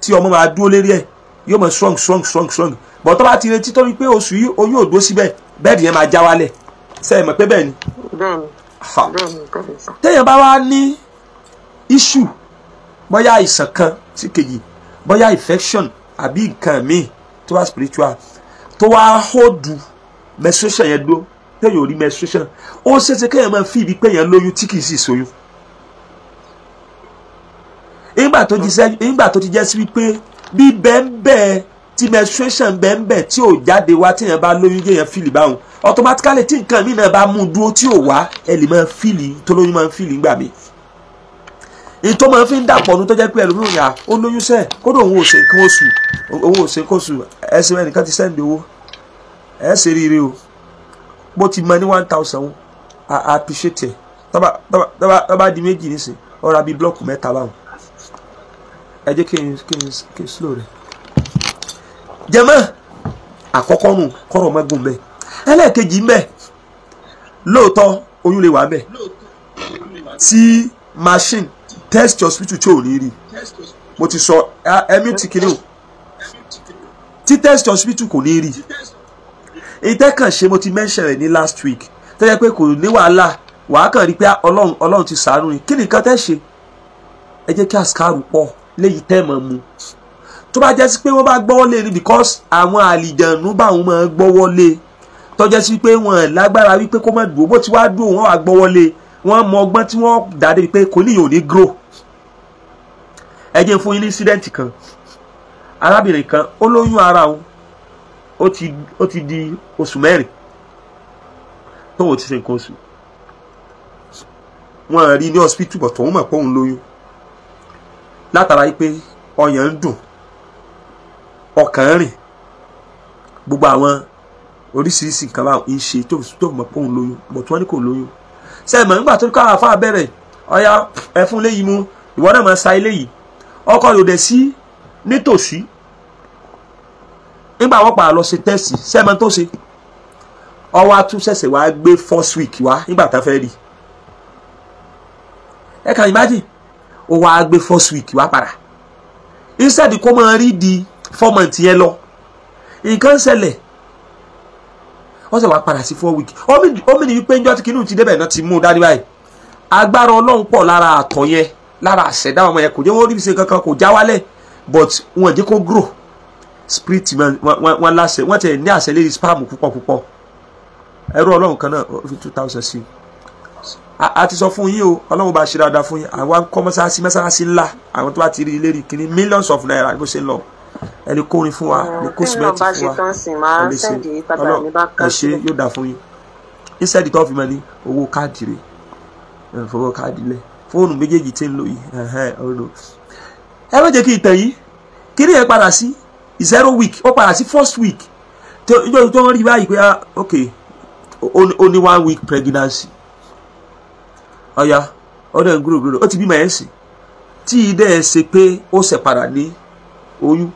tí ọmọ máa dúró lérí ẹ̀, yóò mọ̀ strong. Bọ̀ tó bá ti retí tó rí pé oṣù yìí oyún ò dó síbẹ̀, bẹ́ẹ̀dì yẹn máa já wálẹ̀. Ṣé ẹ mọ̀ pé bẹ́ẹ̀ ni? Bẹ́ẹ̀ni. Téèyàn bá wá ní issue, bóyá àìsàn kan sí kejì, bóyá infection àbí nǹkan míì tó wá spiritual, tó wá hold menstruation yẹn dó, téèyàn ò rí menstruation, ó ṣeéṣe kéèyàn máa fi ibi pé èèyàn lóyún tí kì í sì sóyún. Ìgbà tó ti jẹ́ sí wípé bí bẹ́ẹ̀ tí menstruation bẹ́ẹ̀ tí ò jáde wá tí yẹn bá lóyún yẹn fìlì báwọn automatically tí nǹkan mi náà bá mú dúró tí ò wá ẹ lè máa fìlì tó lóyún máa ń fìlì ńgbà mi ìtọ́ máa fi ń dàpọ̀ ní tó jẹ́ pé ẹlòmíràn yà ó lóyún sẹ́ẹ̀ kódà òun ò ṣe nǹkan oṣù òun ò ṣe nǹkan oṣù ẹsẹ̀ ẹnìkan ti sẹ́ǹdì owó ẹ ṣe rire o bó ti mọ ní 1000 I appreciate ẹ tọ́ba di méjì nísìn ọ̀rọ̀ bíi blọ́ọ̀kù 3 báwọn ẹ jẹ́ kí n slow rẹ̀ jẹ́mọ́ àkọ́kọ́ nù kọ́rọ̀ mẹ́gùn bẹ́ẹ̀ ẹlẹ́ẹ̀kejì ń bẹ lóòótọ́ oyún lè wà bẹ́ẹ̀ tí machine test hospital tí ò ní rí mo ti sọ ẹmí ti kiri o tí test hospital kò ní rí ìtẹ́kàn ṣe mo ti mention rẹ̀ ní last week tẹ́lẹ̀ pé kò ní wàá kàn rí pé ọlọ́run ti ṣàánú ni kí ni nǹkan tẹ́ ṣe ẹ jẹ́ kí àṣkárù pọ̀ léyìí tẹ́ mọ̀ mu tó bá jẹ́ sí pé wọ́n bá gbọ́wọ́ lé ni because àwọn àlìjànú bá wọn máa gbọ́wọ́ lé tọ́jẹ́ sí pé wọ́n lágbára wípé kó má dùn bó ti wá dùn wọ́n wá gbọ́wọ́ lé wọ́n mọ ọgbọ́n tí wọ́n dàdé wípé kò níyàn ò ní grow ẹ jẹ́ fún yín ní incident kan arábìnrin kan ó lóyún ara òun ó ti di oṣù 4 tóun ti ṣe nǹkan oṣù wọ́n rí ní hospital bọ̀ tóun mọ̀ pé òun lóyún látara wípé ọyàn ń dùn ọkàn rìn gbogbo àwọn oríṣiríṣi nǹkan báwọn ń ṣe tó mọ̀ pé òun lóyún bọ̀ tí wọ́n ní kò lóyún sẹ́ẹ̀mọ̀ nígbà tó káwọn afá bẹ̀rẹ̀ ọya ẹfun léyìí mú ìwọ náà máa sa ilé yìí ọkọ rẹ̀ ò dẹ̀ sí nítòsí nígbà wọ́n padà lọ ṣe tẹ́sì sẹ́ẹ̀mọ̀ tó ṣe ọwọ́ atúnṣẹ̀ṣẹ̀ wá gbé first week wá nígbà tá fẹ́ rí ẹ kàn imagine ó wá gbé first week wá padà instead kó máa rí di 4 months yẹn lọ nǹkan ṣẹlẹ̀ wọ́n sì wá padà sí 4 weeks ó mì ní wípé njọ́ tí kìnnìún ti débẹ̀ náà ti mú dání báyìí agbára ọlọ́run pọ̀ lára àtọ̀ yẹn lára àṣẹ̀dá ọmọ yẹn kò jẹ́ wọ́n rí ṣe kankan kò já wálẹ̀ but wọ́n jẹ́ kó grow spirit wọ́n láṣẹ wọ́n tẹ̀ ní àṣẹ lérí spam púpọ̀ ẹrú ọlọ́run kan náà ó fi 2000 sí a ti sọ fún yín o ọlọ́run bá ṣe dáadáa fún yín àwa ń kọ́ mọ́sálásí ńlá àwọn tó bá ti rí lérí kìíní millions of naira bó ṣe ń lọ ẹni kórin fún wa ẹni kó sìmẹ́ntì fún wa ẹni ṣe ẹ ṣe yóò dà fún yín instead tó fi mọ ní owó káàdì rẹ̀ fowó káàdì lẹ̀ fóònù méjèèjì tí ń lò yìí ẹ má jẹ́ kí ìtàn yìí kiri yẹn padà sí 0 week ó padà sí 1st week tó wọ́n rí báyìí pé ok ó ní 1 week pregnancy ọ̀ya ọ̀dọ̀ ń gbúrògbúrò ó ti bímọ ẹ̀ sí tí ìdẹ́ ẹ̀ ṣe pé ó ṣẹ̀ padà ní oyún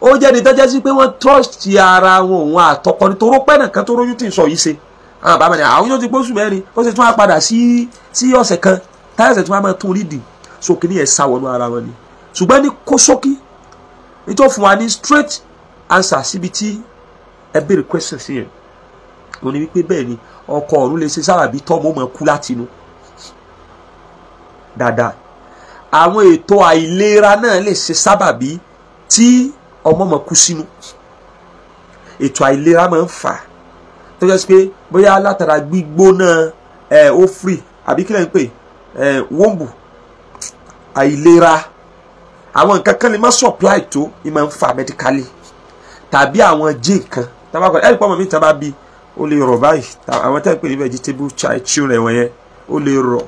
ó jẹ́ ní tọ́jẹ́ sí pé wọ́n trust ara wọn òun àtọkọ nítorí pẹ́ nìkan tó róyún tí ń sọ yìí ṣe àwọn bàbá mi àwọn yóò ti gbóṣù 4 ó ṣe tún wá padà sí ọ̀sẹ̀ kan táyọ̀sẹ̀ tún wá máa tún rí dì sókè ní ẹ̀ sá wọnú ara wọn ni ṣùgbọ́n ní kó sókè nítorí fún wa ní straight answer síbi tí ẹ béèrè question sí yẹn òun ni wípé bẹ́ẹ̀ ni ọkọ ọ̀run lè ṣe sábàbí tọ́mọ mọ̀ kú látinú dáadáa àwọn ètò àìlera náà lè ṣe sábàbí tí ọmọ mọ̀ kú sínú ètò àìlera máa ń fà tó jẹ́ pé bóyá látara gbígbóná ó free àbí kí lẹ́ ń pè wombu àìlera àwọn nǹkan kan lè má supply tó ní máa ń fà medically tàbí àwọn gene kan tábà kọ́ ẹ̀rí pọ́nmọ́ mi tábà bí ó lè rọ̀ báyìí àwọn tẹ́ ń pè ní vegetable children wọ̀nyẹn ó lè rọ̀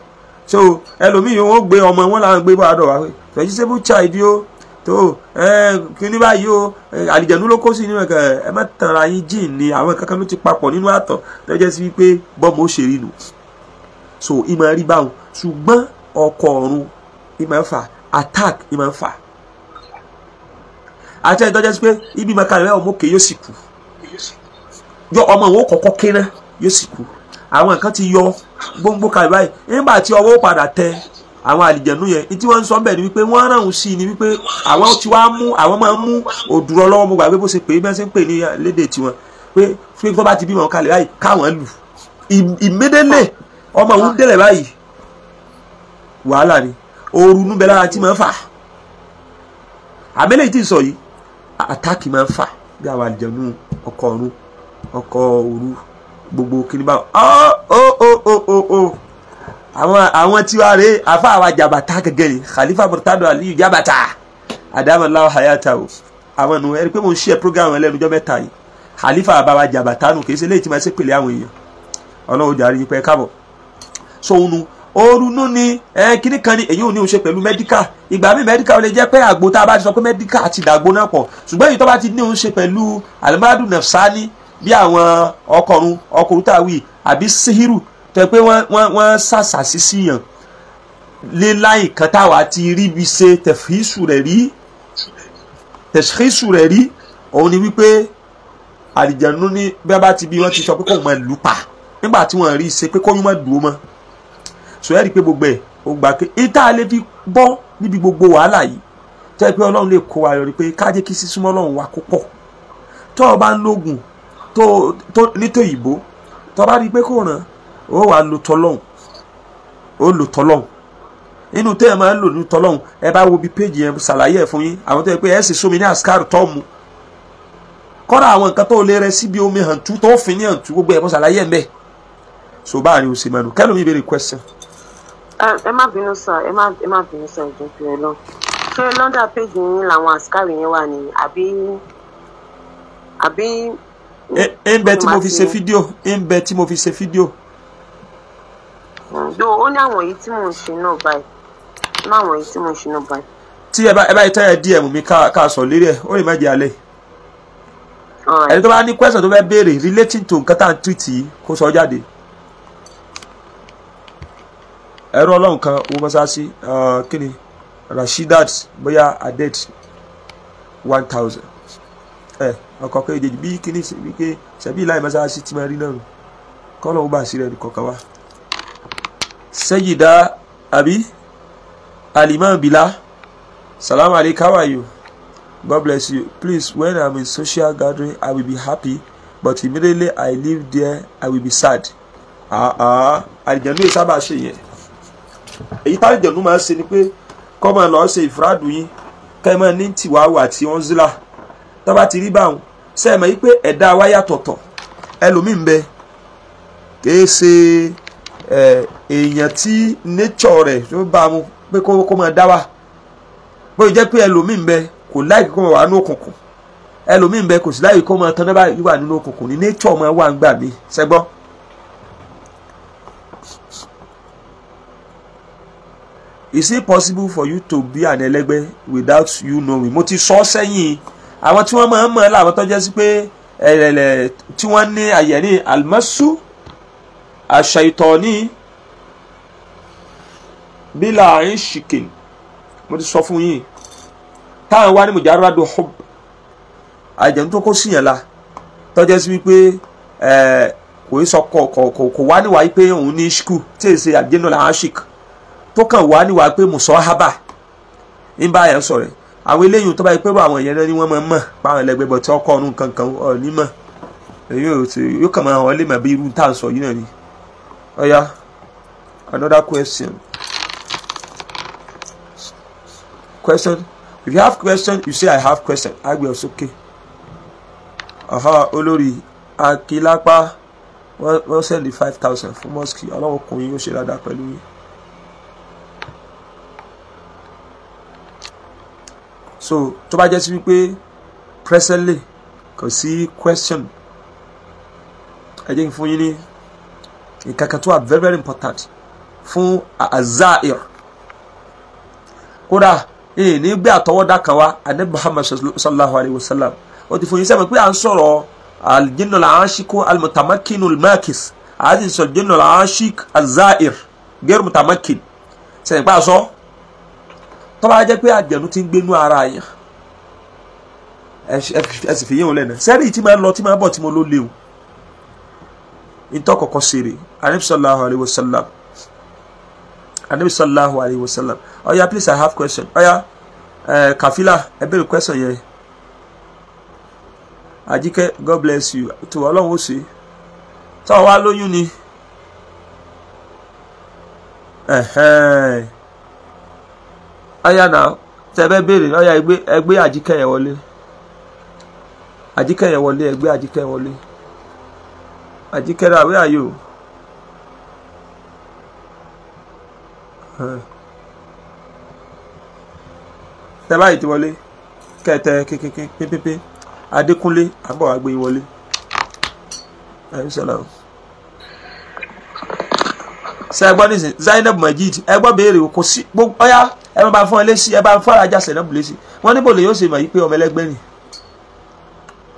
so ẹlòmíì wọn gbé ọmọ wọn làwọn gbé báyìí wá vegetable child yóò tó kíní báyìí o àlìjẹ̀nú ló kó sí nínú ẹ̀kẹ́ ẹ má tanra yín gene ni àwọn kankan ló ti papọ̀ nínú àtọ̀ tó jẹ́ sí wípé bọ́ọ̀mù ó ṣe rí nu so ìmọ̀ rí báwọn ṣùgbọ́n ọkọ ọ̀run ìmọ̀ ń fà attack ìmọ̀ ń fà àti ẹ̀dọ́jẹ́ sí pé ibi mọ̀kànlẹ̀ ọmọ òkè yóò sì kú yọ ọmọ òun kọ̀ọ̀kọ́ kéná yóò sì kú àwọn nǹkan ti yọ gbóngbó kalẹ̀ báyìí nígbà tí ọwọ́ padà tẹ àwọn àlìjẹ̀nú yẹn tí wọ́n ń sọ bẹ́ẹ̀ ni wípé wọ́n ràn sí i ni wípé àwọn tí wàá mú àwọn máa ń mú òdùrọ̀ lọ́wọ́ mo gbàgbé bó ṣe pé bẹ́ẹ̀ ṣe ń pè ní lédè tiwọn pé fún tó bá ti bímọ kalẹ̀ báyìí káwọn lù ìmédélé ọmọ òun délẹ̀ báyìí wàhálà ni ooru núbẹ̀ lára tí máa ń fà àmẹ́lẹ̀ tí ì sọ yìí àtàkì máa ń fà bí àwọn àlìjẹ̀nú ọkọ ọ̀run ọkọ òru gbogbo kìnnì bá àwọn tí wàá rè àfa àwa jàbàtà gẹ́gẹ́ ni Khalifa Murtado Aliyu jàbàtà adamallahu hayata o àwọn nu ẹ rí pé mo ń ṣe program ẹlẹ́nu ọjọ́ mẹ́ta yìí Khalifa Baba Jabata nù kì í ṣe léyìí tí máa ṣe pèlè àwọn èèyàn Ọlọ́run jàre yín pé káàbọ̀ so nu orunú ni kíní kan ni èyí ò ní òun ṣe pẹ̀lú medical ìgbà míì medical lè jẹ́ pé àgbo tá a bá ti sọ pé medical àti ìdàgbò náà pọ̀ ṣùgbọ́n èyí tó bá ti ní òun ṣe pẹ̀lú alimadu nafsani bí àwọn ọkùnrin tá a wí àbí sihiru tó yẹ pé wọ́n ṣàṣàṣì síyàn líláì kan táwa ti rí bí ṣe tẹ̀síṣù rẹ̀ rí òun ni wípé àlìjànú ní bí wọ́n bá ti bí wọ́n ti sọ pé kò mọ̀ lù pa nígbà tí wọ́n rí ṣe pé kóyún mọ̀ dùn ó mọ́ so ẹ rí i pé gbogbo ẹ̀ ó gbà pé ìta lè fi bọ́ níbi gbogbo wàhálà yìí tó yẹ pé Ọlọ́run lè kó wa yọrí pé kájé kí sísúnmọ́ Ọlọ́run wa kó pọ̀ tó o bá ń lóògùn tó nítòyìnbó tó o bá rí i pé kò ràn ó wà lò tọ́lọ́hùn inú tẹ́ ẹ máa ń lò ní tọ́lọ́hùn ẹ bá wo bí péjì yẹn ṣàlàyé ẹ̀ fún yín àwọn tó yẹ pé ẹ sì sómi ní àsìkárù tó mu kọ́ra àwọn nǹkan tó lè rẹ síbi omi hàntú tó fin ní hàntú gbogbo ẹ̀ mọ́ ṣàlàyé ẹ̀ mbẹ́ so báàrin o sì máa nù kẹ́lò mi béèrè question. ẹ má bínú sọ ìjọ fi ẹ lọ ṣé lọ́dà péjì yín làwọn àsìkárù yẹn wà ní àbí. ń bẹ tí mo fi ṣe fídíò. ó ní àwọn èyí tí mò ń ṣe náà báyìí. tí ẹ bá yẹ tẹ́lẹ̀ DM mi ká sọ lérí ẹ̀ ó lè má jẹ́ alẹ́. ẹni tó bá ní question tó fẹ́ béèrè relating to nǹkan tá à ń tweet yìí kó sọ jáde. ẹ̀rọ Ọlọ́run kan owó mọ́sáàsì kíni Rashidat bóyá adet 1000 ọkọ̀ kejì bí kíni wípé ṣẹ̀bí láì mọ́sáàsì tí máa rí náà kọ́ lọ́wọ́ bá sí rẹ̀ nìkọ̀ọ̀kan wá. Sayyida Abi Aliman Bila, Salam alaikum, how are you? God bless you. Please, when I'm in social gathering, I will be happy, but immediately I leave there, I will be sad. Àlìjẹ̀nú yìí sábà ṣe yẹn. Èyí tá àlìjẹ̀nú máa ń ṣe ni pé kọ́ máa lọ ṣe ìfúrádùn yín kẹ́ ẹ máa ní tìwáwò àti ọ̀nzílà tó bá ti rí báwọn ṣe é mọ̀ yí pé ẹ̀dá wa yàtọ̀tọ̀ ẹlòmíì ń bẹ kìí ṣe èèyàn tí nature rẹ̀ tó bá mu pé kó máa dá wà bó jẹ́ pé ẹlòmíì ń bẹ kò láì kó máa wà nínú òkùnkùn ẹlòmíì ń bẹ kò sí láì kó máa tán náà báyìí wà nínú òkùnkùn ní nature máa wà ń gbà mí ṣẹ́gbọ́n. Is it possible for you to be an ẹlẹgbẹ́ without you knowing? Mo ti sọ sẹ́yìn àwọn tí wọ́n máa ń mọ̀ láwọn tó jẹ́ sí pé tí wọ́n ní àyẹ̀ ní almasu aṣaitọ́ni bílà àìṣìkìn mo ti sọ fún yín táwọn wá ní mujarradu hub àjẹ̀mú tó kó síyàn la tó jẹ́ sí wípé kò í sọ kò wá níwáyé pé òun ní ṣíkù tí èsì àjẹnú là ń ṣìk tó kàn wá níwáyé pé musahaba ń bá yẹn sọ̀rọ̀ àwọn eléyìí tó bá yẹ pé àwọn yẹn náà ni wọ́n máa ń mọ̀ páwọn ẹlẹgbẹ́ bọ̀ tí wọ́n kọ́ ọ̀run kankan ní mọ̀ yóò kàn máa hàn lè mọ̀ bí irú tá à ń sọ yìí náà ni. Oya, another question. If you have question, you say I have question. I will also okay. Olórí Akilapa wọ́n send the 5,000 fún mosque. Ọlọ́run ọkùnrin yóò ṣe dáadáa pẹ̀lú yín. So tó bá jẹ́ sí wípé presently kò sí question ẹ jẹ́ kí n fún yín ní ìkankan tó wà very very important fún azair kódà ní gbé àtọwọ́dá kan wá Ànábì Muhammad sallallahu alayhi wa sallam ó ti fún yín sẹ́mi pé à ń sọ̀rọ̀ aljinnu al-ashiku al-mutamakkinu al-makis àti sọ̀rọ̀ aljinnu al-ashik azair gẹ́rù mutamakin sẹ́mi pé à sọ tó bá jẹ́ pé àjẹ̀nú ti ń gbénú ara yẹn ẹ sì fi yín òun lẹ́nu sẹ́rí tí máa lọ tí máa bọ̀ tí mo ló léwu ìtọ́ kọ̀kọ́ ṣeré Ànábì sallallahu alayhi wa sallam oya please I have question oya Kafila ẹ bẹ̀rẹ̀ question yẹn Àjíkẹ́ God bless you tó Ọlọ́run ó ṣe tó wá lóyún ni oya náà tẹ bẹ bẹ̀rẹ̀ oya ẹgbẹ́ Àjíkẹ́ yẹn wọlé ẹgbẹ́ Àjíkẹ́ yẹn wọlé Ajikera, where are you? Tẹ́lá ìtì wọlé. kẹtẹ kékeré pépépé Adékúnlé àbọ̀ àgbé wọlé ẹ̀ ń sọ̀rọ̀ ṣe ẹgbọ́n nísìn Zainab Majid ẹgbọ́n béèrè kò sí gbogbo ọ̀yá ẹ bá fún ẹ lésì ẹ bá fún alájà Zainab lésì wọ́n níbo lè yóò ṣe mọ̀ yí pé ọmọ ẹlẹ́gbẹ́ ni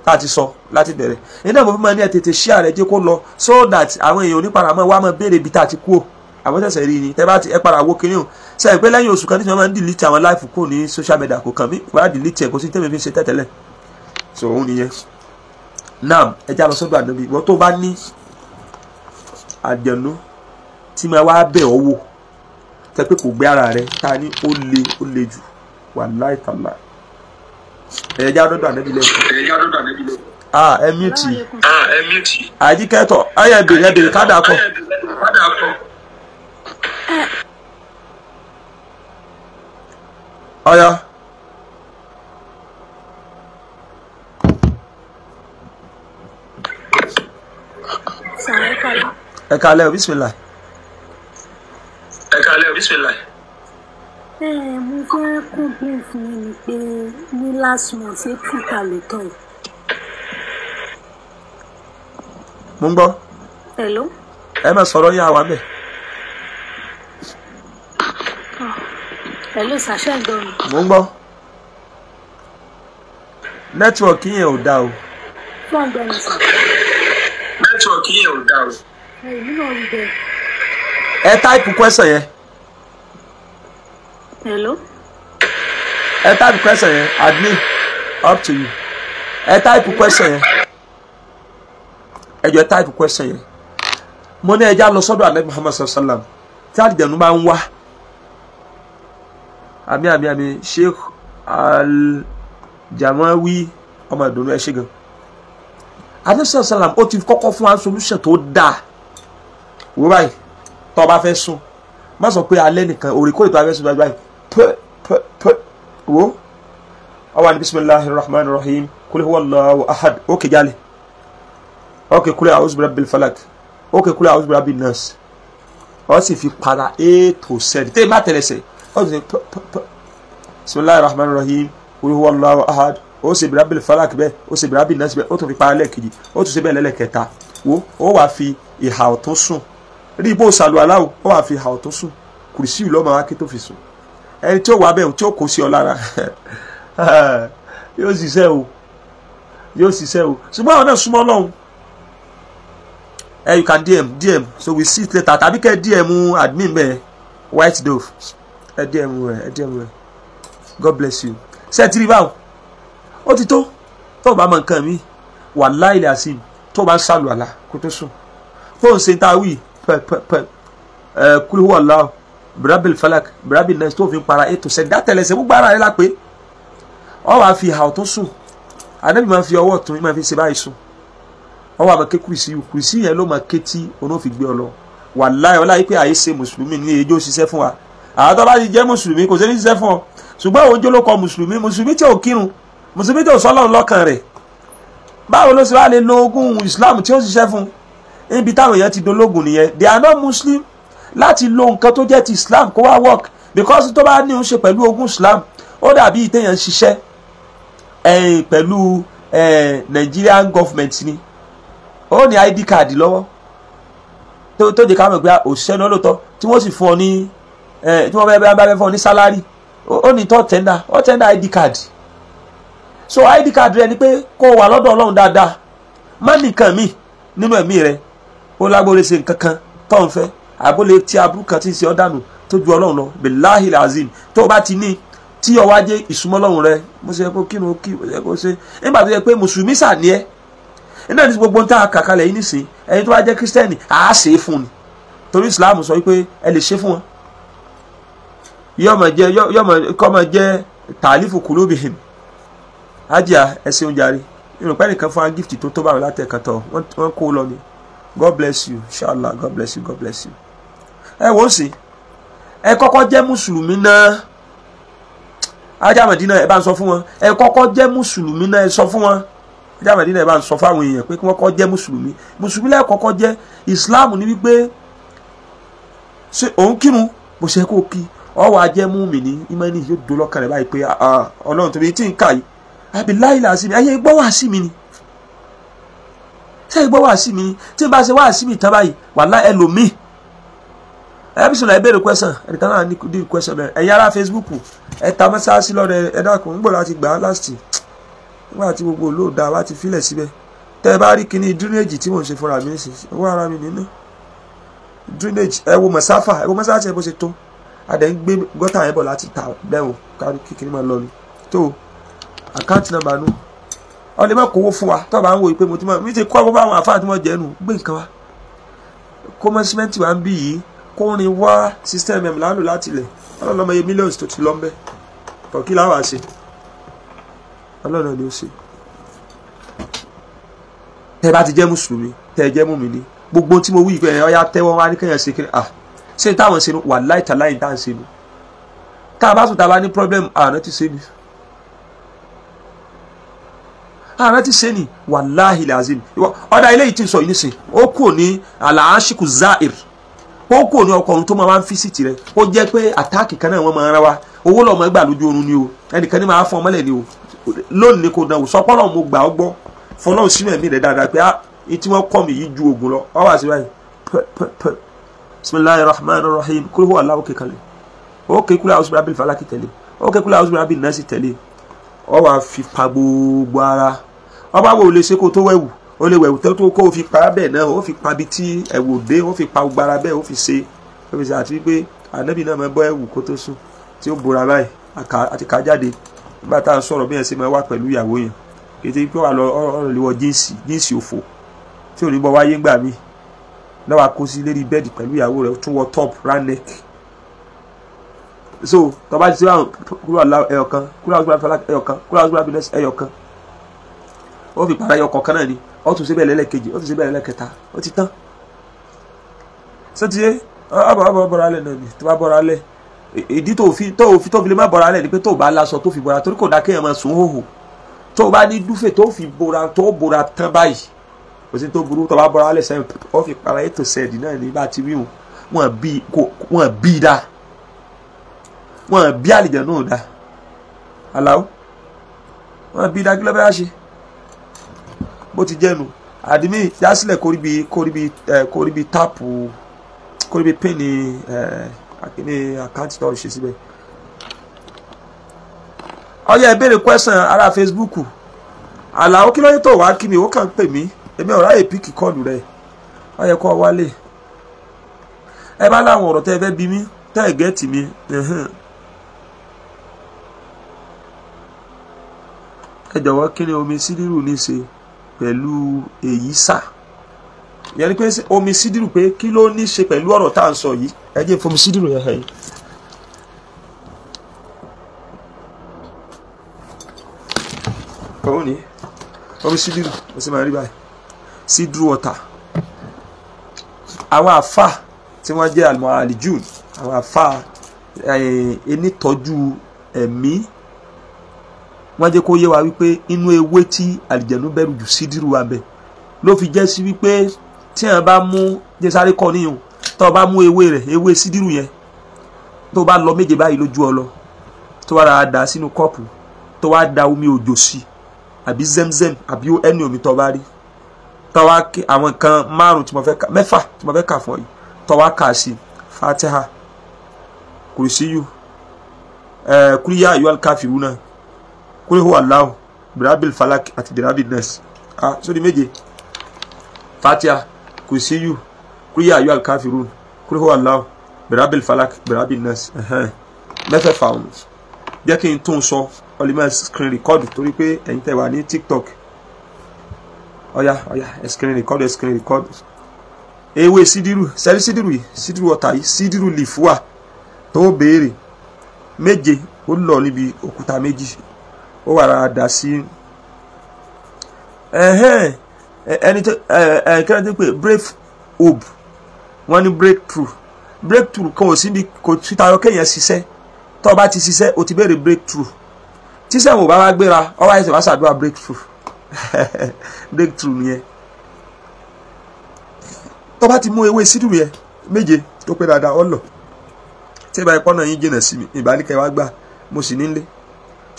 láti sọ láti bẹ̀rẹ̀ iná mo fi máa ní ẹ tètè share rẹ jẹ́ kó lọ so that àwọn èèyàn oníparamọ́ wa máa béèrè ibi tá a ti kú o àwọn ṣẹ̀ṣẹ̀ rí ni tẹ́ bá ti ẹ para wo kiri o sẹ́yìn pé lẹ́yìn oṣù kan tí wọ́n máa ń delete àwọn live kúrò ní social media kò kàn mí wàá delete ẹ̀ kò sí tẹ́lẹ̀ fi ṣe tẹ́tẹ́lẹ̀ so òun nìyẹn náà ẹ já lọ sọ́dọ̀ ànábì wọ́n tó bá ní àjẹnú tí máa wá bẹ̀ ọ́ wò tẹ́ pé kò gbé ara rẹ̀ ta ni ó le jù wallahi ta'ala ẹ já lọ́dọ̀ ànábì lẹ́yìn ẹ mute àjíkẹ́tọ̀ ayé bèrè kádà kọ́ ọ̀yá ẹ kálẹ́ o bismillah mo fẹ́ complain fún mi pé ní last month April kalẹ̀ tán yìí. mo ń gbọ́. hello. ẹ máa sọ̀rọ̀ yín àwa bẹ́ẹ̀. hello sàṣẹ gbọ́ mi. mo ń gbọ́. nẹ́tíwọ̀kì yẹn ò dáa o. fún ọgbẹ́ni sà. nẹ́tíwọ̀kì yẹn ò dáa o. èmi náà rí bẹ́ẹ̀. ẹ táìpù question yẹn. hello. ẹ táìpù question yẹn admin up to you. ẹ táìpù question yẹn. ẹ jọ̀ọ́ táìpù question yẹn. mo ní ẹja lọ sọ́dọ̀ Ànábì Muhammad sallam tí àdìjẹ̀nu máa ń wá. àmì Sheikh Al-Jamawi ọmọ ìdùnnú ẹ ṣe gan. Ànábì sallam ó ti kọ́kọ́ fún wa solution tó dáa. wò báyìí tó o bá fẹ́ sùn má sọ pé alẹ́ nìkan òrìkórè tó o bá fẹ́ sùn báyìí wo ọwọ́ ní bismillahir rahmanir rahim kul huwallahu ahad ókè jálẹ̀ ókè kul a'udhu birabbil falak ókè kul a'udhu birabbin nas ó sì fi para A to Z tẹ́ má tẹ̀lẹ̀sẹ̀ ó sì bismillahir rahmanir rahim kul huwallahu ahad ó sì birabbil falak bẹ́ẹ̀ ó sì birabbin nas bẹ́ẹ̀ ó tún fi para lẹ́ẹ̀kejì ó tún ṣe bẹ́ẹ̀ lẹ́lẹ́kẹta wo ó wá fi ìhà ọ̀tún sùn rí bó ṣàlù aláwọ̀ ó wá fi ìhà ọ̀tún sùn kùrìsì ìlú ọmọ wákè tó fi sùn ẹni tí ó wà bẹ́ẹ̀ tí ó kó sí ọ lára yóò ṣiṣẹ́ o ṣùgbọ́n àwọn náà súnmọ́ Ọlọ́run you can DM so we see it later tàbí kẹ́ DM admin bẹ́ẹ̀ white dove DM rẹ̀ God bless you ṣe ti rí báwo ó ti tó tó bá mọ nǹkan mi wallahi asim tó bá ń ṣàlù àlá kó tó sùn tó ń ṣe tá a wí kul huwallahu birabil falak birabil nas tó fi para A to Z dátẹ̀lẹsẹ̀ gbogbo ara rẹ̀ la pé ọ wàá fi ìhà ọ̀tún sùn Ànábì máa fi ọwọ́ ọ̀tún máa fi ṣe báyìí sùn ọ wàá máa ké kùrìsì yẹn ló máa ké tí oní fi gbé ọ lọ wàláhì ọlá yìí pé àyè ṣe mùsùlùmí ní ejò ṣiṣẹ́ fún wa àwọn tó bá ti jẹ́ mùsùlùmí kò sí ní ṣiṣẹ́ fún ọ ṣùgbọ́n òun jó ló kọ mùsùlùmí tí ò kírun mùsùlùmí tí ò sọ́lọ́run lọ́kàn rẹ̀ báwo ló ṣe wá lè lo ogún Islam tí ó ṣiṣẹ́ fún níbi táwọn èèyàn ti dológun nìyẹn they are not Muslim láti lo nǹkan tó jẹ́ ti Islam kó wá work because tó bá ní ń ṣe pẹ̀lú ogún Islam ó dàbí ìtẹ̀yàn ṣiṣẹ́ pẹ̀lú Nigerian government ni ó ní ID card lọ́wọ́ tó jẹ́ ká mọ̀ pé òṣìṣẹ́ náà lóòótọ́ tí wọ́n sì fún ọ ní tí wọ́n bá fẹ́ fún ọ ní salary ó ní tó tender ID card so ID card rẹ ni pé kó wà lọ́dọ̀ Ọlọ́run dáadáa má nìkan mi nínú ẹ̀mí rẹ ó lágbóore ṣe nǹkan kan tó ń fẹ́ àbólé tí aburú kan ti ń ṣe ọ́ dànù tó ju Ọlọ́run lọ billahi azim tó o bá ti ní tí ọwọ́ ajé ìsúnmọ́ Ọlọ́run rẹ mo ṣe kó kí mo ṣe kó ṣe nígbà tó yẹ pé mùsùlùmí sà ní ẹ iná ní gbogbo ń tá a kàkalẹ̀ yìí nìsín ẹni tó bá jẹ́ kírísítẹ́nì àá ṣe é fún ni torí Islam sọ wípé ẹ lè ṣe fún wọn yọmọ jẹ́ tàlífù kùlúbìhìm ájíà ẹsẹ̀ oúnjẹ àrí ìrùpẹ́ nìkan fún wa gift tó bá wọn látẹ̀kàn tọ̀ wọ́n kó lọ ni God bless you inshallah God bless you ẹ wọ́n sì ẹ kọ́kọ́ jẹ́ mùsùlùmí náà ajá Mẹdínà ẹ bá ń sọ fún wọn ẹ kọ́kọ́ jẹ́ mùsùlùmí náà ẹ sọ fún wọn ajá Mẹdínà ẹ bá ń sọ fáwọn èèyàn pé kí wọ́n kọ́ jẹ́ mùsùlùmí lẹ́ẹ̀ kọ́kọ́ jẹ́ Islam ní wípé ṣé òun kírun bó ṣe kó kí ọ wà jẹ́ mùmínì ìmánì yóò dó lọ́kàn rẹ̀ báyìí pé Ọlọ́run tóbi tí ń kà yìí àbí láì làásì mi ẹ̀yin gbọ́ wá sí mi ni ṣé gbọ́ wá sí mi ni tí n bá ṣe wá sí mi tán báyìí wàhálà ẹlòmíì ẹ bí sọ̀rọ̀ ẹ béèrè question ẹnìkan náà ní question bẹ́ẹ̀ ẹ̀yin ará Facebook ẹ ta mọ́sáàsì lọ́rẹ̀ ẹ dákun ń gbọ́ láti gbà á last nígbà tí gbogbo olóòdà wa ti filẹ̀ síbẹ̀ tẹ́ ẹ bá rí kíní drainage tí mò ń ṣe fúnra mi sí owó ara mi nínú drainage ẹ wo mọ́sáàsì ẹ bó ṣe tó adẹ̀ ń gbé gọ́tà yẹn bọ̀ láti ta bẹ́ẹ̀ o kárí kíkiri máa lọ ni tó account number nù ọ lè má kówó fún wa tó bá ń wo ìpè mo ti mọ̀ mi ti kọ́ bọ́ àwọn àfáà tí wọ́n jẹ́ nù gbé nǹkan wa kó mọ́ símẹ́ǹtì wa ń bí yìí kó rin wá system ẹ̀ lánàá láti ilẹ̀ ọlọ́lọ́mọ iye millions tó ti lọ ń bẹ́ tọ́ kí láwàá ṣe ọlọ́run ni ó ṣe tẹ́ bá ti jẹ́ mùsùlùmí tẹ́ ẹ jẹ́ mùmínì gbogbo tí mo wí ìpè ọ̀yà tẹ́wọ́ wá ní kéèyàn ṣe kiri ṣé táwọn ṣe nu wàláhì tàláhì tá à ń ṣe nu tá a bá sùn tá a bá ní problem àná ti ṣe ni àná ti ṣe ni wàláhì làzim ọ̀dà ilé yìí ti sọ yìí nísìn ó kù ní àlàáṣíkù záìr ó kù ní ọkọ̀ ọ̀run tó máa ń físìtì rẹ̀ ó jẹ́ pé àtáàkì kan náà wọ́n máa ń rán wa owó lọ́mọ ẹgbàá lójú oorun ni o ẹnìkan ní máa fún ọmọlẹ̀ ni o lónìí kò dánwò sọpọ́nà mo gbà ọ́ gbọ́ fọlọ́run sínú ẹ̀mí rẹ̀ dáadáa pé tí wọ́n kọ́ mi yìí ju oògùn lọ ọ wà sí báyìí bisimilahi rahman rahim kúrò wà láwọ́ kékalẹ̀ ó ké kúrò àwọn sùbìrì falaki tẹ̀lé ó ké kúrò àwọn sùbìrì nasi tẹ̀lé ọ wà fi pa gbogbo ara ọba wo lè ṣe kó tó wẹ̀wù ó lè wẹ̀wù tó kó o fi pa bẹ́ẹ̀ náà ó fi pa bí tí ẹ̀wù dé ó fi pa gbogbo ara bẹ́ẹ̀ ó fi ṣe àti wípé ànábì náà máa bọ́ ẹ̀wù kó tó sùn tí ó bora báyìí àti ká jáde nígbà tá à ń sọ̀rọ̀ bí yẹn ṣe máa wà pẹ̀lú ìyàwó yẹn kété pé wà lọ ọ̀rọ̀ lè wọ jíǹsì òfò tí ò ní bọ́ wáyé ńgbà míì náà wàá kó sí lérí bẹ́ẹ̀dì pẹ̀lú ìyàwó rẹ̀ tún wọ top round neck so tọ́ba ti ṣe àwọn kúrò àlá ẹyọkan kúrò àwọn gbàgbé ẹyọkan kúrò àwọn gbàgbé ẹyọkan ó fi para ẹyọkan kan náà ni ó tún ṣe bẹ́ẹ̀ lẹ́lẹ́kejì ó tún ṣe bẹ́ẹ̀ lẹ́lẹ́kẹta ó ti tán ṣé ti yé ọ̀bọ̀ bọ̀rọ̀ alẹ́ náà ni tó bá bọ̀rọ̀ alẹ́ ìdí tó fi lè má bọ̀rọ̀ alẹ́ ni pé tó bá láṣọ tó fi bọ̀rọ̀ torí kò dá kéèyàn máa sùn hóhò tó bá ní dúfè tó fi bọ̀rọ̀ tó bọ̀rọ̀ tán báyìí kò sí tó burú tó bá bọ̀rọ̀ alẹ́ sẹ́yìn ó fi para ètò sẹ́ẹ̀dì náà ní bá ti wí wọn bí dá wọn bí àlìjẹ náà dá aláwọ wọn bí dá kí ló bá ṣe bó ti jẹnu àdìmí jásílẹ̀ kóríbi táàpù kóríbi píìnì àkíní àkáǹtì tó ṣe síbẹ̀ ọyọ ìbéèrè question ara Facebook aláwọ kí ló yẹ tó wá kí mi ó kàn pè mí èmi ọ̀rá èpìkì kọlù rẹ̀ ọ yẹ kó wálé ẹ bá láwọn ọ̀rọ̀ tẹ́ ẹ fẹ́ bí mi tẹ́ ẹ gẹ́ẹ̀tì mi ẹ jọ̀wọ́ kí ni omi sídìrú ní ṣe pẹ̀lú èyí sà yẹn ni pé omi sídìrú pé kí ló ní ṣe pẹ̀lú ọ̀rọ̀ tá à ń sọ yìí ẹ jẹ́ fomi sídìrú yẹn hàn yín. òun ni omi sídìrú ó sì máa rí báyìí sídìrú ọ̀tà àwọn àfà tí wọ́n jẹ́ àlùmọ́ àlìjùn àwọn àfà enítọ́jú ẹ̀mí wọ́n jẹ́ kó yé wa wípé inú ewé tí àlìjẹ̀nú bẹ̀rù jù sídìrú wa bẹ̀ ló fi jẹ́ sí wípé tí wọ́n bá mú jésàrí kọ́ níyàn tó bá mú ewé rẹ̀ ewé sídìrú yẹn tó bá lọ méje báyìí lójú ọ lọ tó wá ra dà sínú kọ́ọ̀pù tó wá da omi òjò sí àbí zemzem àbí ẹni omi tó bá rí tó wá kí àwọn nǹkan márùn tí mo fẹ́ kà mẹ́fà tí mo fẹ́ kà fún ọ yìí tó wá kà sí fatiha kùrìsíyù kúríyá ayọ́ alikafirú náà kúrò huwa Allahu birabil falak àti birabil nas sórí méje fatiha kùrìsíyù kúríyá ayọ́ alikafirú kúrò huwa Allahu birabil falak birabil nas mẹ́fẹ̀ẹ̀fà ọ̀hún jẹ́ kí n tún sọ ọlẹ́mọ̀ screen record torí pé ẹ̀yin tẹ́ wà ní TikTok ọ̀yà screen record ewé sídìrú sẹ́rí sídìrú yìí sídìrú ọ̀tà yìí sídìrú leaf wà tó béèrè méje ó lọ níbi òkúta méjì ó wà rà dà sí ẹni tó kíni tó pé brave hope wọ́n ní breakthrough kan ò síbi kò títayọ kéèyàn ṣiṣẹ́ tó bá ti ṣiṣẹ́ o ti béèrè breakthrough tíṣẹ́ wọn ò bá wá gbéra ọ wá ẹsẹ̀ wá ṣàdúrà breakthrough nìyẹn tó bá ti mú ewé sídùú yẹn méje tó pé dáadáa ọ lọ tí ìbá ipọ́nà yín jìnà sí mi ìbá ní kẹ́ wá gbà mo sì nílé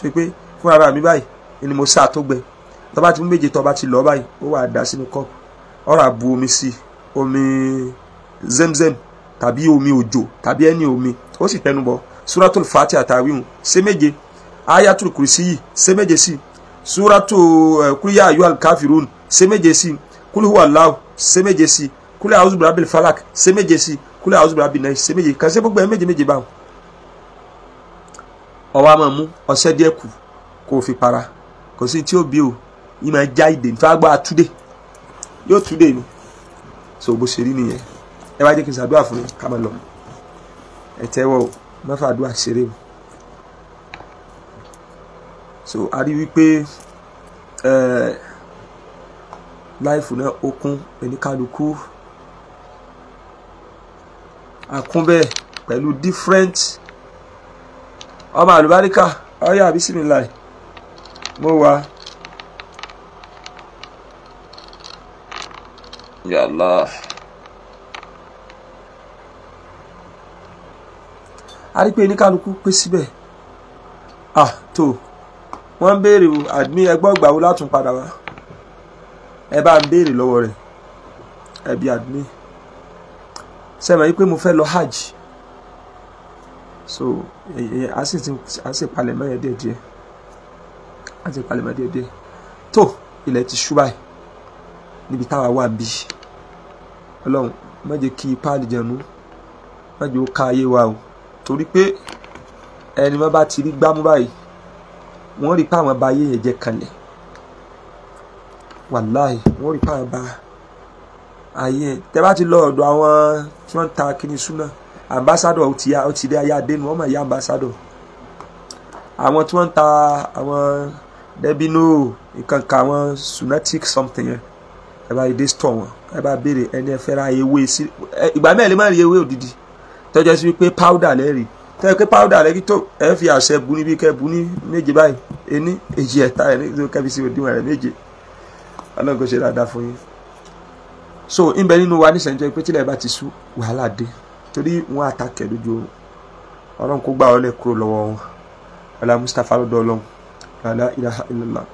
tó pé fún ara mi báyìí ni mo sá tó gbẹ tó bá ti mú méje tó bá ti lọ báyìí ó wà dá sínú cup ó rà bu omi sí omi zemzem tàbí omi òjò tàbí ẹni omi ó sì tẹnubọ suratul fatiha àtàwíhùn ṣe méje ayatul kursiyi ṣe méje sí suratul kúlíyà ayyuhal kafirun ṣe méje sí kúlí huwallahu ṣe méje sí kúlí a'udhu birabbil falak ṣe méje sí kúlí a'udhu birabbin nas ṣe méje kan ṣe gbogbo ẹ méje méje báwọn ọwọ́ a máa mú ọṣẹ díẹ̀ kù kó o fi para kò sí tí ó bí o yìí máa já ìdè nípa agbára túdé yóò túdé ni so bó ṣe rí nìyẹn ẹ wá jẹ́ kí n ṣàdúrà fún yín ká máa lọ ẹ tẹ́wọ́ o mẹ́fà àdúrà ṣeré o so a rí wípé láìfù náà ó kún oníkálukú àkún bẹ́ẹ̀ pẹ̀lú different ọmọ àlùbáríkà ọyá bismillah mo wá ya Allah a rí pé oníkálukú pé síbẹ̀ tó wọ́n ń béèrè àdmí ẹgbọ́ ìgbàwó látún padà wá ẹ bá ń béèrè lọ́wọ́ rẹ̀ ẹbí àdmí sẹ́mọ̀ yí pé mo fẹ́ lọ hajj so a sì palẹ̀mọ́ yẹn díẹ̀díẹ̀ a sì palẹ̀mọ́ díẹ̀díẹ̀ tó ilẹ̀ ti ṣú báyìí níbi táwa wà bí ọlọ́run má jẹ́ kí páàlì jẹ̀nu má jẹ́ ó ká ayé wa o torí pé ẹni má bá ti rí gbámú báyìí wọ́n rí pé àwọn bá ayé yẹn jẹ́ kanlẹ̀ wàláhì wọ́n rí pé àwọn bá ayé yẹn tẹ́ bá ti lọ ọ̀dọ̀ àwọn tí wọ́n ń ta kíní súná ambassador ó ti dé ayé adénu wọ́n mọ̀ ya ambassador àwọn tí wọ́n ń ta àwọn debino ìkànkà àwọn sunatic something yẹn ẹ bá dé store wọn ẹ bá béèrè ẹni ẹ fẹ́ ra ewé sí ìgbà mẹ́rin lè má rí ewé òdìdí tọ́jọ́ sí wípé powder lẹ́rìí tẹ́ pé powder lẹ́rìí tó ẹ fi àṣẹ bu níbi kẹ́ bu ní méje báyìí ení èjì ẹ̀ta ẹ̀ ní kẹ́bi sí òdiwọ̀n rẹ̀ méje ọlọ́run kò ṣe dáadáa fún yín so ń bẹ nínú wa nísìnyí tó pé tílẹ̀ bá ti sú wàhálà dé torí wọn àtàkẹ́ lójú oorun ọlọ́run kó gbà ọ́ lẹ̀ kúrò lọ́wọ́ wọn ọlá Mustapha lọ́dọ̀ ọlọ́run la ilaha illallah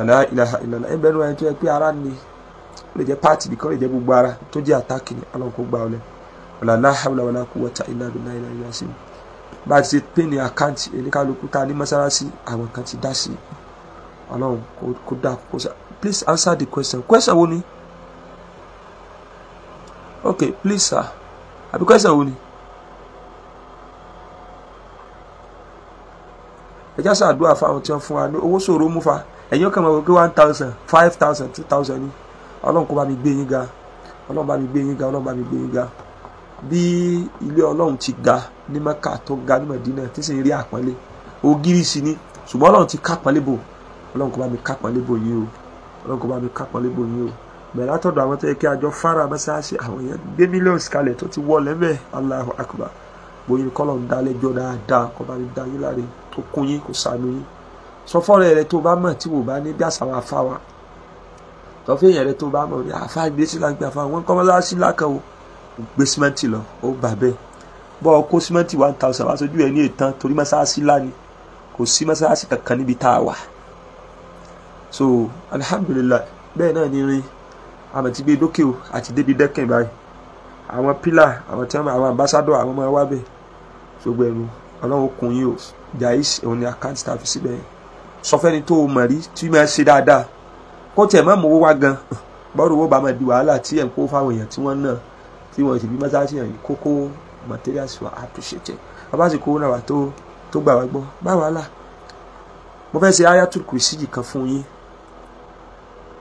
la ilaha illallah ń bẹ nínú ẹni tó yẹ pé ara ni ó lè jẹ́ pààtì nìkan lè jẹ́ gbogbo ara tó jẹ́ àtàkì ni ọlọ́run kó gbà ọ́ lẹ̀ wala la hawla wala quwwata illa billahi al-aliyyil azim bá ti pín ní àkáǹtì oníkálukú ta ní mọ́sálásí àwọn kan ti dá sí ọlọ́run kó dá kó sá please answer the question wo ni okay please sir àbí question wo ni ẹ já ṣàdúrà fáwọn tí wọ́n fún wa ní owó ṣòro mú fa ẹ̀yin ó kàn máa wọ pé 1,000 5,000 2,000 ní ọlọ́run kó bá mi gbé yín ga ọlọ́run bá mi gbé yín ga ọlọ́run bá mi gbé yín ga bí ilé ọlọ́run ti ga ní Mẹ́kà tó ga ní Mẹdínà tí sì ń rí àpọ́nlé ògiri sí ni ṣùgbọ́n ọlọ́run ti kápọ́nlé bò ọlọ́run kó bá mi kápọ́nlé bò yín o ọlọ́run kó bá mi kápọ́nlé bò yín o bẹ̀rẹ̀ látọ̀dọ̀ àwọn tó yẹ kí àjọ fara mọ́sáàsì àwọn èèyàn gbé mílíọ̀nù kalẹ̀ tó ti wọlé mẹ́ Allahu Akbar bóyin kọ́lọ̀ ń dálẹ́jọ́ dáadáa kó bá mi dá yín láre tó kún yín kó ṣàánú yín sọ fọ́ọ̀rẹ́ rẹ tó bá mọ̀ tí wò bá ní bí àṣà wa fáwa tọ́fẹ́ rẹ tó bá mọ̀ ní àfa ìgbésí lágbè àfa wọn kọ́ mọ́sáàsì lákàn o gbé símẹ́ǹtì lọ ó bà bẹ́ẹ̀ bọ́ ọ kó símẹ́ǹtì 1,000 wá sójú ẹ̀ ní ìtàn torí mọ́sáàsì lánìí kò sí mọ́sáàsì kankan níbi tá a wà so alhamdulillah bẹ́ẹ̀ náà ní rin àmọ̀ ti gbé dókè o àti débi dẹ́kẹ̀ báyìí àwọn pílà àwọn tí wọ́n àwọn ambassador àwọn ọmọ wa bẹ́ẹ̀ ṣògbọ́n ẹnu ọlọ́run kùn yín o jais òun ni account staff síbẹ̀ sọ fẹ́ni tó o mọ̀ rí tí mo ṣe dáadáa kó tiẹ̀ má mọ owó wá gan bọ́ọ̀rù owó bá máa di wàhálà tí ẹ̀ ń kó fáwọn èèyàn tí wọ́n náà tí wọ́n sì bí mọ́sáàsì yàn kókó materials wa appreciate bàbá sì kó náà wà tó gbà wá gbọ́ bá wàhálà mo fẹ́ ṣe ayatul kursi kan fún yín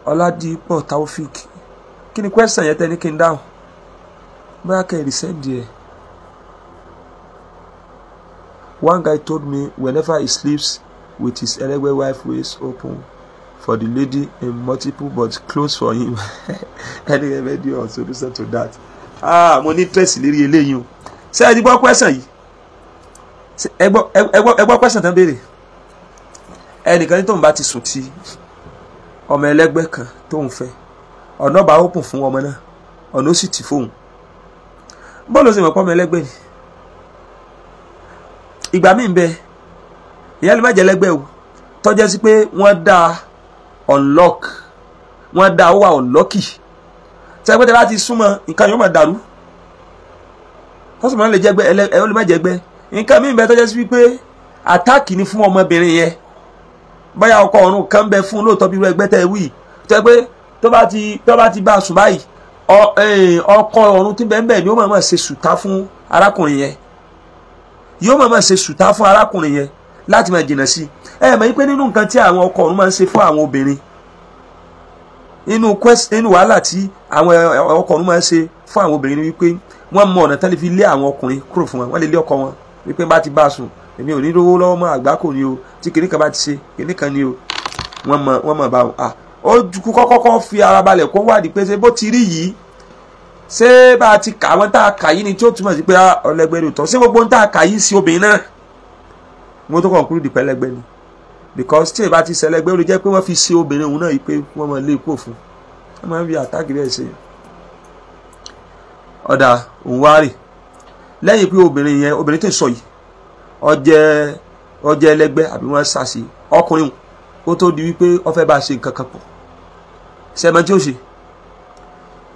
Ọládìpọ̀ Taofik kí ni question yẹn tẹ́ ní kí n dáhùn bóyá kẹ́ ẹ̀ resend ẹ̀. One guy told me whenever he sleeps with his elegwe wife waist open for the lady in multiple but close for him. Any remedy or solution to that? Mo ní interest lérí eléyìí o. Ṣé ẹ ti gbọ́ question yìí? Ẹ gbọ́ question tán béèrè. Ẹnìkan ní tóun bá ti sùn tí ọmọ ẹlẹ́gbẹ́ kan tóun fẹ́ ọ̀nà bá open fún ọmọ náà ọ̀nà ó sì tì fóun. Bọ́ọ̀lù sì mọ̀ pọ́ ọmọ ẹlẹ́gbẹ́ ni. Ìgbà míì ń bẹ ìyá lè má jẹ́ ẹlẹ́gbẹ́ o tó jẹ́ sí pé wọ́n dá unlock, wọ́n dá ó wà unlucky tẹ́ pé tẹ́ bá ti súnmọ́ nǹkan yóò máa dàrú kọ́sùmọ́ lè jẹ́gbẹ́ ẹ̀ ó lè má jẹ́gbẹ́ nǹkan mí bẹ́ẹ̀ tó jẹ́ sí pé àtáàkì ni fún ọmọbìnrin yẹn bóyá ọkọ ọ̀run kan bẹ fún lóòótọ́ bí ẹgbẹ́ tẹ́ wí tẹ́ pé tó bá ti bá a sùn báyìí ọkọ ọ̀run tí bẹ́ẹ̀ ni ó máa ṣe sùtá fún arákùnrin yẹn yóò máa ṣe sùtá fún arákùnrin yẹn láti máa jìnnà sí mọ̀ pé nínú nǹkan tí àwọn ọkọ ọ̀run máa ń ṣe fún àwọn obìnrin nínú wàhálà tí àwọn ọkọ ọ̀run máa ń ṣe fún àwọn obìnrin wípé wọ́n mọ ọ̀nà tẹ́lẹ̀ fi lé àwọn ọkùnrin kúrò fún wọn wọ́n lè lé ọkọ wọn wípé bá ti bá a sùn èmi ò ní rówó lọ́wọ́ mọ́ àgbákò ni o tí kìnìkan bá ti ṣe kìnìkan ni o wọ́n mọ̀ bá wọn ó kọ́kọ́ fi ara balẹ̀ kó wádìí pé ṣé bó ti rí yìí ṣé bá a ti kà wọ́n tá a kà yìí ni tí ó túmọ̀ sí pé ọlẹ́gbẹ́ ló tọ́ ṣé gbogbo ń tá a kà yìí sí obìnrin náà wọ́n tó conclude pé ẹlẹ́gbẹ́ ni because tí ìbá ti ṣẹlẹ́gbẹ́ ó lè jẹ́ pé wọ́n fi ṣe obìnrin òun náà yìí pé wọ́n máa lé ikú òfin wọ́n máa ń fi àtàkì bẹ́ẹ̀ ṣe ọ̀dà òun wá rè lẹ́yìn pé obìnrin tó ń sọ yìí ọjẹ́ ẹlẹ́gbẹ́ àbí wọ́n ṣàṣì ọkùnrin ó tó di wípé ó fẹ́ bá ṣe nǹkan kan pọ̀ sẹ́mọ̀ tí ó ṣe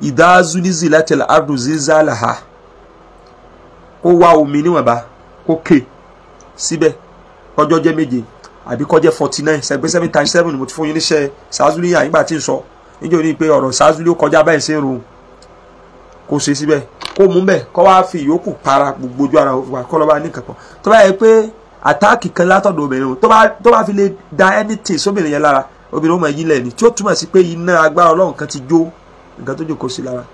ìdázúnízì láti àrùn zizalaha kó wá omi níwọ̀nba kó ké síbẹ̀ kọjọ́ jẹ́ 7 àbí kọjẹ́ 49 sẹ́gbẹ́ 7 times 7 ni mo ti fún yín níṣẹ́ sàázúlì yà nígbà tí ń sọ níjẹ́ òní pé ọ̀rọ̀ sàázúlì ó kọjá báyìí sí irun kó ṣe síbẹ̀ kó mú bẹ́ẹ̀ kó wá fi ìyókù para gbogbo ojú ara wa kọ́ lọ́ba ní kankan tó bá yẹ pé àtáàkì kan látọ̀dọ̀ obìnrin tó bá fi lè da anything sóbìnrin yẹn lára obìnrin ó máa yí lẹ́ni tí ó túmọ̀ sí pé iná agbára ọlọ́run kan ti jó nǹkan tó jòkó sí lára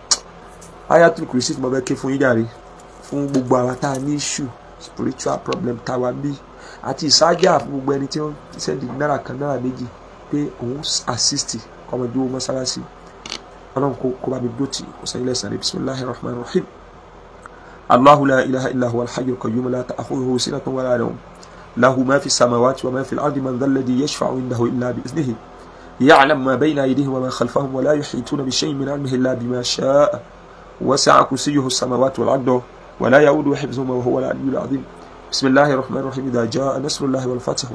ayatul kursi tí mo bẹ́ ké fún yín jàre fún gbogbo àwa tá a ní issue spiritual problem tá a wà bí àti ìsájà fún gbogbo ẹni tí wọ́n sẹ́ndì náírà kan náírà méjì pé òun assist kọ́mọdé owó mọ́sálásí ọlọ́run kó bá mi dó tì ó sẹ́yìn lẹ́sàn-án bismillahir rahmanir rahim allahu la ilaha illa huwa al-hayyul qayyum la ta'khudhuhu sinatun wa la nawm lahu ma fi as-samawati wa ma fi al-ardi man dhal ladhi yashfa'u indahu illa bi idhnihi يعلم ما بين أيديهم وما خلفهم ولا يحيطون بشيء من علمه إلا بما شاء وسع كرسيه السماوات والأرض ولا يؤوده حفظهما وهو العلي العظيم بسم الله الرحمن الرحيم إذا جاء نصر الله والفتح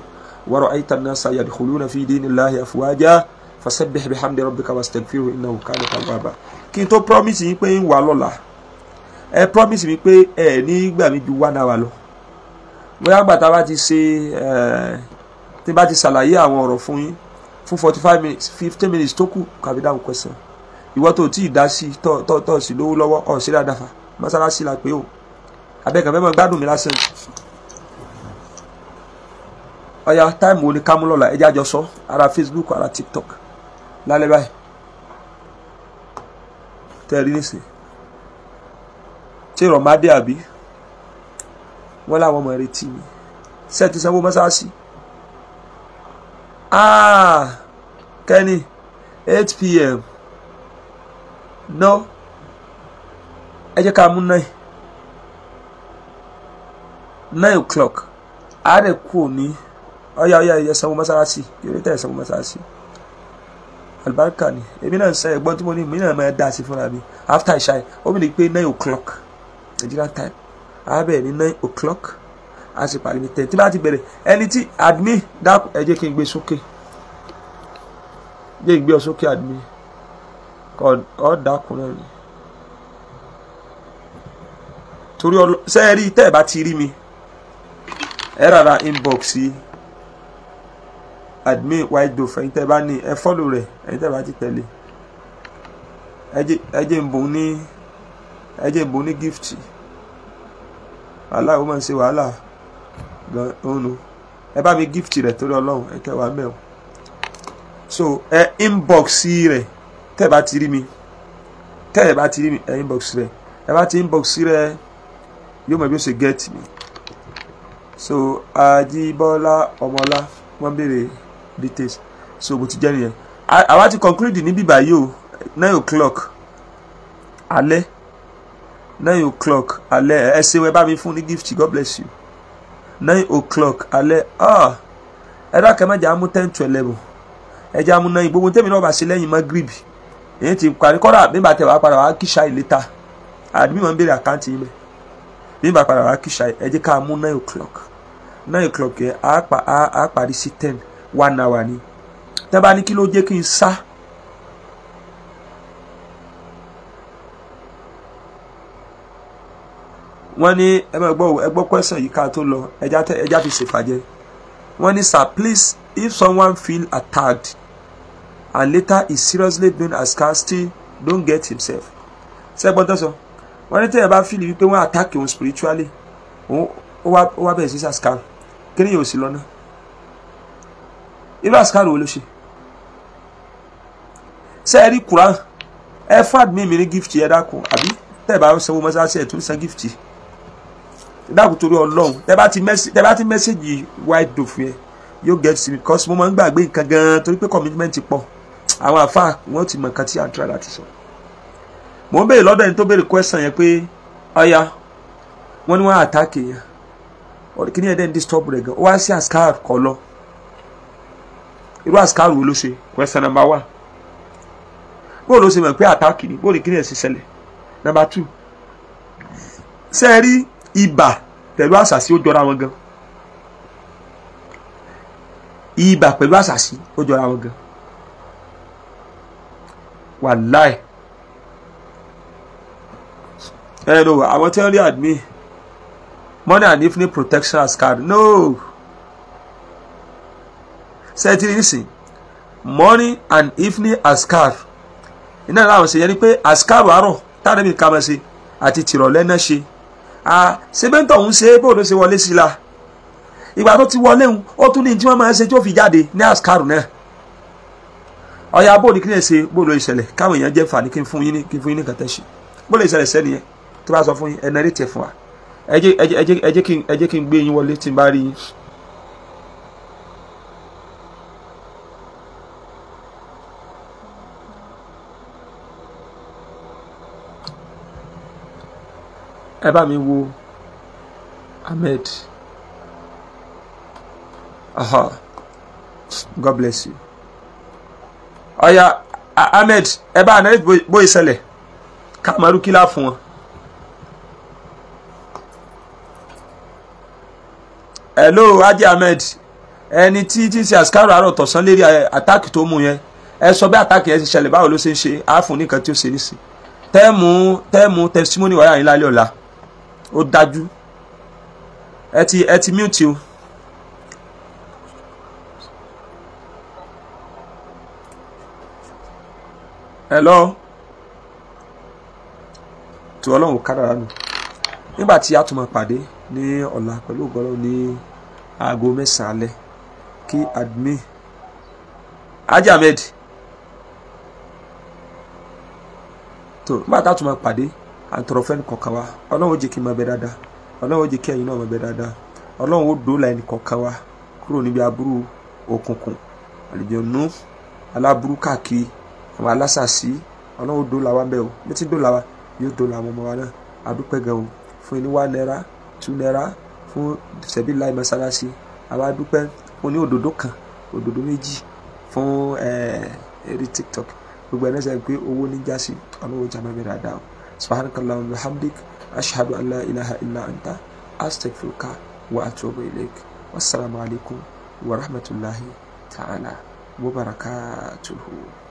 ورأيت الناس يدخلون في دين الله أفواجا فسبح بحمد ربك واستغفره إنه كان توابا kí n tó promise yín pé ń wà lọ́la ẹ promise mi pé ẹ ní gbà mí ju 1 hour lọ bóyá gbàtà bá ti ṣe tí bá ti ṣàlàyé àwọn ọ̀rọ̀ fún yín fún 45 minutes 15 minutes tó kù kàbí dáhùn question ìwọ tó tí ì dá sí tọ́ sí lówó lọ́wọ́ ọ̀ sí dáadáa mọ́sálásí la pé o abẹ́kàn fẹ́ mọ́ gbádùn mi lásán ọ̀ya táìmù oní kámúlọ́la ẹjẹ́ àjọsọ ara Facebook ara TikTok lálẹ́ báyìí tẹ́ẹ̀rí nísìn tí ìrọ̀mádé àbí wọ́n láwọn ọmọ retí mi sẹ́ẹ̀tì sanwó mọ́sálásí Kenny 8 p.m. no ẹ jẹ́ ká mú 9 o'clock àárẹ̀ kú ní ọ̀yà ẹ̀yẹ sanwó mọ́sálásí yóò tẹ̀ sanwó mọ́sálásí alibarika ni èmi náà ń sẹ́ ẹ̀gbọ́n tí mo ní mi náà máa dá sí fúnra mi after ìṣáì ó mi ní pé 9 o'clock Nigerian time àbẹ̀ ní 9 o'clock a sì parí ní 10 tí bá ti bẹ̀rẹ̀ ẹni tí admin dákun ẹ jẹ́ kí n gbé sókè jẹ́ ìgbé ọ sókè admin kọ́ dákun náà ni torí sẹ́ẹ̀rí tẹ́ ẹ̀ bá ti rí mi ẹ rárá inbox admin white dove ẹ̀yin tẹ́ bá ní ẹ follow rẹ̀ ẹ̀yin tẹ́ bá ti tẹ̀lé ẹ jẹ́ ń bò ní gift wàhálà ó máa ń ṣe wàhálà gan òun ẹ bá mi gift rẹ̀ torí ọlọ́run ẹ kẹwàá mẹ́wọ̀n so ẹ inbox rẹ̀ tẹ́ ẹ bá ti rí mi ẹ inbox rẹ̀ ẹ bá ti inbox rẹ̀ yóò mọ̀ bí ó ṣe get mi so Ajíbọ́lá ọmọlá wọ́n béèrè details so bó ti jẹ́ nìyẹn àwa ti conclude ní bíbá yìí o 9 o'clock alẹ́ 9 o'clock alẹ́ ẹ ṣe wẹ́ bá mi fún ní gift God bless you 9 o'clock alẹ́ ẹ dákẹ́ mẹ́jà á mú 10 to 11 ẹ jẹ́ á mú 9 gbogbo tẹ́mi náà bá ṣe lẹ́yìn Maghrib èyí ti parí kọ́ra bí bá tẹ̀ wá padà wá kíṣà ìlétà àdúgbò máa ń béèrè àkáǹtì yìí mẹ́ bí bá padà wá kíṣà ẹ jẹ́ ká mú 9 o'clock 9 o'clock yẹn á parí sí 10 1 hour ni tẹ́ bá ní kí ló jẹ́ kí n sá wọ́n ní ẹ gbọ́ question yìí ká tó lọ ẹja fi ṣèfàjẹ́ wọ́n ní sir please if someone feel attacked and later is seriously doing askar still don't get himself ṣe gbọ́n tó sọ wọ́n ní tẹ́yẹ̀ bá feel wípé wọ́n attack òun spiritually ó wá bẹ̀rẹ̀ sí askar kí ni yóò sí lọ́nà irú askar wo ló ṣe ṣe ẹ rí Quran ẹ fún admin mi ní gift yẹn dákun àbí tẹ́ẹ̀ bá sanwó mọ́sáàsì ẹ̀ tún san gift dákun torí Ọlọ́run tẹ́ bá ti mẹ́sẹ̀gì white dove yẹn yóò get sí mi because mo máa ń gbàgbé nǹkan gan torí pé commitment pọ̀ àwọn àfáà wọn ti mọ nǹkan tí à ń try láti sọ mo ń béèrè lọ́dọ̀ ẹni tó béèrè question yẹn pé ọ̀ya wọ́n ní wọ́n attack yẹn kí ni ẹ̀dẹ̀ ń disturb rẹ̀ gan ó wá sí askar kọ́ lọ irú askar wo ló ṣe question number 1 bó ló ṣe mọ̀ pé attack ni bó ní kí ni ẹ̀ sì ṣẹlẹ̀ number 2 ṣe é rí ibà pẹ̀lú àṣàṣì ó jọra wọn gan ibà pẹ̀lú àṣàṣì ó jọra wọn gan wàláì no àwọn tí wọ́n rí admin morning and evening protection askar no ṣẹ́tìrì nísìn morning and evening askar iná láwọn ṣe yẹn ni pé askar àárọ̀ táwọn ẹbí ká máa ṣe àti tìrọ̀lẹ́ náà ṣe sẹ́bẹ̀ntọ̀ ń ṣe bóòdó ṣe wọlé sí la ìgbà tó ti wọlé ń ó tún ní tí wọ́n máa ń ṣe tí ó fi jáde ní askar náà ọ̀yà bóòdì kí ni ẹ̀ ṣe bóòdó ìṣẹ̀lẹ̀ káwọn èèyàn jẹ́ fàní kí n fún yín ní kàtẹ́ ṣe bóòdó ìṣẹ̀lẹ̀ sẹ́ni yẹn tó bá sọ fún yín ẹ̀nà rètí ẹ̀ fún wa ẹ jẹ́ kí n gbé yín wọlé tí n bá rí yín. ẹ bá mi wo Ahmed God bless you ọ̀ya Ahmed ẹ bá àná bó ìṣẹ̀lẹ̀ kàmárù kílà fún wọn. hello Haji Ahmed ẹni tí ṣe àṣkárò àárọ̀ tọ̀sán lérí àtàkì tó mú yẹn ẹ sọ bí àtàkì yẹn ti ṣẹlẹ̀ báwo ló ṣe ń ṣe àáfún nìkan tí ó ṣe nísìn tẹ́ẹ̀mù testimony wáyà yín lálẹ́ ọ̀la ó dájú ẹ ti mute o. hello tí Ọlọ́run kádàrá nù nígbà tí a tún máa pàdé ní ọ̀la pẹ̀lú ògbọ́lọ́ ní aago 9 alẹ́ kí admin Haji Ahmed tó nígbà tá a tún máa pàdé àǹtọ̀rọ̀fẹ́ nìkọ̀ọ̀kan wa Ọlọ́run ó jẹ́ kí n máa bẹ dáadáa Ọlọ́run ó jẹ́ kí ẹ̀yin náà máa bẹ dáadáa Ọlọ́run ó dóòlà ẹnìkọ̀ọ̀kan wa kúrò níbi aburú òkùnkùn àlùjànnú aláburú káàkiri àwọn alásàsí Ọlọ́run ó dóòlà wa bẹ́ẹ̀ o bí tí dóòlà wa yóò dóòlà àwọn ọmọ wa náà adúpẹ́ gan o fún ní 1 naira 2 naira fún sẹ́bíláì mọ́sálásí àwa dúpẹ́ fún ní òdòdó kan òdòdó méjì fún eré TikTok gbogbo ẹ̀rẹ́ sẹ́yìn pé owó ní jásí ọlọ́wọ́ jàmọ́ mi rà dáa subhanakallah wa bihamdik ashhadu an la ilaha illa anta astaghfiruka wa atubu ilaik wassalamu alaikum wa rahmatullahi ta'ala wa barakatuhu.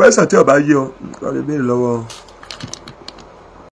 Kwẹ́sàn tí ọba yí ọ lè béèrè lọ́wọ́